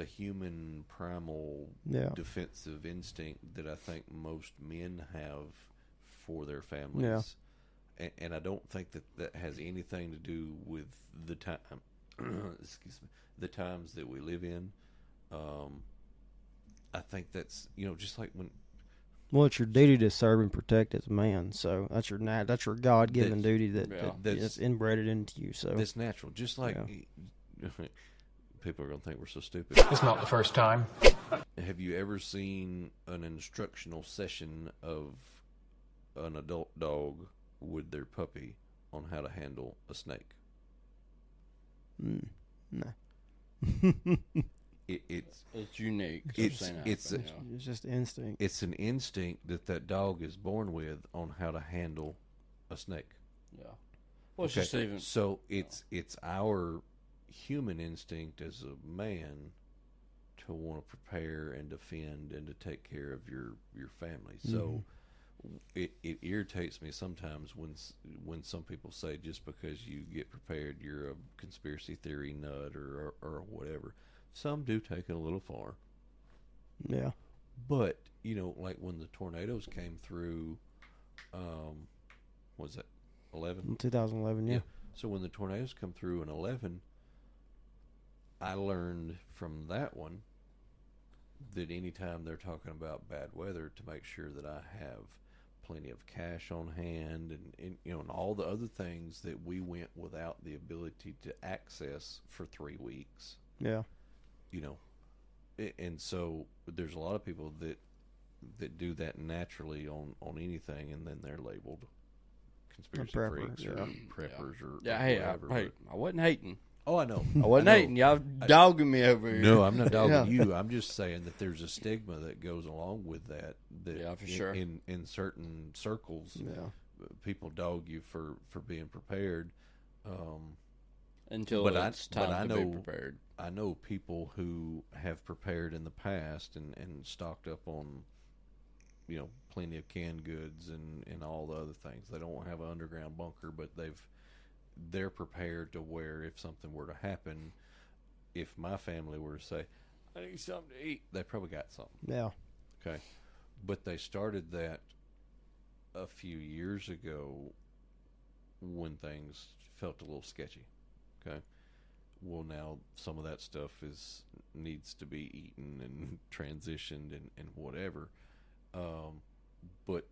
human primal defensive instinct that I think most men have for their families. Yeah. And I don't think that has anything to do with the time, excuse me, the times that we live in. I think that's just like when. Well, it's your duty to serve and protect as a man. So that's your God-given duty that's inbred into you. So that's natural. Just like people are going to think we're so stupid. It's not the first time. Have you ever seen an instructional session of an adult dog with their puppy on how to handle a snake? No. It's unique. It's just instinct. It's an instinct that dog is born with on how to handle a snake. Yeah. Well, it's just even so it's our human instinct as a man to want to prepare and defend and to take care of your family. So it irritates me sometimes when some people say just because you get prepared you're a conspiracy theory nut or whatever. Some do take it a little far. Yeah. But, like when the tornadoes came through, was that 11? 2011, yeah. So when the tornadoes come through in 11, I learned from that one that anytime they're talking about bad weather, to make sure that I have plenty of cash on hand and all the other things that we went without the ability to access for 3 weeks. Yeah. And so there's a lot of people that do that naturally on anything, and then they're labeled conspiracy freaks or preppers or whatever. Hey, I wasn't hating. Oh, I know. I wasn't hating. Y'all dogging me over here. No, I'm not dogging you. I'm just saying that there's a stigma that goes along with that. Yeah, for sure. In certain circles, people dog you for being prepared. Until it's time to be prepared. I know people who have prepared in the past and stocked up on, plenty of canned goods and all the other things. They don't have an underground bunker, but they're prepared to where if something were to happen, if my family were to say, I need something to eat, they probably got something. Yeah. Okay. But they started that a few years ago when things felt a little sketchy. Okay. Well, now some of that stuff needs to be eaten and transitioned and whatever. But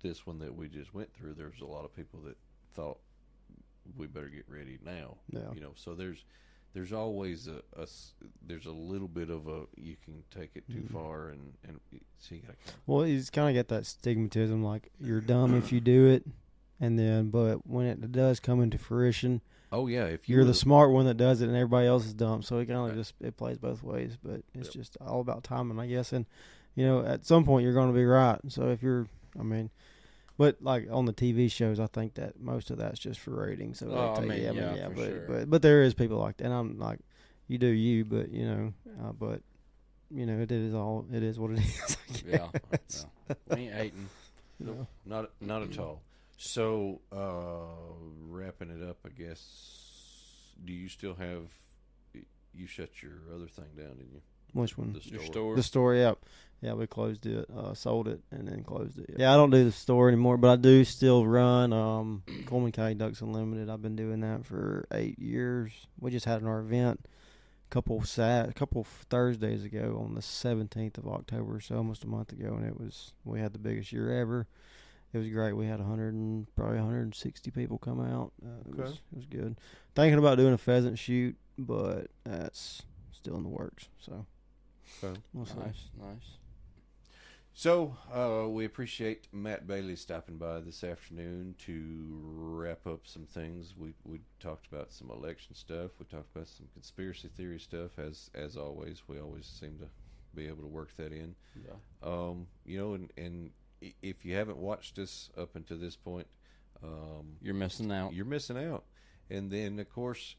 this one that we just went through, there's a lot of people that thought we better get ready now. Yeah. So there's always there's a little bit of you can take it too far and so you gotta well, he's kind of got that stigmatism, like you're dumb if you do it, but when it does come into fruition, oh yeah, if you're the smart one that does it and everybody else is dumb. So it kind of it plays both ways, but it's just all about timing, I guess. And at some point you're going to be right. So if but like on the TV shows, I think that most of that's just for ratings. So but there is people like that. And I'm like, you do you, but it is what it is. Yeah. We ain't hating. Nope, not at all. So wrapping it up, I guess. Do you still have? You shut your other thing down, didn't you? Which one? The Your store. store. The store, yep. Yeah, we closed it, sold it, and then closed it. Yeah, I don't do the store anymore, but I do still run Coleman County Ducks Unlimited. I've been doing that for 8 years. We just had our event a couple Thursdays ago on the 17th of October, so almost a month ago, and we had the biggest year ever. It was great. We had probably 160 people come out. It was good. Thinking about doing a pheasant shoot, but that's still in the works. So we'll see. Nice. So we appreciate Matt Bailey stopping by this afternoon to wrap up some things. We talked about some election stuff. We talked about some conspiracy theory stuff. As always, we always seem to be able to work that in. Yeah. And if you haven't watched us up until this point, You're missing out. You're missing out. And then, of course,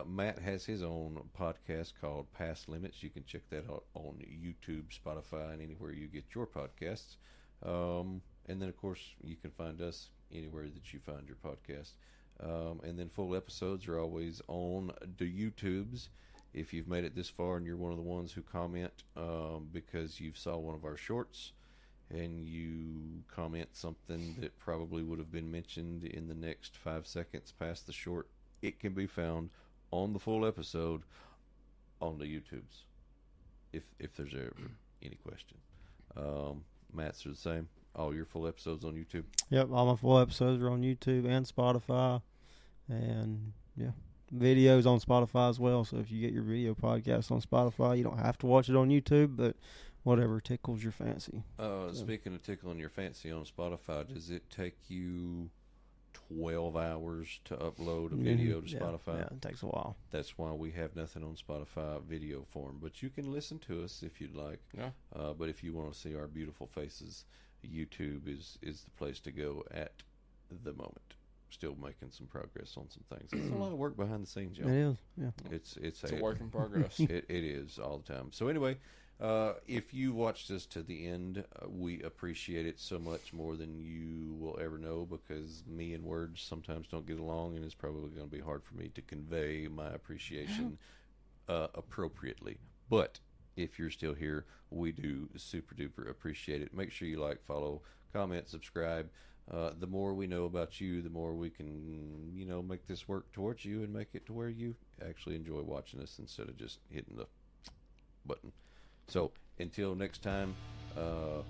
Matt has his own podcast called Past Limits. You can check that out on YouTube, Spotify, and anywhere you get your podcasts. And then, of course, you can find us anywhere that you find your podcast. And then full episodes are always on the YouTubes. If you've made it this far and you're one of the ones who comment because you saw one of our shorts, and you comment something that probably would have been mentioned in the next 5 seconds past the short, it can be found on the full episode on the YouTubes, if there's ever any question. Matt's are the same. All your full episodes on YouTube? Yep, all my full episodes are on YouTube and Spotify, and yeah, videos on Spotify as well. So if you get your video podcast on Spotify, you don't have to watch it on YouTube, but whatever tickles your fancy. Speaking of tickling your fancy on Spotify, does it take you 12 hours to upload a video to Spotify? Yeah, it takes a while. That's why we have nothing on Spotify video form. But you can listen to us if you'd like. Yeah. But if you want to see our beautiful faces, YouTube is the place to go at the moment. Still making some progress on some things. It's a lot of work behind the scenes, y'all. It is, yeah. It's a work in progress. It is all the time. So anyway, if you watched us to the end, we appreciate it so much more than you will ever know, because me and words sometimes don't get along, and it's probably going to be hard for me to convey my appreciation appropriately. But if you're still here, we do super duper appreciate it. Make sure you like, follow, comment, subscribe. The more we know about you, the more we can, make this work towards you and make it to where you actually enjoy watching us instead of just hitting the button. So until next time, what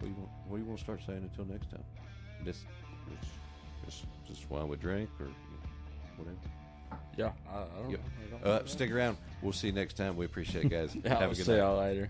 do you want to start saying until next time? Just while we drink or whatever. Yeah, I don't know. Stick around. We'll see you next time. We appreciate it, guys. Yeah, Have I'll a good see night. y'all later.